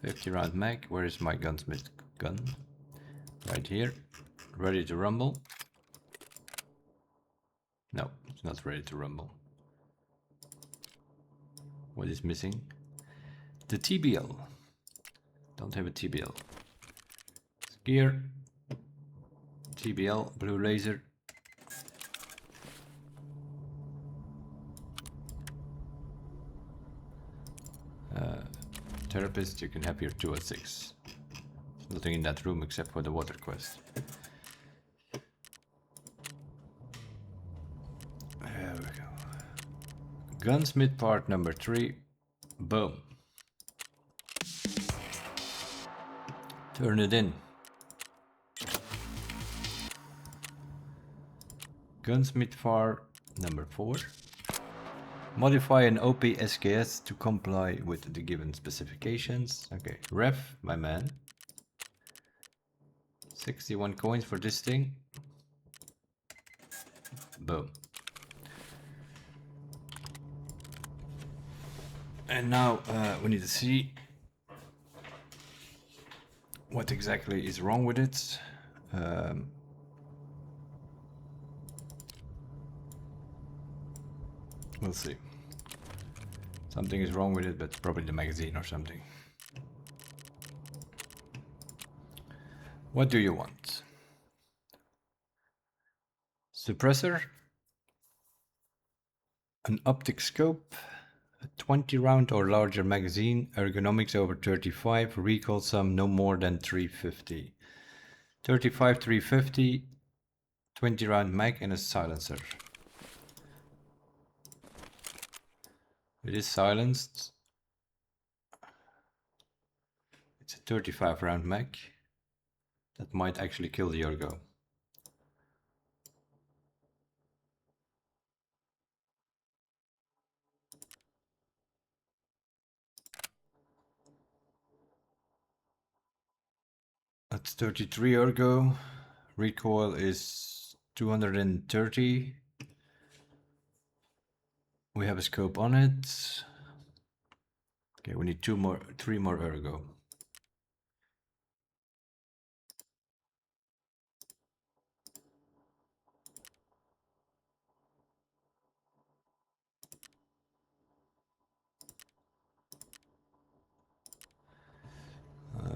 50 round mag. Where is my gunsmith gun? Right here. Ready to rumble. No, it's not ready to rumble. What is missing? The TBL. Don't have a TBL. Gear. TBL, blue laser. Therapist, you can have your 206. There's nothing in that room except for the water quest. There we go. Gunsmith part number 3. Boom. Turn it in. Gunsmith part Number 4. Modify an OP SKS to comply with the given specifications. Okay, ref, my man. 61 coins for this thing. Boom. And now we need to see what exactly is wrong with it. We'll see. Something is wrong with it, but probably the magazine or something. What do you want? Suppressor, an optic scope, a 20 round or larger magazine, ergonomics over 35, recoil sum no more than 350. 35, 350, 20 round mag and a silencer. It is silenced. It's a 35 round mag. That might actually kill the ergo. That's 33 ergo. Recoil is 230. We have a scope on it. Okay, we need 3 more ergo.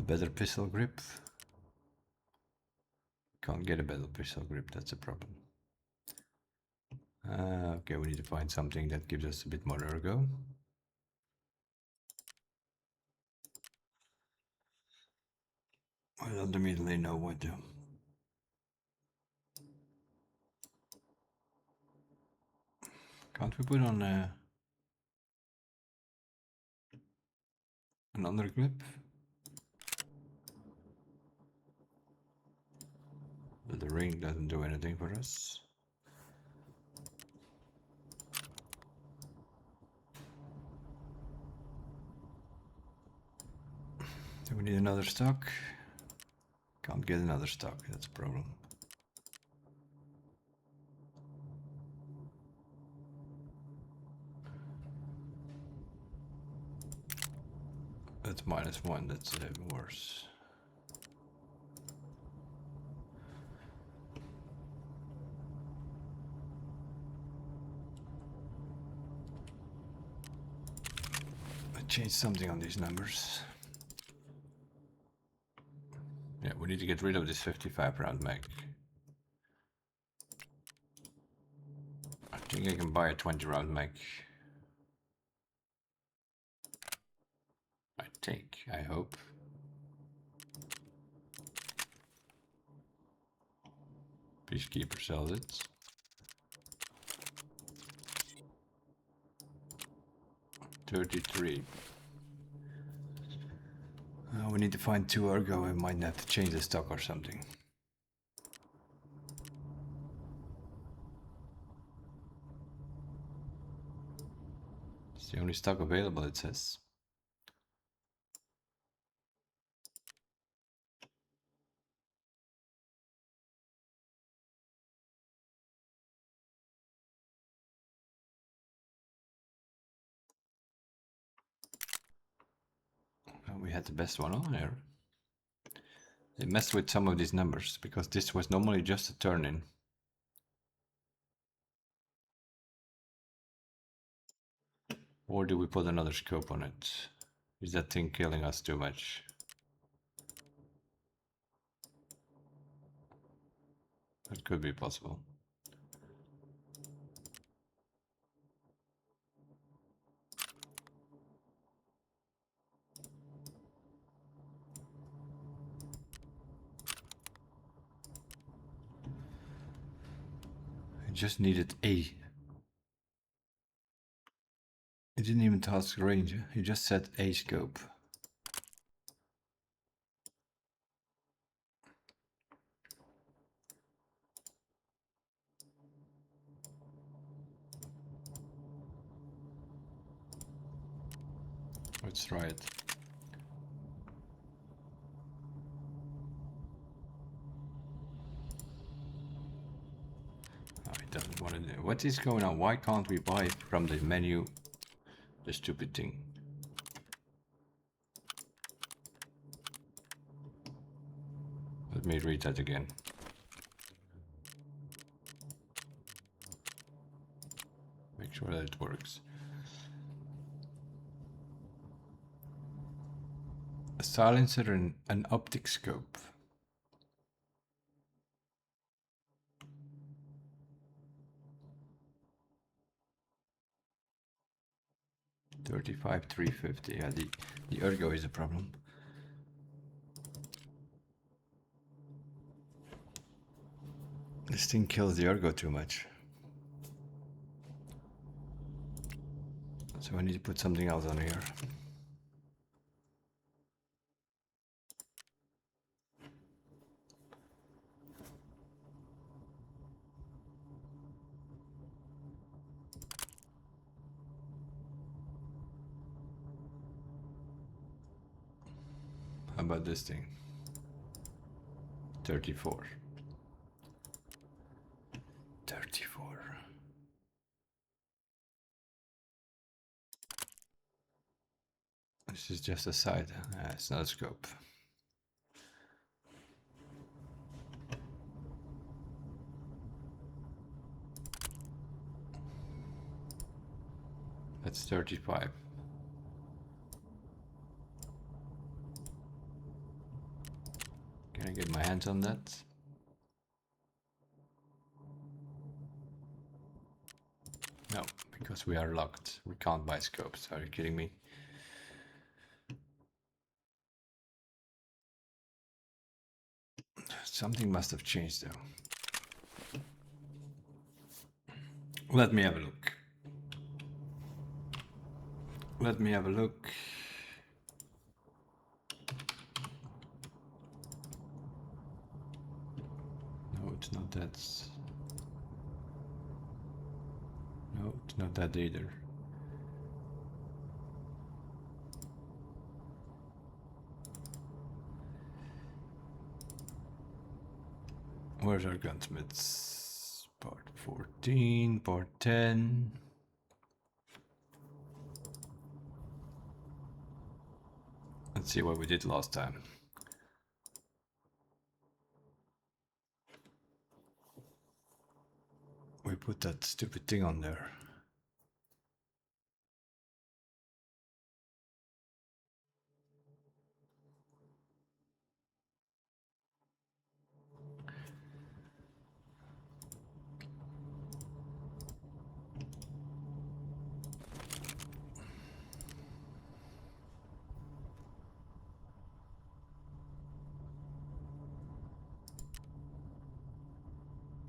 Better pistol grip. Can't get a better pistol grip, that's a problem. Okay, we need to find something that gives us a bit more ergo. I don't immediately know what to. Can't we put on an underclip? But the ring doesn't do anything for us. Do we need another stock? Can't get another stock, that's a problem. That's -1, that's even worse. I changed something on these numbers. Yeah, we need to get rid of this 55 round mag. I think I can buy a 20 round mag. I hope. Peacekeeper sells it. $33. We need to find 2 ergo. I might have to change the stock or something. It's the only stock available, it says. We had the best one on there. They messed with some of these numbers because this was normally just a turn-in. Or do we put another scope on it? Is that thing killing us too much? That could be possible. I just needed A. It didn't even task range, he just said A scope. Let's try it. Oh, it doesn't want to do. What is going on? Why can't we buy from the menu the stupid thing? Let me read that again. Make sure that it works. A silencer and an optic scope. $35,350. Yeah, the ergo is a problem. This thing kills the ergo too much. So I need to put something else on here. How about this thing? 34. 34. This is just a side. It's not a scope. That's 35. Can I get my hands on that? No, because we are locked. We can't buy scopes. Are you kidding me? Something must have changed though. Let me have a look. Let me have a look. No, it's not that. No, it's not that either. Where's our gunsmiths? Part 14, part 10. Let's see what we did last time. We put that stupid thing on there.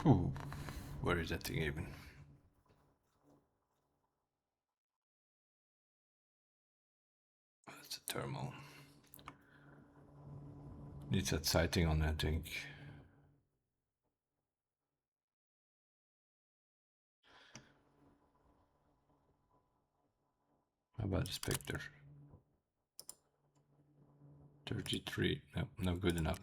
Ooh, where is that thing even? That's a thermal. Needs that sighting on, I think. How about the Spectre? 33. No, not good enough.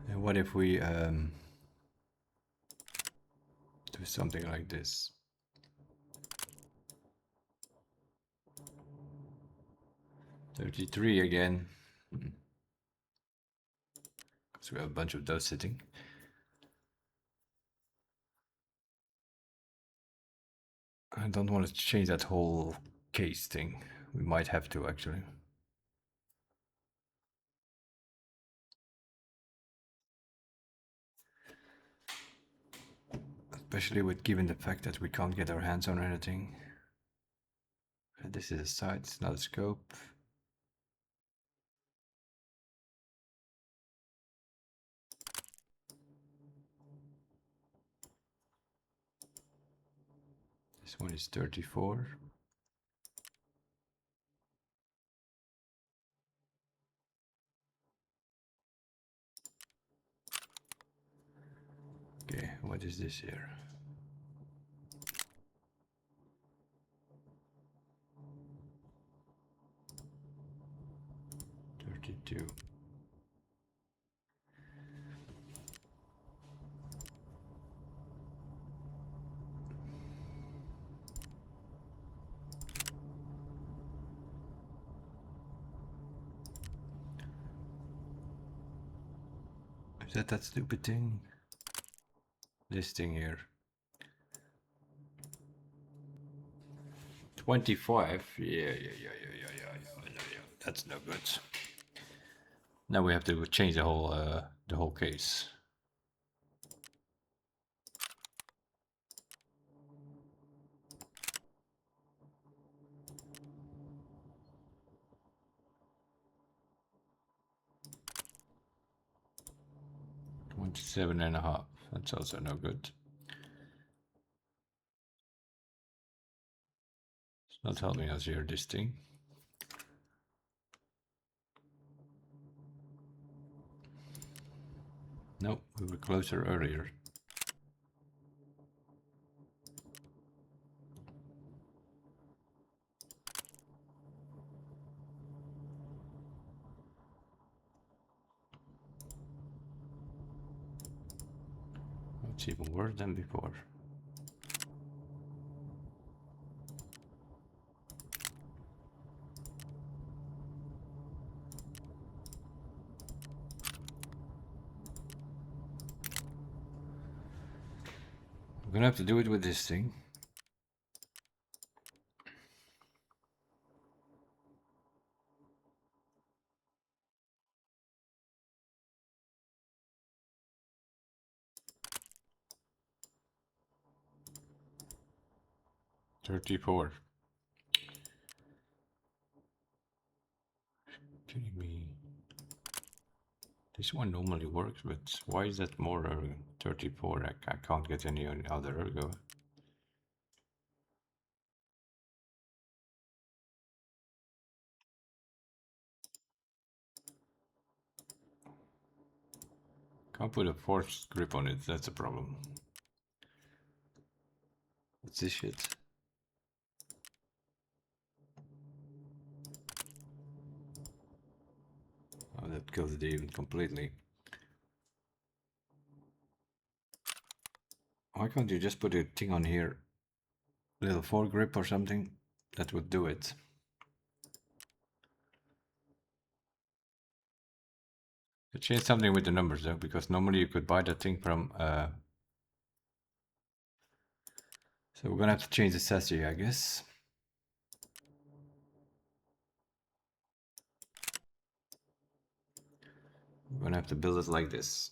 And what if we do something like this? 33 again. Because we have a bunch of those sitting. I don't want to change that whole case thing. We might have to actually. Especially with given the fact that we can't get our hands on anything. And this is a sight, it's not a scope. This one is 34. what is this here? $32. Is that stupid thing? This thing here. 25. Yeah. That's no good. Now we have to change the whole case. $27.5. That's also no good. It's not helping us here, this thing. Nope, we were closer earlier. It's even worse than before. I'm gonna have to do it with this thing. $34. Kidding me. This one normally works, but why is that more 34? I can't get any other ergo. Can't put a force grip on it, that's a problem. What's this shit? Oh, that kills it even completely. Why can't you just put a thing on here? A little foregrip or something? That would do it. To change something with the numbers though, because normally you could buy that thing from so we're gonna have to change the chassis, I guess. We're gonna have to build it like this.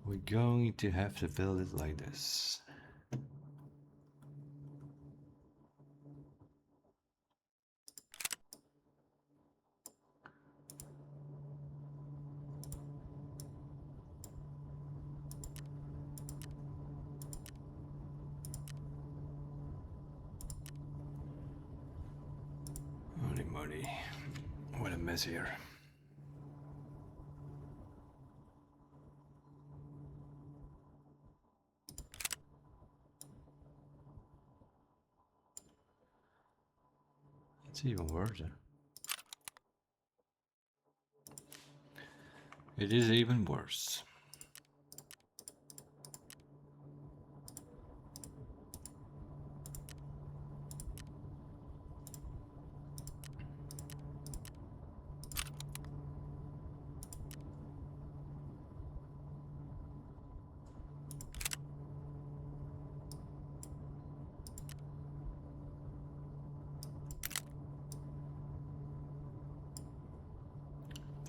We're going to have to build it like this. Holy moly, what a mess here. It's even worse. It is even worse.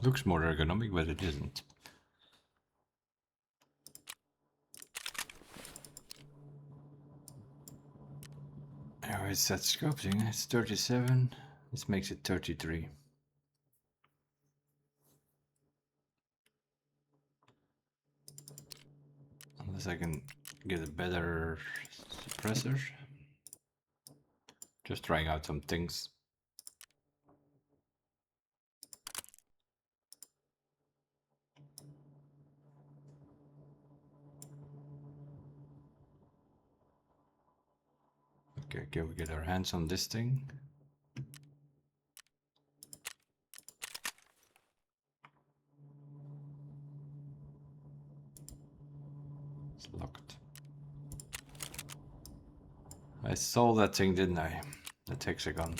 Looks more ergonomic, but it isn't. Alright, set sculpting. It's 37. This makes it 33. Unless I can get a better suppressor. Just trying out some things. Okay, can we get our hands on this thing? It's locked. I saw that thing, didn't I? That hexagon.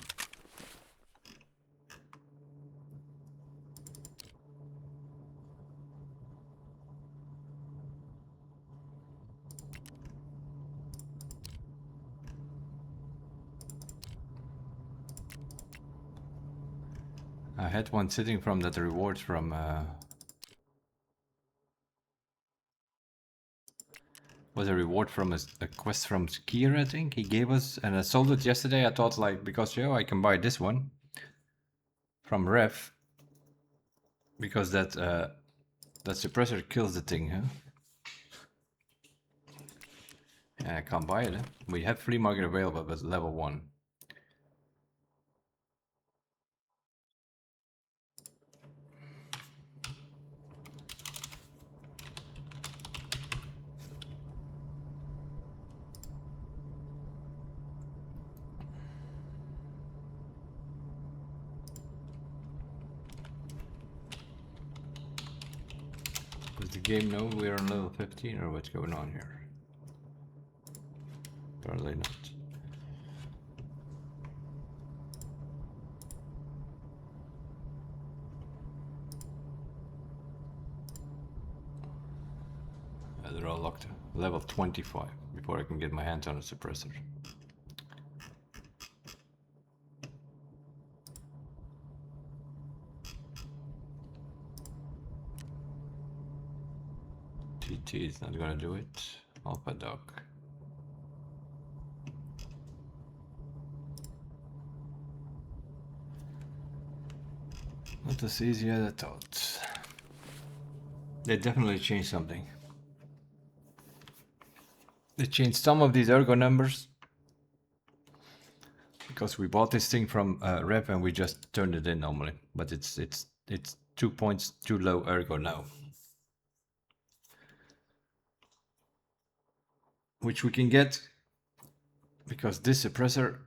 I had one sitting from that rewards from was a reward from a quest from Skier, I think he gave us, and I sold it yesterday. I thought, like, because I can buy this one from Rev because that suppressor kills the thing, huh? Yeah, I can't buy it. Huh? We have Flea Market available, but level 1. Does the game know we're on level 15 or what's going on here? Apparently not. They're all locked. Level 25 before I can get my hands on a suppressor. TT is not gonna do it. Alpha Dog. Not as easy as I thought. They definitely changed something. They changed some of these ergo numbers because we bought this thing from Rev and we just turned it in normally, but it's 2 points too low ergo now, which we can get because this suppressor,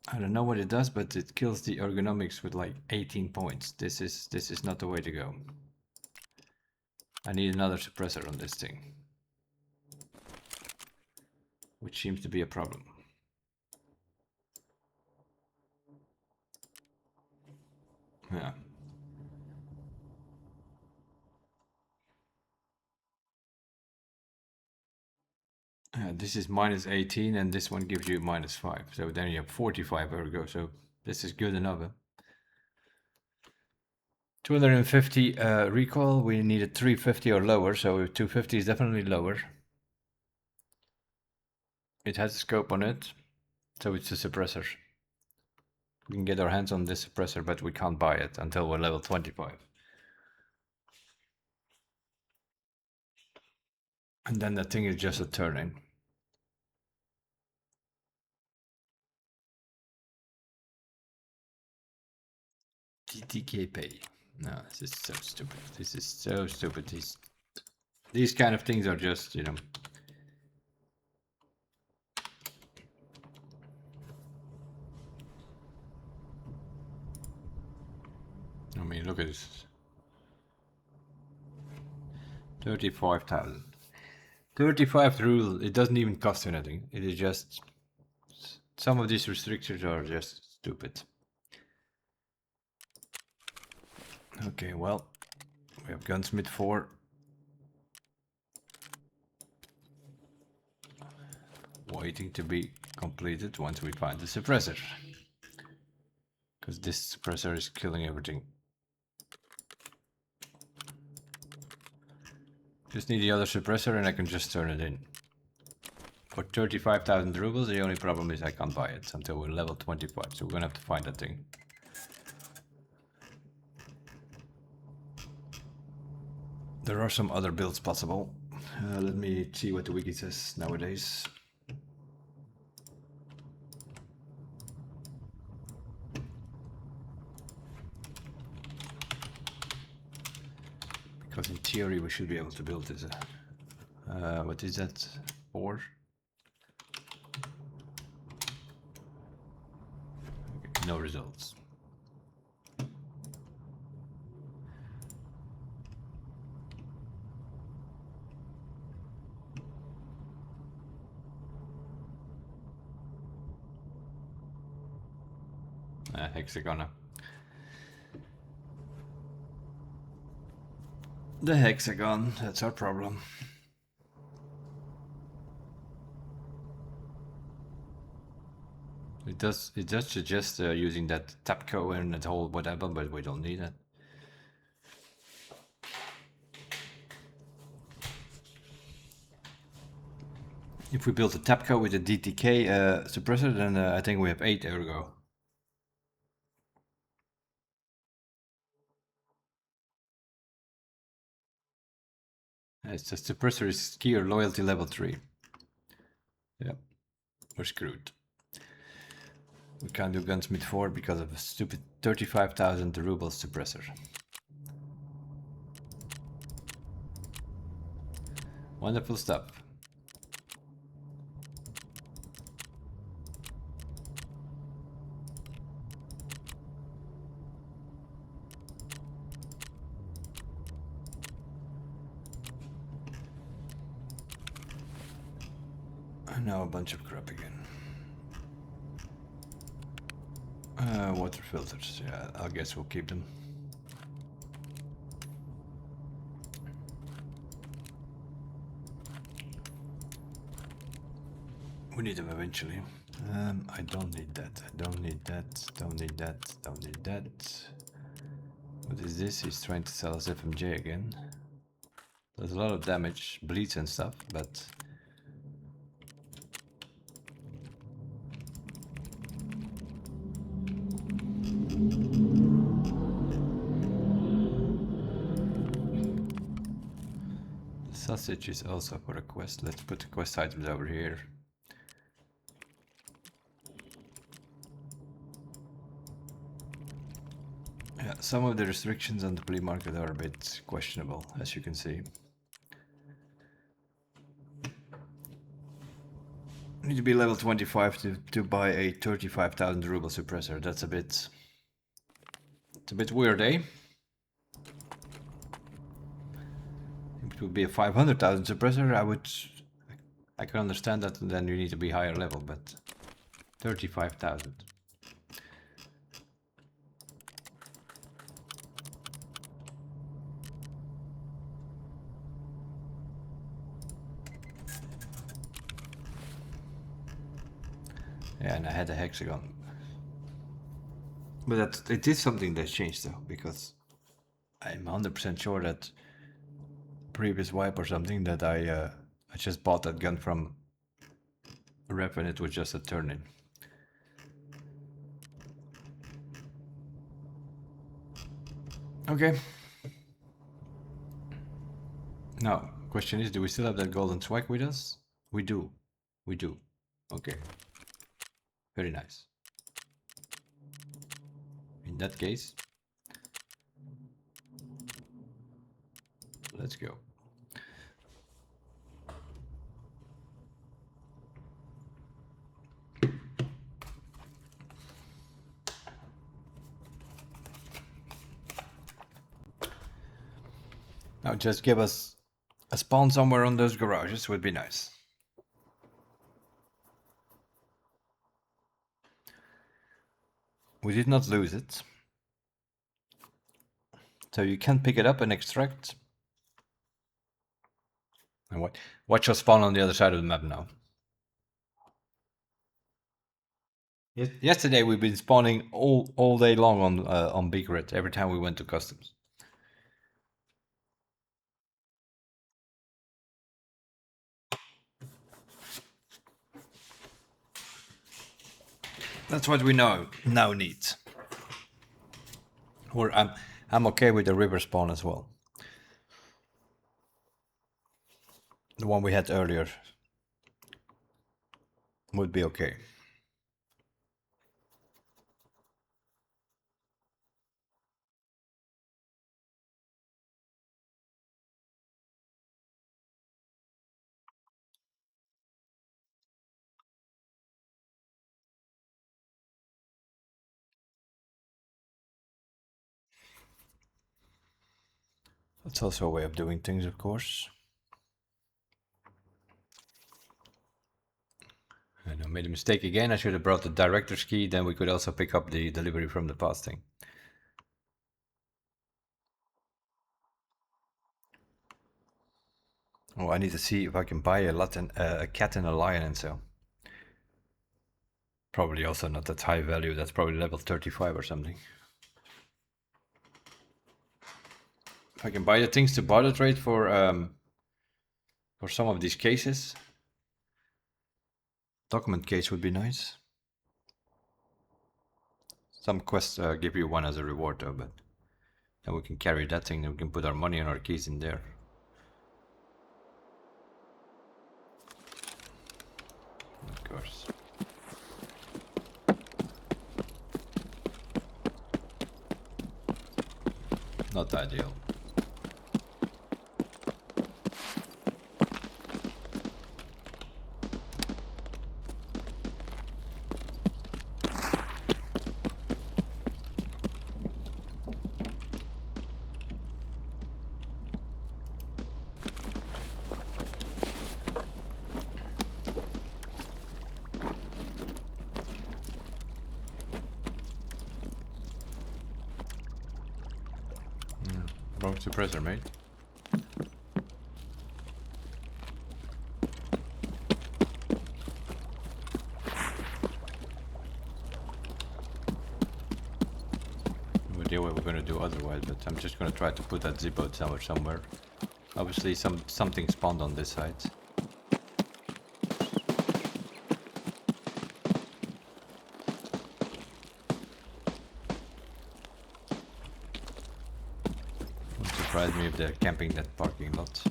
I don't know what it does, but it kills the ergonomics with like 18 points. This is not the way to go. I need another suppressor on this thing, which seems to be a problem. Yeah. This is minus 18 and this one gives you minus 5. So then you have 45 ergo. So this is good enough. 250 recoil. We needed 350 or lower. So 250 is definitely lower. It has a scope on it. So it's a suppressor. We can get our hands on this suppressor, but we can't buy it until we're level 25. And then the thing is just a turn-in. TTK pay. No, this is so stupid. This is so stupid. These kind of things are just, you know. I mean, look at this. 35,000. 35 rule, it doesn't even cost anything. It is just, some of these restrictions are just stupid. Okay, well, we have Gunsmith 4. Waiting to be completed once we find the suppressor. Because this suppressor is killing everything. Just need the other suppressor and I can just turn it in. For 35,000 rubles, the only problem is I can't buy it until we're level 25, so we're gonna have to find that thing. There are some other builds possible. Let me see what the wiki says nowadays. Because in theory we should be able to build this. What is that? 4? Okay, no results. Hexagona. The hexagon, that's our problem. It does suggest using that TAPCO and that whole whatever, but we don't need it. If we build a TAPCO with a DTK suppressor, then I think we have 8 ergo. It's the suppressor is skier loyalty level 3. Yep, we're screwed. We can't do Gunsmith 4 because of a stupid 35,000 rubles suppressor. Wonderful stuff. Now a bunch of crap again. Water filters, yeah, I guess we'll keep them. We need them eventually. I don't need that, I don't need that, don't need that, don't need that. What is this? He's trying to sell us FMJ again. Does a lot of damage, bleeds and stuff, but... Sausage is also for a quest. Let's put the quest items over here. Yeah, some of the restrictions on the flea market are a bit questionable, as you can see. Need to be level 25 to buy a 35,000 ruble suppressor. That's a bit... It's a bit weird, eh? If it would be a 500,000 suppressor, I can understand that, and then you need to be higher level, but 35,000. Yeah, and I had a hexagon. But it is something that changed though, because I'm 100% sure that previous wipe or something that I just bought that gun from a rep and it was just a turn-in. Okay. Now, question is, do we still have that golden swag with us? We do. We do. Okay. Very nice. In that case, let's go. Now just give us a spawn somewhere on those garages would be nice. We did not lose it. So you can pick it up and extract. And watch us spawn on the other side of the map now. Yesterday we've been spawning all day long on Big Red every time we went to customs. That's what we now need. Or I'm okay with the river spawn as well. The one we had earlier would be okay. That's also a way of doing things, of course. And I made a mistake again. I should have brought the director's key, then we could also pick up the delivery from the past thing. Oh, I need to see if I can buy a cat and a lion and sell. Probably also not that high value. That's probably level 35 or something. If I can buy the things to barter trade for some of these cases. Document case would be nice. Some quests give you one as a reward though, but then we can carry that thing and we can put our money and our keys in there. Of course. Not ideal. Wrong suppressor, mate. No idea what we're gonna do otherwise, but I'm just gonna try to put that zip out somewhere. Obviously something spawned on this side. Wouldn't surprise me if they're camping that parking lot.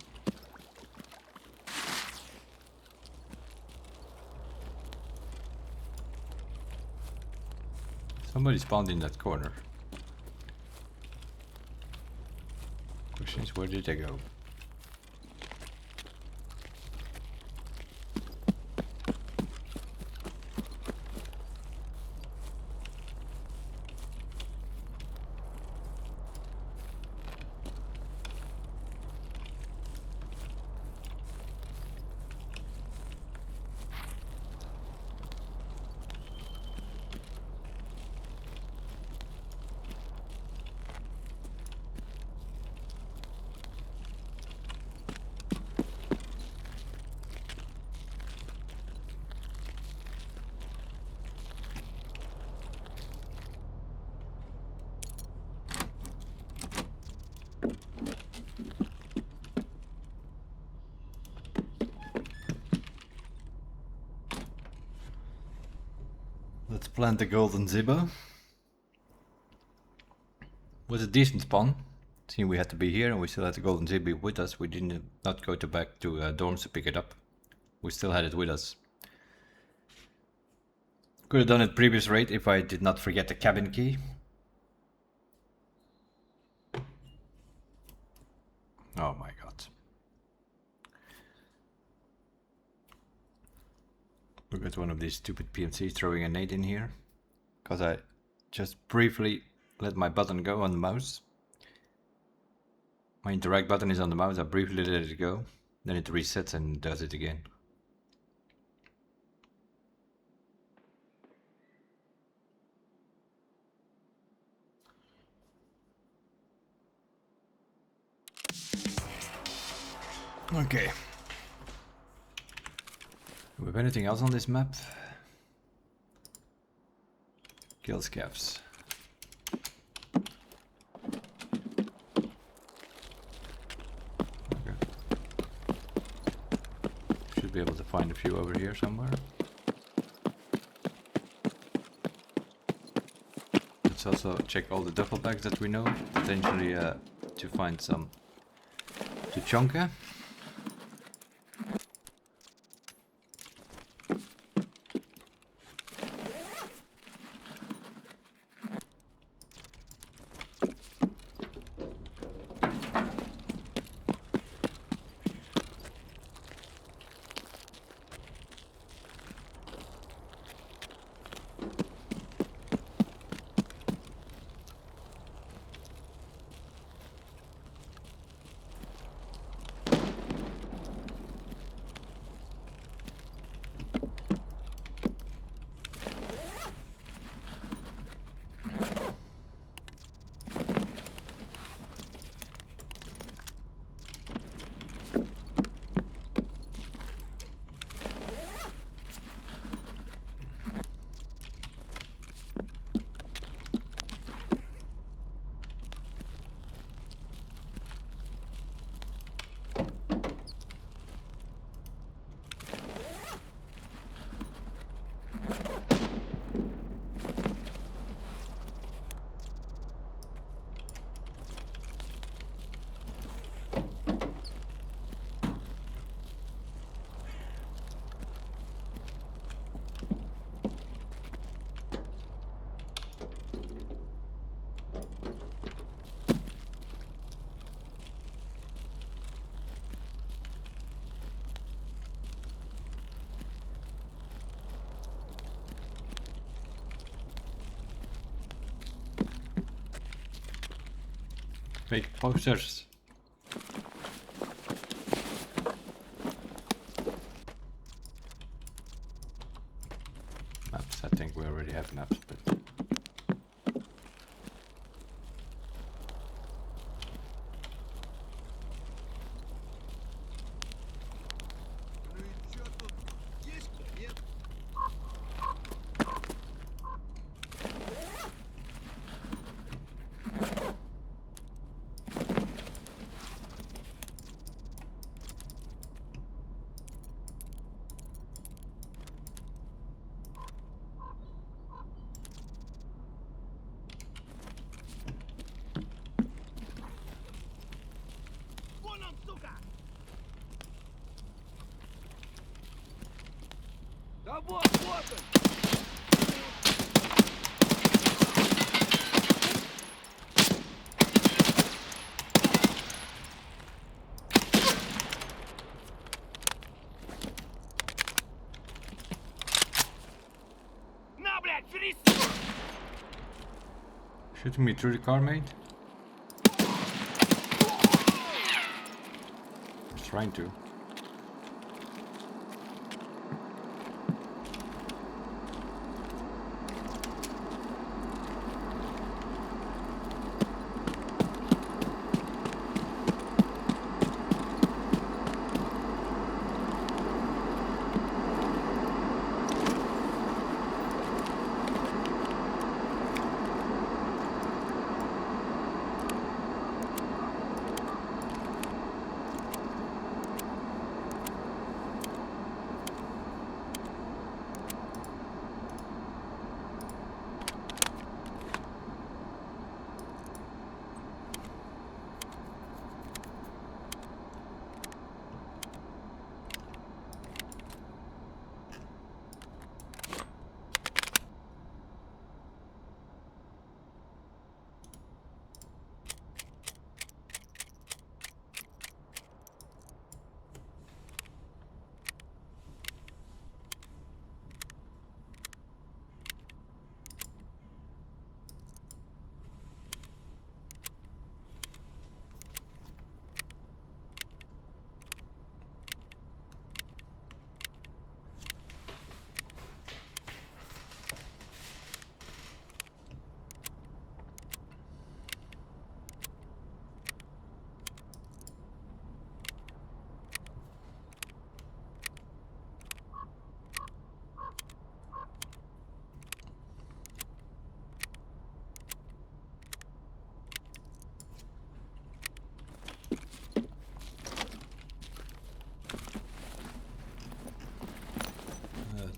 Somebody spawned in that corner. Question is, where did they go? Let's plant the golden zibba. Was a decent spawn. Seeing we had to be here and we still had the golden zibba with us. We did not go back to dorms to pick it up. We still had it with us. Could have done it previous raid if I did not forget the cabin key. Oh my god. Look at one of these stupid PMCs throwing a nade in here. Because I just briefly let my button go on the mouse. My interact button is on the mouse, I briefly let it go. Then it resets and does it again. Okay. Do we have anything else on this map? Kill scavs. Okay. Should be able to find a few over here somewhere. Let's also check all the duffel bags that we know, potentially to find some Tuchonka. Fake posters. Maps, I think we already have maps, but... Ну и чё тут? Есть кто? Нет? Вон он, сука! Да вот он! На, блядь, жри, сука! Shooting me through the car, mate? He's trying to.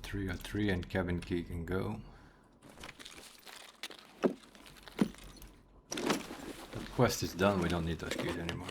Three or three and cabin key can go. The quest is done, we don't need those keys anymore.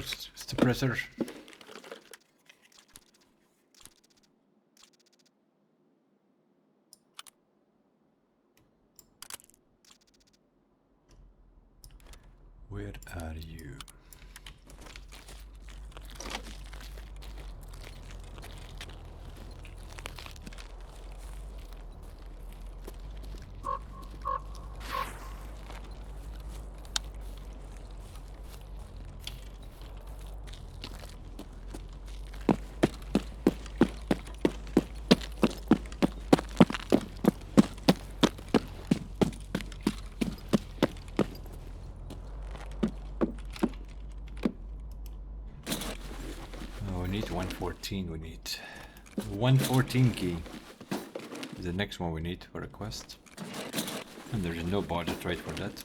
suppressor. Where are you? Oh, we need 114. We need 114 key. The next one we need for a quest. And there's no budget rate for that.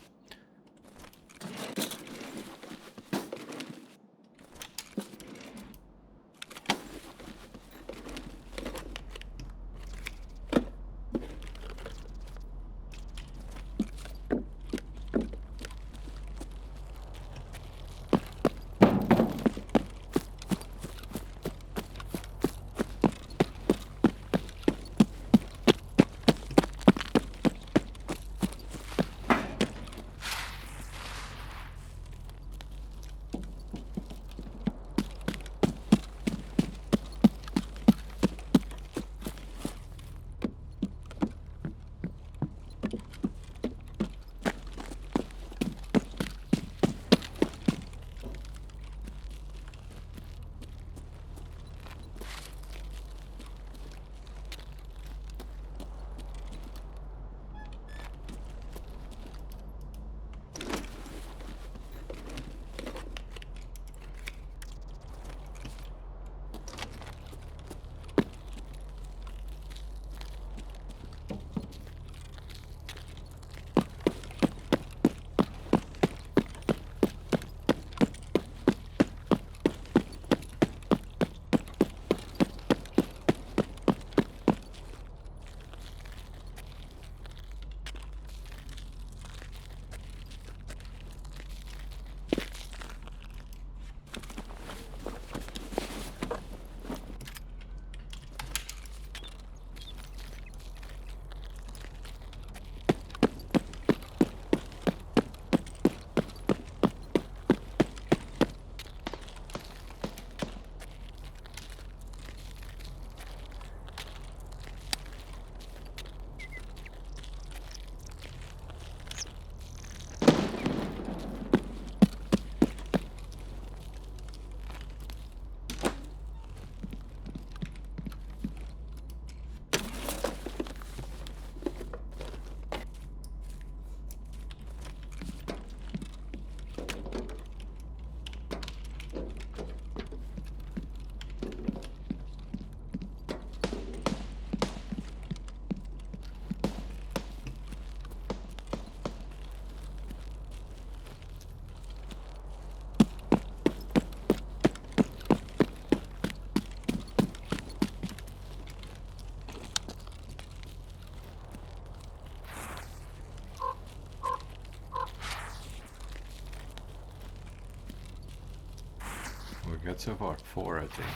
We got so far 4, I think.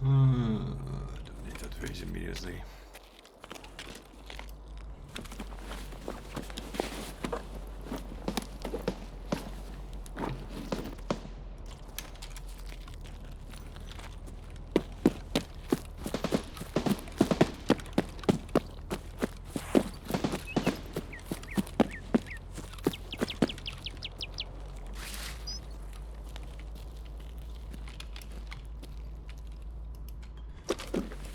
Don't need that phase immediately.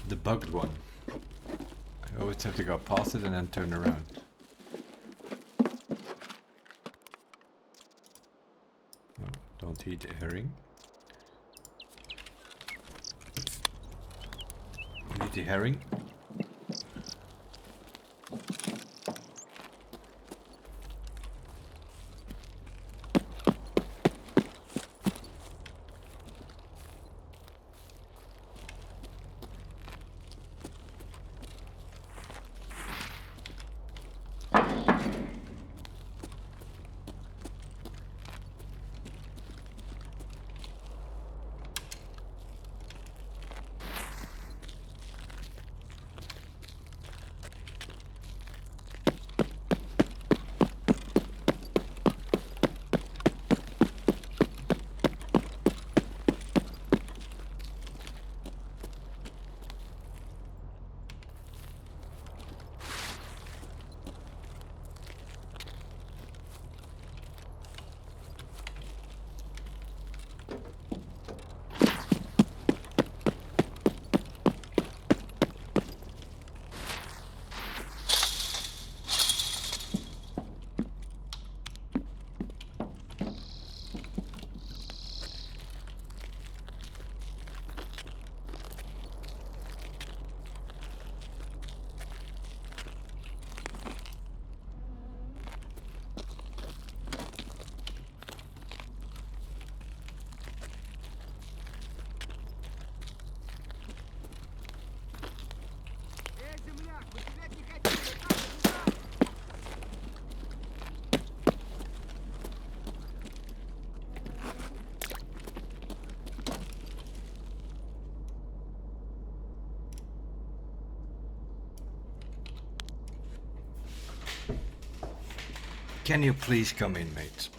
The bugged one. I always have to go past it and then turn around. Oh, Heat herring. Eat the herring. Эй, земляк, выстрелять не хотели, как же, Can you please come in, mate?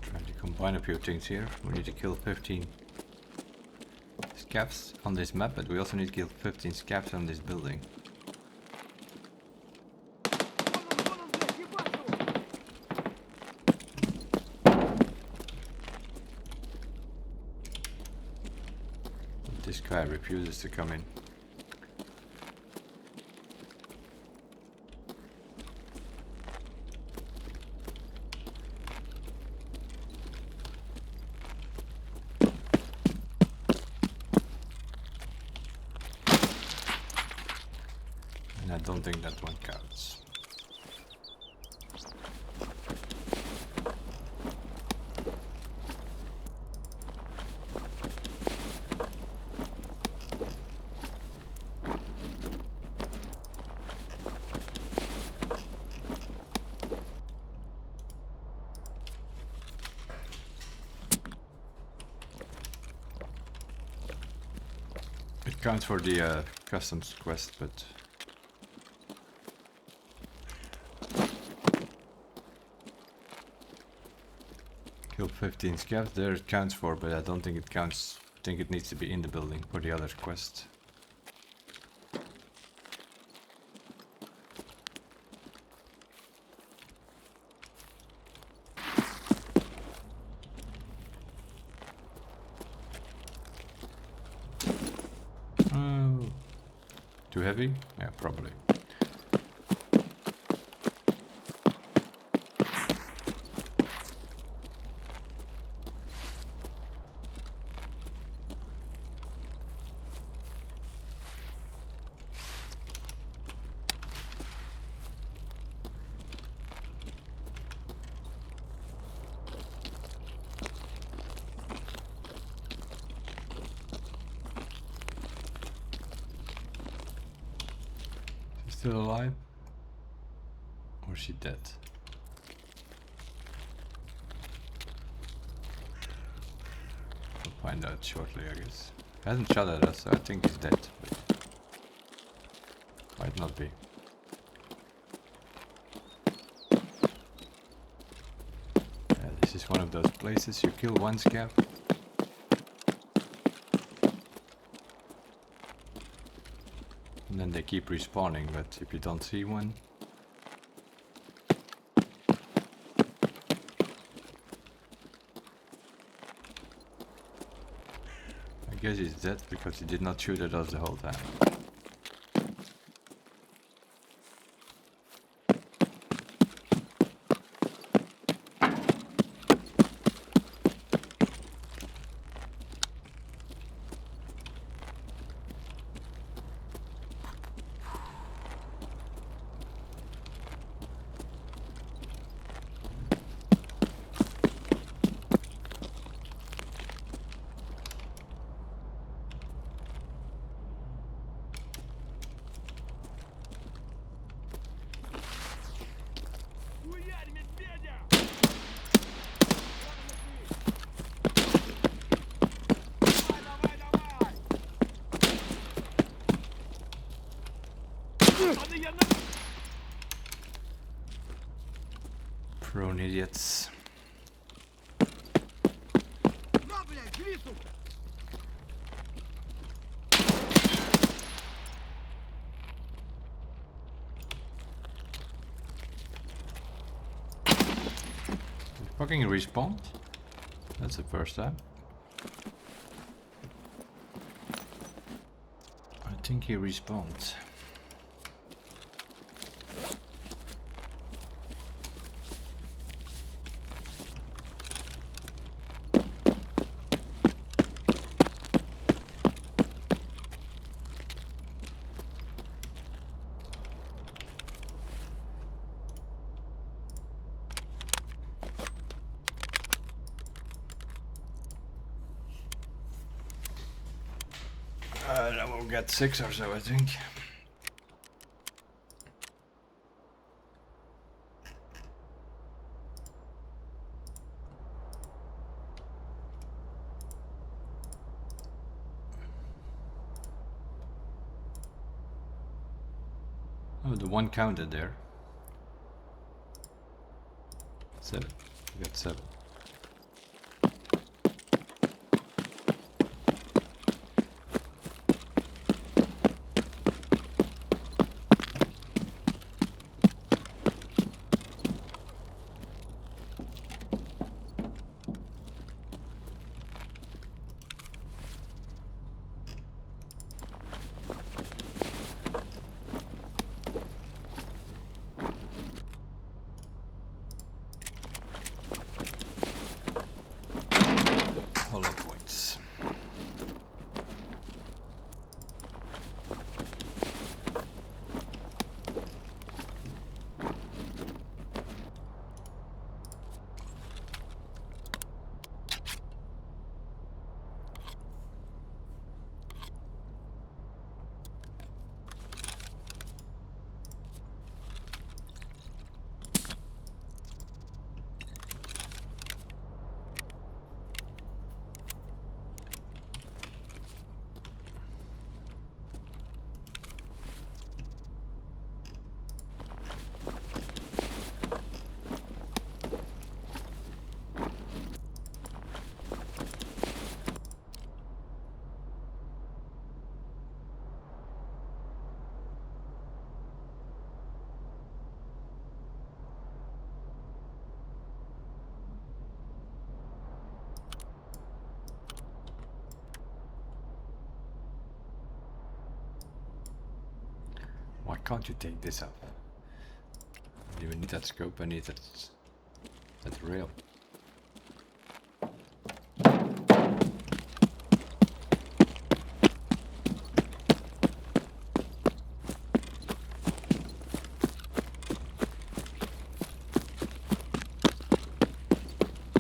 Trying to combine a few things here. We need to kill 15 scavs on this map, but we also need to kill 15 scavs on this building. вон он, блядь, ебашу! This guy refuses to come in. And I don't think that one counts. It counts for the customs quest, but kill 15 scavs, there it counts for, but I don't think it counts. I think it needs to be in the building for the other quest. Oh, too heavy? Yeah, probably. Still alive? Or is she dead? We'll find out shortly, I guess. Hasn't shot at us, so I think he's dead. But might not be. It's one of those places you kill one scav. And then they keep respawning, but if you don't see one... I guess he's dead because he did not shoot at us the whole time. Хуярь медведя! Давай, давай! Пацаны, я на... Prone idiots. На, блядь, жри, сука! Fucking respawned? That's the first time. I think he respawned. Then we'll get 6 or so, I think. Oh, the one counted there. 7. We got 7. Hollow points. Why can't you take this up? You need that scope, I need that rail.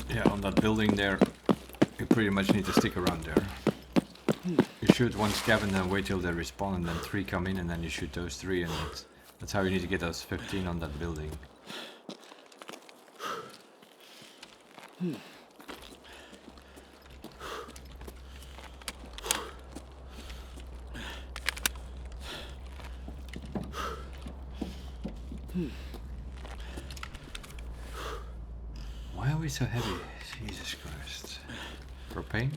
Yeah, on that building there, you pretty much need to stick around there. You shoot one scav and then wait till they respawn, and then 3 come in, and then you shoot those 3, and that's how you need to get those 15 on that building. Why are we so heavy? Jesus Christ. Propane?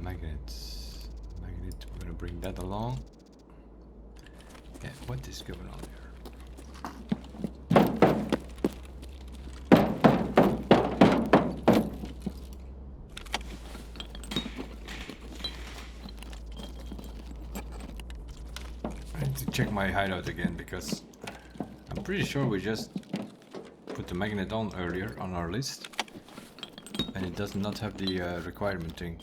Magnets. Magnet, we're gonna bring that along. Yeah, what is going on here? I need to check my hideout again because I'm pretty sure we just put the magnet on earlier on our list and it does not have the requirement thing.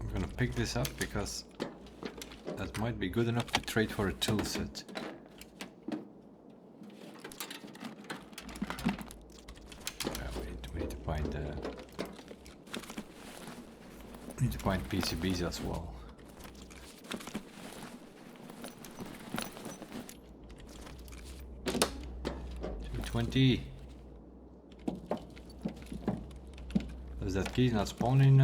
I'm gonna pick this up because that might be good enough to trade for a tool set. Yeah, we need to find PCBs as well. $220. Does that key not spawn in?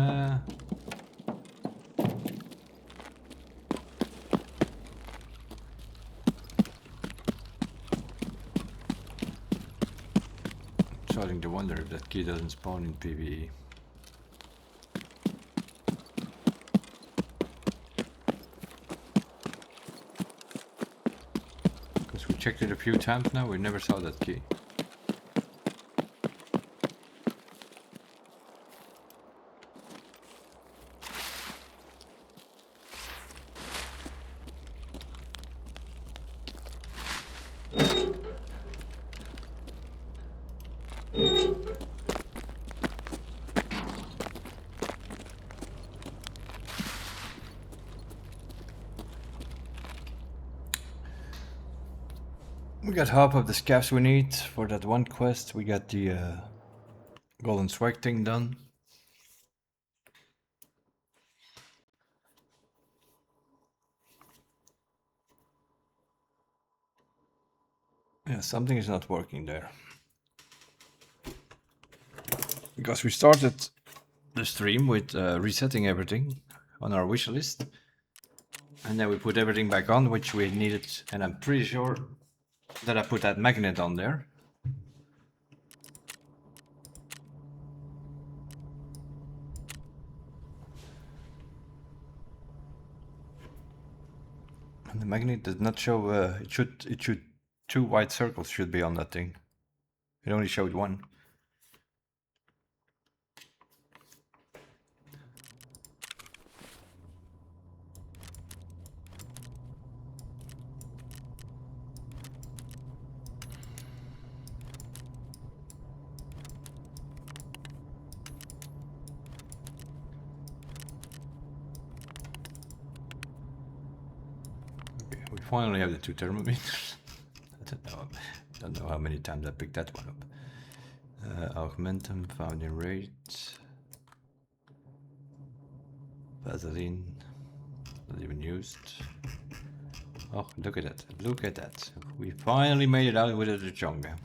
Starting to wonder if that key doesn't spawn in PvE. Because we checked it a few times now, we never saw that key. We got half of the scabs we need for that one quest. We got the golden swag thing done. Yeah, something is not working there. Because we started the stream with resetting everything on our wish list. And then we put everything back on, which we needed. And I'm pretty sure that I put that magnet on there. And the magnet does not show, it should, 2 white circles should be on that thing. It only showed 1. Okay, we finally have the 2 thermometers. I don't know how many times I picked that one up. Augmentum found in rate. Vaseline, not even used. Oh, look at that! Look at that! We finally made it out with the Chonga.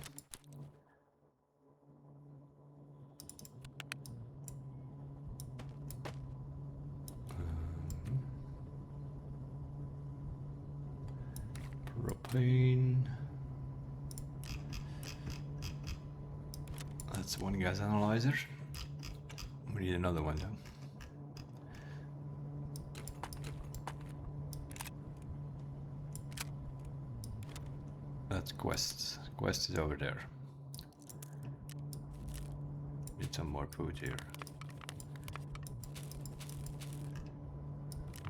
Propane. That's one gas analyzer. We need another one though. That's Quest. Quest is over there. Need some more food here.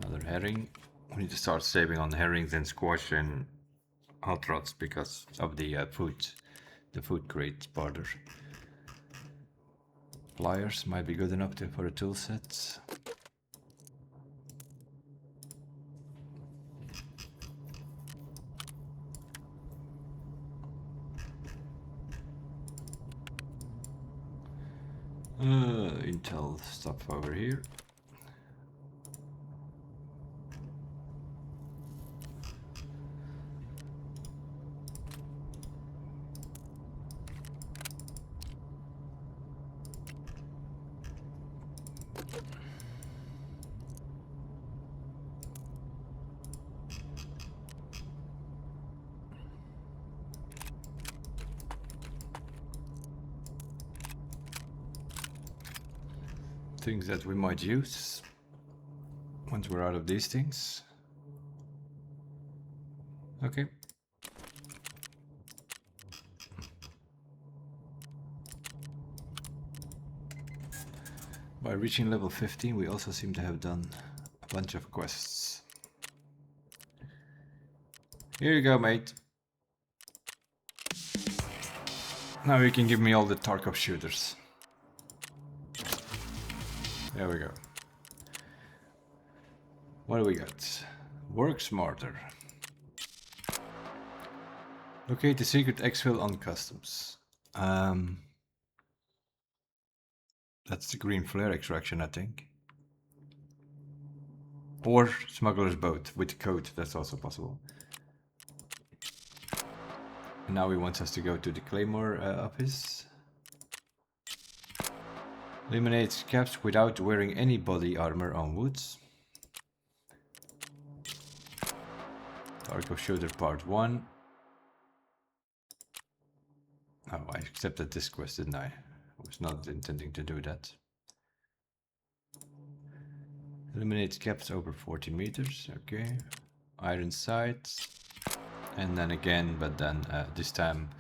Another herring. We need to start saving on herrings and squash and hot rods because of the food crate border. Pliers might be good enough for a tool set. Intel stuff over here. Things that we might use once we're out of these things. Okay. By reaching level 15, we also seem to have done a bunch of quests. Here you go, mate. Now you can give me all the Tarkov shooters. There we go. What do we got? Work smarter. Locate the secret exfil on customs. That's the green flare extraction, I think. Or smuggler's boat with code, that's also possible. And now he wants us to go to the Claymore office. Eliminate scabs without wearing any body armor on woods. Tarkov Shooter Part 1. Oh, I accepted this quest, didn't I? I was not intending to do that. Eliminate scabs over 14 meters, okay. Iron sights. And then again, but then this time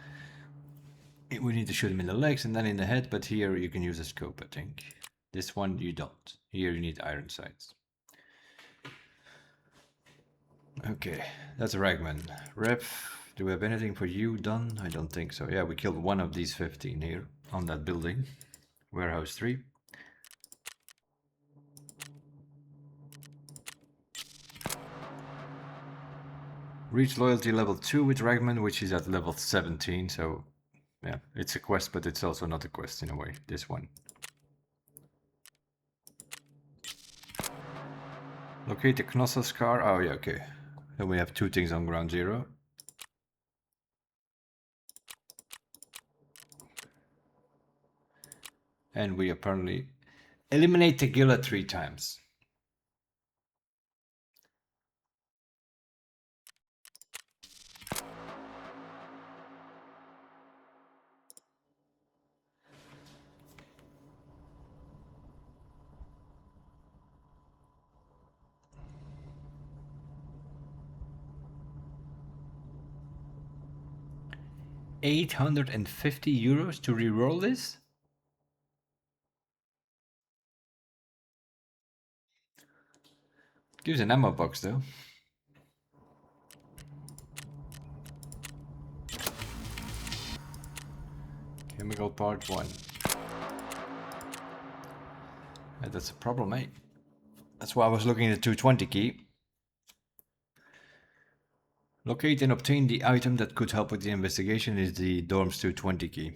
we need to shoot him in the legs and then in the head, but here you can use a scope, I think. This one you don't. Here you need iron sights. Okay, that's a Ragman. Ref, do we have anything for you done? I don't think so. Yeah, we killed one of these 15 here on that building. Warehouse 3. Reach loyalty level 2 with Ragman, which is at level 17, so yeah, it's a quest, but it's also not a quest in a way, this one. Locate the Knossos car. Oh yeah, okay. Then we have 2 things on ground 0. And we apparently eliminate Tegilla 3 times. €850 to reroll this? Gives an ammo box though. Chemical part 1. Yeah, that's a problem, eh? That's why I was looking at the 220 key. Locate and obtain the item that could help with the investigation is the Dorms 220 key.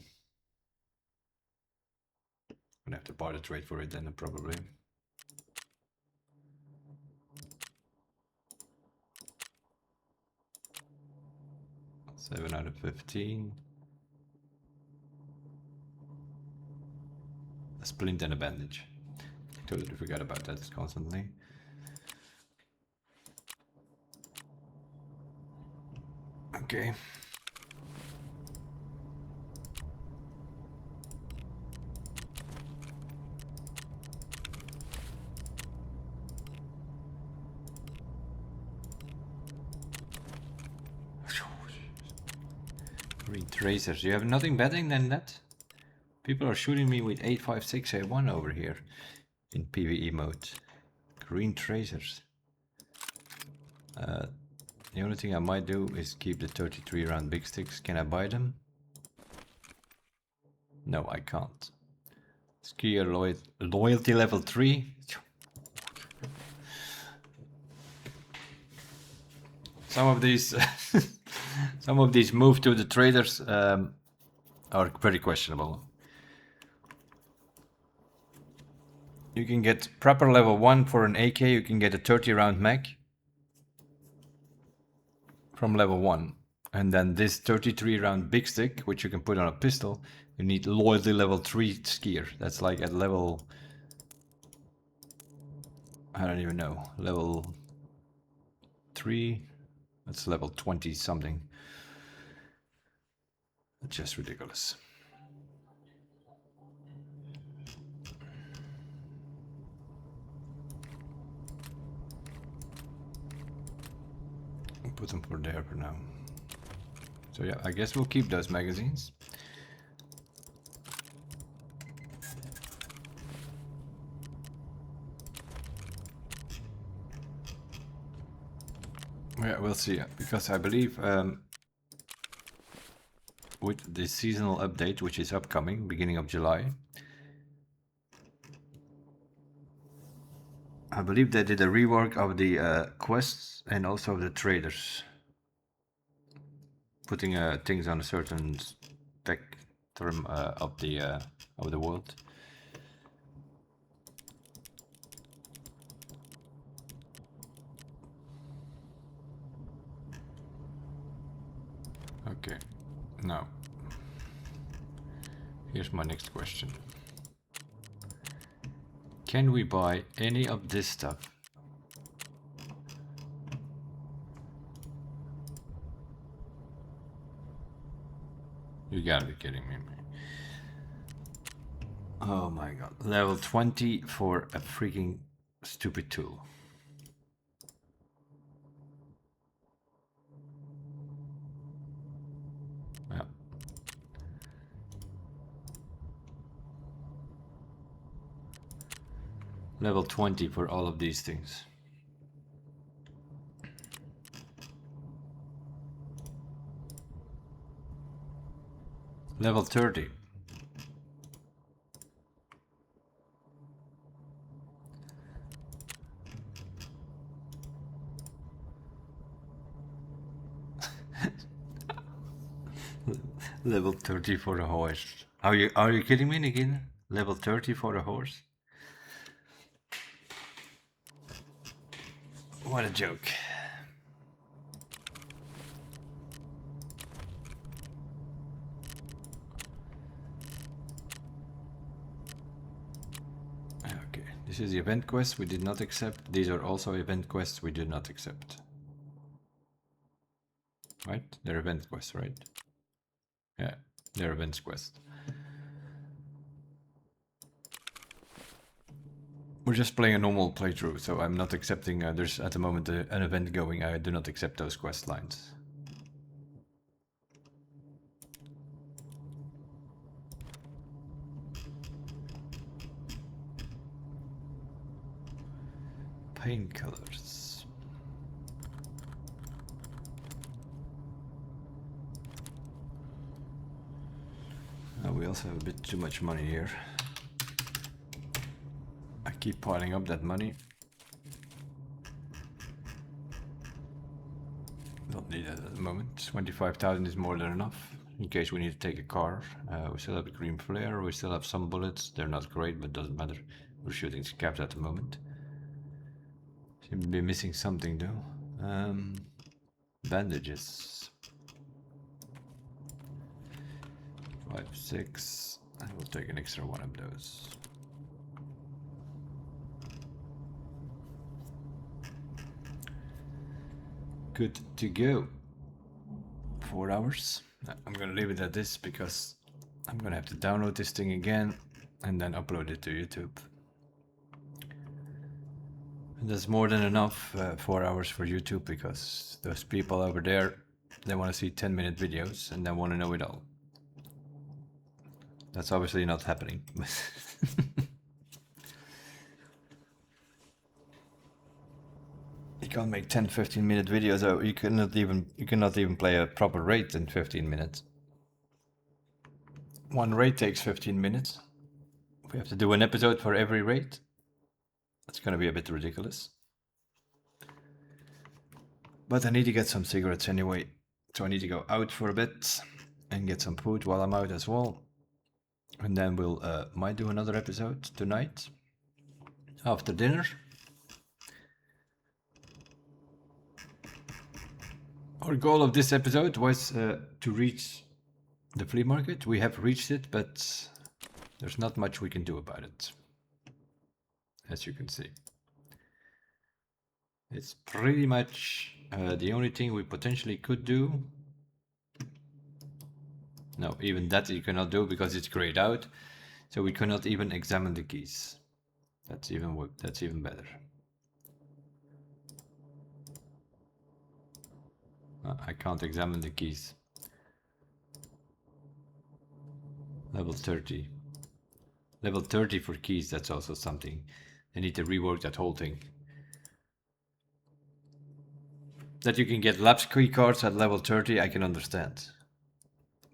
I'm gonna have to barter trade for it then, probably. Seven out of 15. A splint and a bandage. Totally forgot about that constantly. Okay. Retracers. You have nothing better than that? People are shooting me with 856A1 over here in PvE mode. Green tracers. The only thing I might do is keep the 33 round big sticks. Can I buy them? No, I can't. Skier loyalty level 3. Some of these some of these move to the traders are very questionable. You can get proper level 1 for an AK, you can get a 30 round mag from level 1. And then this 33 round big stick, which you can put on a pistol, you need loyalty level 3 skier. That's like at level... I don't even know. Level 3? That's level 20 something. That's just ridiculous. Put them for there for now. So yeah, I guess we'll keep those magazines. Yeah, we'll see. Because I believe with the seasonal update, which is upcoming, beginning of July, I believe they did a rework of the quests and also of the traders. Putting things on a certain spectrum of the world. Okay, now here's my next question. Can we buy any of this stuff? You gotta be kidding me. Oh my god. Level 20 for a freaking stupid tool. Yeah. Level 20 for all of these things. Level 30. Level 30 for a horse. Are you kidding me again? Level 30 for a horse? What a joke. Okay, this is the event quest we did not accept. These are also event quests we did not accept. Right? They're event quests, right? Yeah, they're events quest. We're just playing a normal playthrough, so I'm not accepting, there's at the moment an event going, I do not accept those quest lines. Painkillers. We also have a bit too much money here. I keep piling up that money. Don't need it at the moment. 25,000 is more than enough in case we need to take a car. We still have a green flare. We still have some bullets. They're not great, but doesn't matter. We're shooting scabs at the moment. Seem to be missing something though. Bandages. 5, 6. I will take an extra one of those. Good to go. 4 hours. I'm gonna leave it at this because I'm gonna have to download this thing again and then upload it to YouTube. And that's more than enough, 4 hours for YouTube, because those people over there, they want to see 10-minute videos and they want to know it all. That's obviously not happening. You can't make 10-15 minute videos. Or you cannot even play a proper raid in 15 minutes. One raid takes 15 minutes. If we have to do an episode for every raid, that's gonna be a bit ridiculous. But I need to get some cigarettes anyway, so I need to go out for a bit and get some food while I'm out as well. And then we'll might do another episode tonight after dinner. Our goal of this episode was to reach the flea market. We have reached it, but there's not much we can do about it, as you can see. It's pretty much the only thing we potentially could do. No, even that you cannot do because it's grayed out, so we cannot even examine the keys. That's even better. I can't examine the keys. Level 30. Level 30 for keys, that's also something. They need to rework that whole thing. That you can get lapse key cards at level 30, I can understand.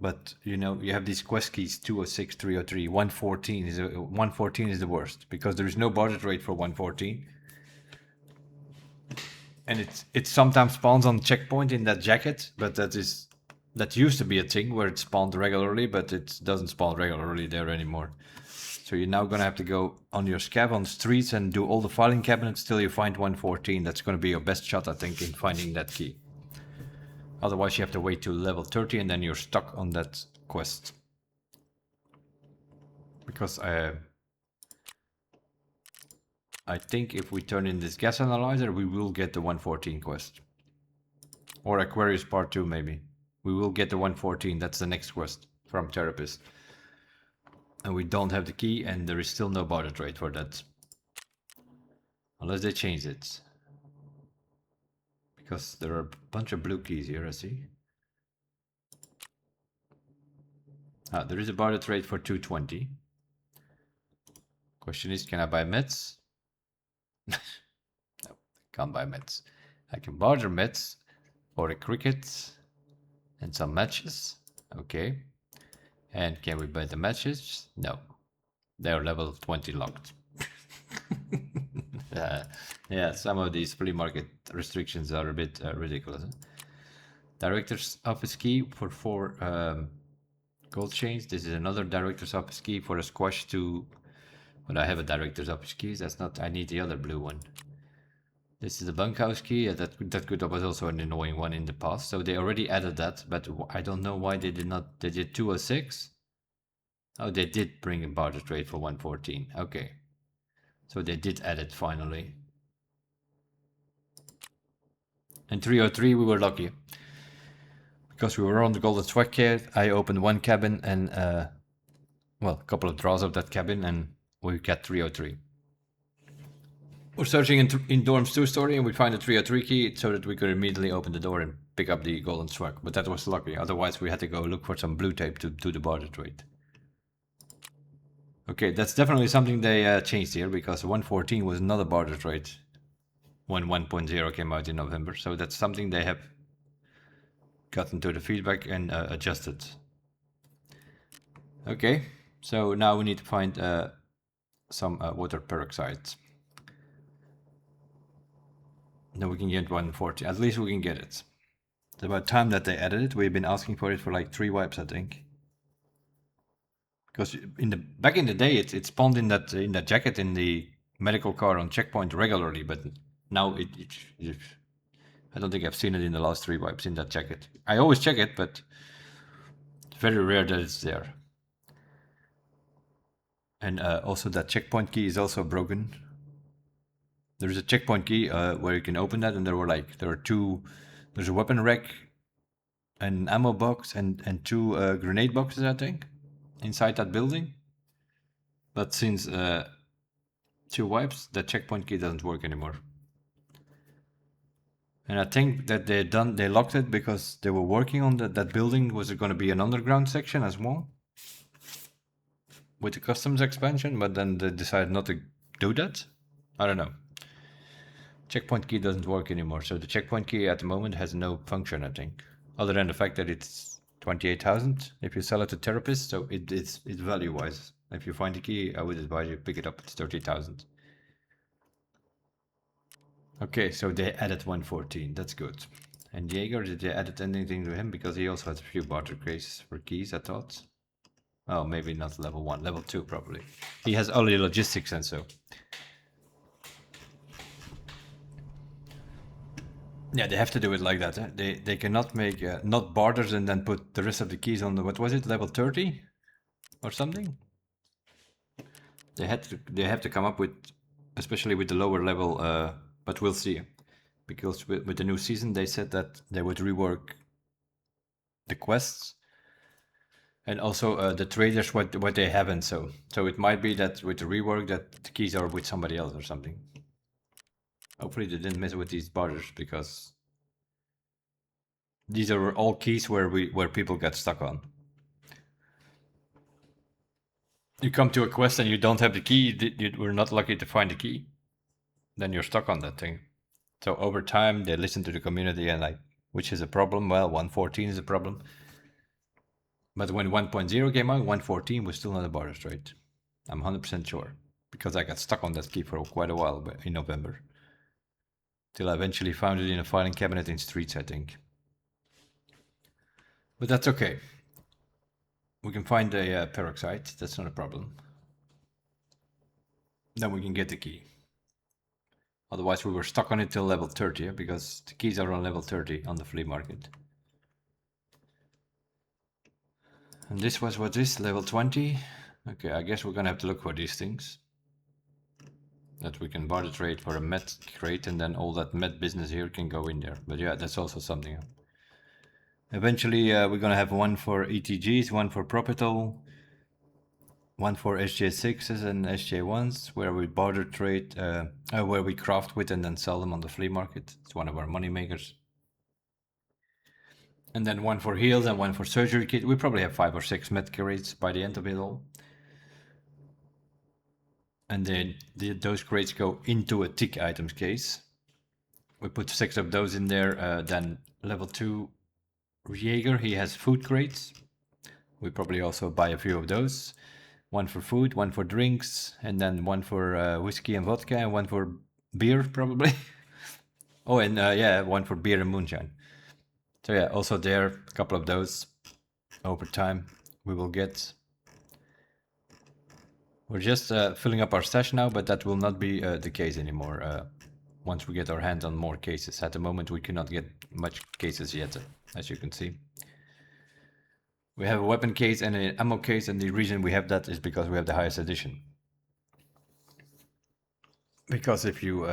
But you know, you have these quest keys 206, 303, 114 is the worst, because there is no barter rate for 114. And it sometimes spawns on checkpoint in that jacket, but that used to be a thing where it spawned regularly, but it doesn't spawn regularly there anymore. So you're now gonna have to go on your scav on streets and do all the filing cabinets till you find 114. That's gonna be your best shot, I think, in finding that key. Otherwise you have to wait till level 30 and then you're stuck on that quest. Because I think if we turn in this gas analyzer, we will get the 114 quest. Or Aquarius Part 2 maybe. We will get the 114, that's the next quest from Therapist. And we don't have the key and there is still no barter trade for that. Unless they change it. Because there are a bunch of blue keys here, I see. Ah, there is a barter trade for 220. Question is, can I buy meds? No, can't buy meds. I can barter meds or a cricket and some matches. Okay. And can we buy the matches? No. They are level 20 locked. Yeah, some of these flea market restrictions are a bit ridiculous. Huh? Director's office key for 4 gold chains. This is another director's office key for a squash to... But I have a director's office key. That's not... I need the other blue one. This is a bunkhouse key. That was also an annoying one in the past. So they already added that, but I don't know why they did not... They did 206. Oh, they did bring a barter trade for 114. Okay. So they did add it finally. And 303 we were lucky. Because we were on the Golden Swag Cave, I opened one cabin and, well, a couple of draws of that cabin and we got 303. We're searching in Dorm's 2 story and we find a 303 key so that we could immediately open the door and pick up the Golden Swag. But that was lucky, otherwise we had to go look for some blue tape to do the barter trade. Okay, that's definitely something they changed here, because 114 was not a barter trade when 1.0 came out in November. So that's something they have gotten to the feedback and adjusted. Okay, so now we need to find some water peroxide. Then we can get 140. At least we can get it. It's about time that they added it. We've been asking for it for like 3 wipes, I think. Because back in the day, it spawned in that jacket in the medical car on checkpoint regularly, but now I don't think I've seen it in the last 3 wipes in that jacket. I always check it, but it's very rare that it's there. And also that checkpoint key is also broken. There's a checkpoint key where you can open that, and there are 2. There's a weapon rack an ammo box and 2 grenade boxes, I think, inside that building. But since 2 wipes, the checkpoint key doesn't work anymore. And I think that they locked it because they were working on that building was going to be an underground section as well with the customs expansion, but then they decided not to do that. I don't know. Checkpoint key doesn't work anymore, so the checkpoint key at the moment has no function, I think, other than the fact that it's 28,000 if you sell it to therapists. So it's value wise. If you find the key, I would advise you pick it up. It's 30,000. Okay, so they added 114. That's good. And Jaeger, did they add anything to him? Because he also has a few barter crates for keys, I thought. Oh, maybe not level 1, level 2 probably. He has only logistics and so. Yeah, they have to do it like that. They cannot make not barters and then put the rest of the keys on the, what was it, level 30 or something? They have to come up with, especially with the lower level, but we'll see. Because with the new season, they said that they would rework the quests and also the traders what they haven't. So it might be that with the rework that the keys are with somebody else or something. Hopefully they didn't mess with these barters, because these are all keys where people get stuck on. You come to a quest and you don't have the key, you were not lucky to find the key, then you're stuck on that thing. So over time they listen to the community and like, which is a problem. Well, 114 is a problem. But when 1.0 came out, 114 was still not a barter trade. I'm 100% sure, because I got stuck on that key for quite a while in November. Till I eventually found it in a filing cabinet in Streets, I think. But that's okay. We can find a peroxide, that's not a problem. Then we can get the key. Otherwise we were stuck on it till level 30, because the keys are on level 30 on the flea market. And this was what is level 20. Okay, I guess we're gonna have to look for these things. That we can barter trade for a med crate, and then all that med business here can go in there. But yeah, that's also something. Eventually we're gonna have one for ETGs, one for Propital, one for SJ6s and SJ1s, where we barter trade, where we craft with and then sell them on the flea market. It's one of our money makers. And then one for heals and one for surgery kit. We probably have 5 or 6 med crates by the end of it all. And then those crates go into a tick items case. We put 6 of those in there. Then level 2 Jaeger, he has food crates. We probably also buy a few of those. One for food, one for drinks, and then one for whiskey and vodka, and one for beer probably. Oh, and yeah, one for beer and moonshine. So yeah, also there, a couple of those over time we will get. We're just filling up our stash now, but that will not be the case anymore once we get our hands on more cases. At the moment we cannot get much cases yet, as you can see. We have a weapon case and an ammo case, and the reason we have that is because we have the highest edition. Because if you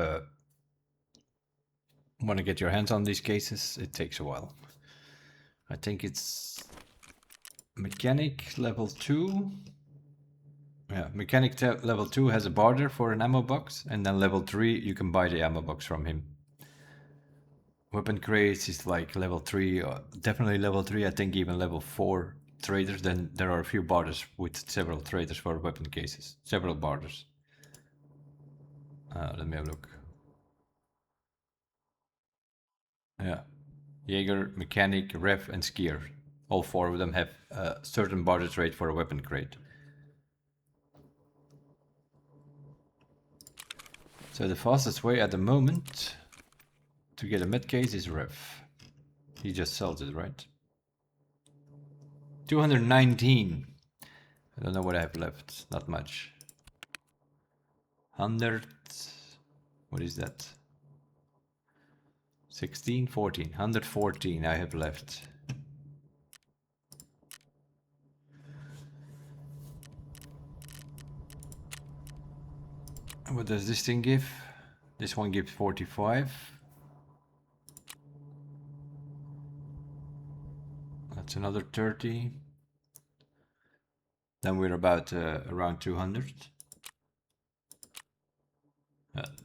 want to get your hands on these cases, it takes a while. I think it's mechanic level 2. Yeah, mechanic level 2 has a barter for an ammo box, and then level 3 you can buy the ammo box from him. Weapon crates is like level 3, definitely level 3, I think even level 4 traders. Then there are a few barters with several traders for weapon cases, several barters. Let me have a look. Yeah, Jaeger, mechanic, ref and skier. All 4 of them have a certain barter trade for a weapon crate. So the fastest way at the moment to get a med case is ref. He just sells it, right? 219. I don't know what I have left. Not much. 100. What is that? 16, 14. 114 I have left. What does this thing give? This one gives 45. That's another 30. Then we're about around 200.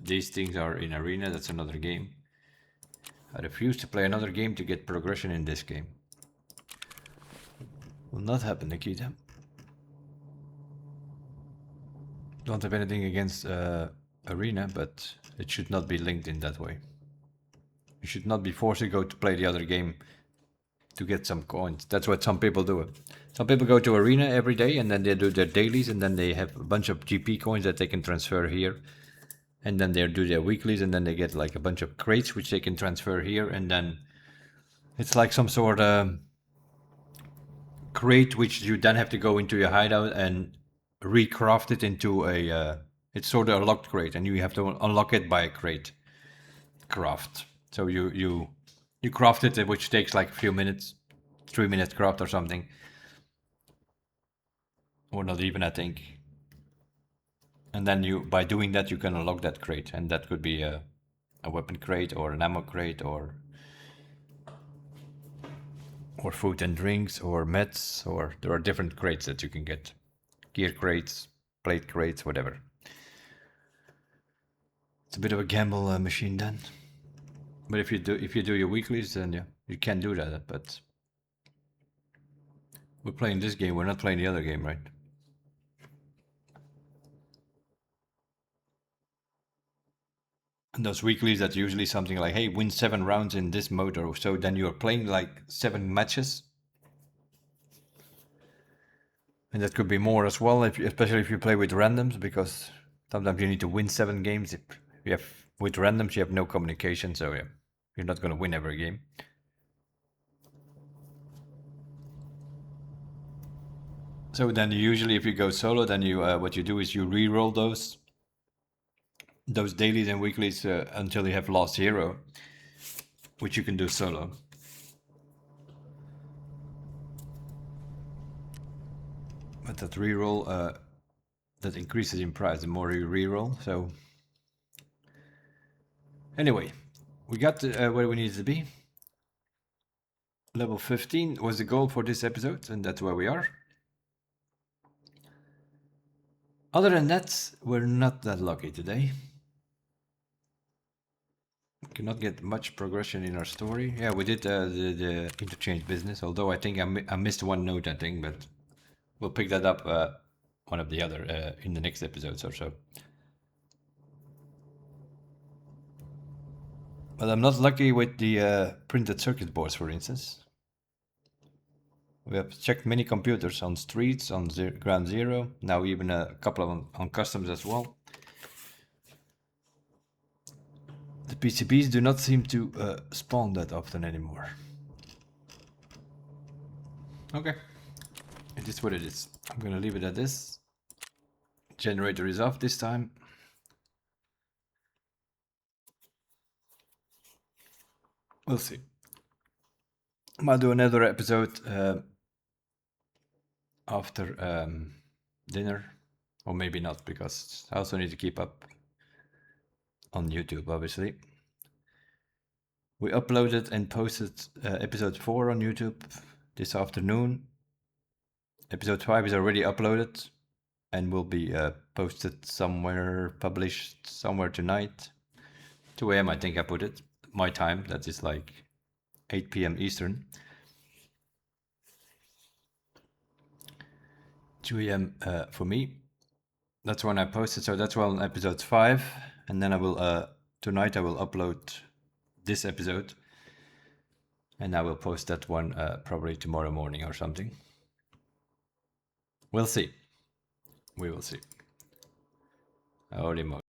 These things are in arena, that's another game. I refuse to play another game to get progression in this game. Will not happen, Nikita. Don't have anything against arena, but it should not be linked in that way. You should not be forced to go to play the other game to get some coins. That's what some people do. Some people go to arena every day and then they do their dailies and then they have a bunch of GP coins that they can transfer here. And then they do their weeklies and then they get like a bunch of crates which they can transfer here, and then it's like some sort of crate which you then have to go into your hideout and recraft it into a it's sort of a locked crate, and you have to unlock it by a crate craft. So you craft it, which takes like a few minutes, 3 minutes craft or something, or not even, I think. And then you, by doing that, you can unlock that crate, and that could be a weapon crate or an ammo crate or food and drinks or meds, or there are different crates that you can get. Gear crates, plate crates, whatever. It's a bit of a gamble machine then. But if you do your weeklies, then yeah, you can do that. But we're playing this game, we're not playing the other game, right? And those weeklies, that's usually something like, hey, win 7 rounds in this mode or so, then you're playing like 7 matches. And that could be more as well, especially if you play with randoms, because sometimes you need to win 7 games. If you have with randoms, you have no communication, so yeah, you're not going to win every game. So then usually if you go solo, then you what you do is you re-roll those dailies and weeklies until you have lost 0, which you can do solo. But that re-roll that increases in price the more you re-roll. So anyway, we got to where we needed to be. Level 15 was the goal for this episode, and that's where we are. Other than that, we're not that lucky today. We cannot get much progression in our story. Yeah, we did the interchange business, although I think I missed one note, I think, but we'll pick that up one of the other in the next episodes or so. But I'm not lucky with the printed circuit boards, for instance. We have checked many computers on streets, on ground zero, now even a couple on customs as well. The PCBs do not seem to spawn that often anymore. Okay, it is what it is. I'm gonna leave it at this. Generator is off this time. We'll see. I might do another episode after dinner, or maybe not, because I also need to keep up on YouTube, obviously. We uploaded and posted episode 4 on YouTube this afternoon. Episode 5 is already uploaded and will be posted somewhere, published somewhere tonight. 2 AM I think I put it, my time, that is like 8 PM Eastern. 2 AM for me. That's when I posted, so that's well on episode 5. And then I will, tonight I will upload this episode. And I will post that one probably tomorrow morning or something. We'll see. We will see. Holy moly.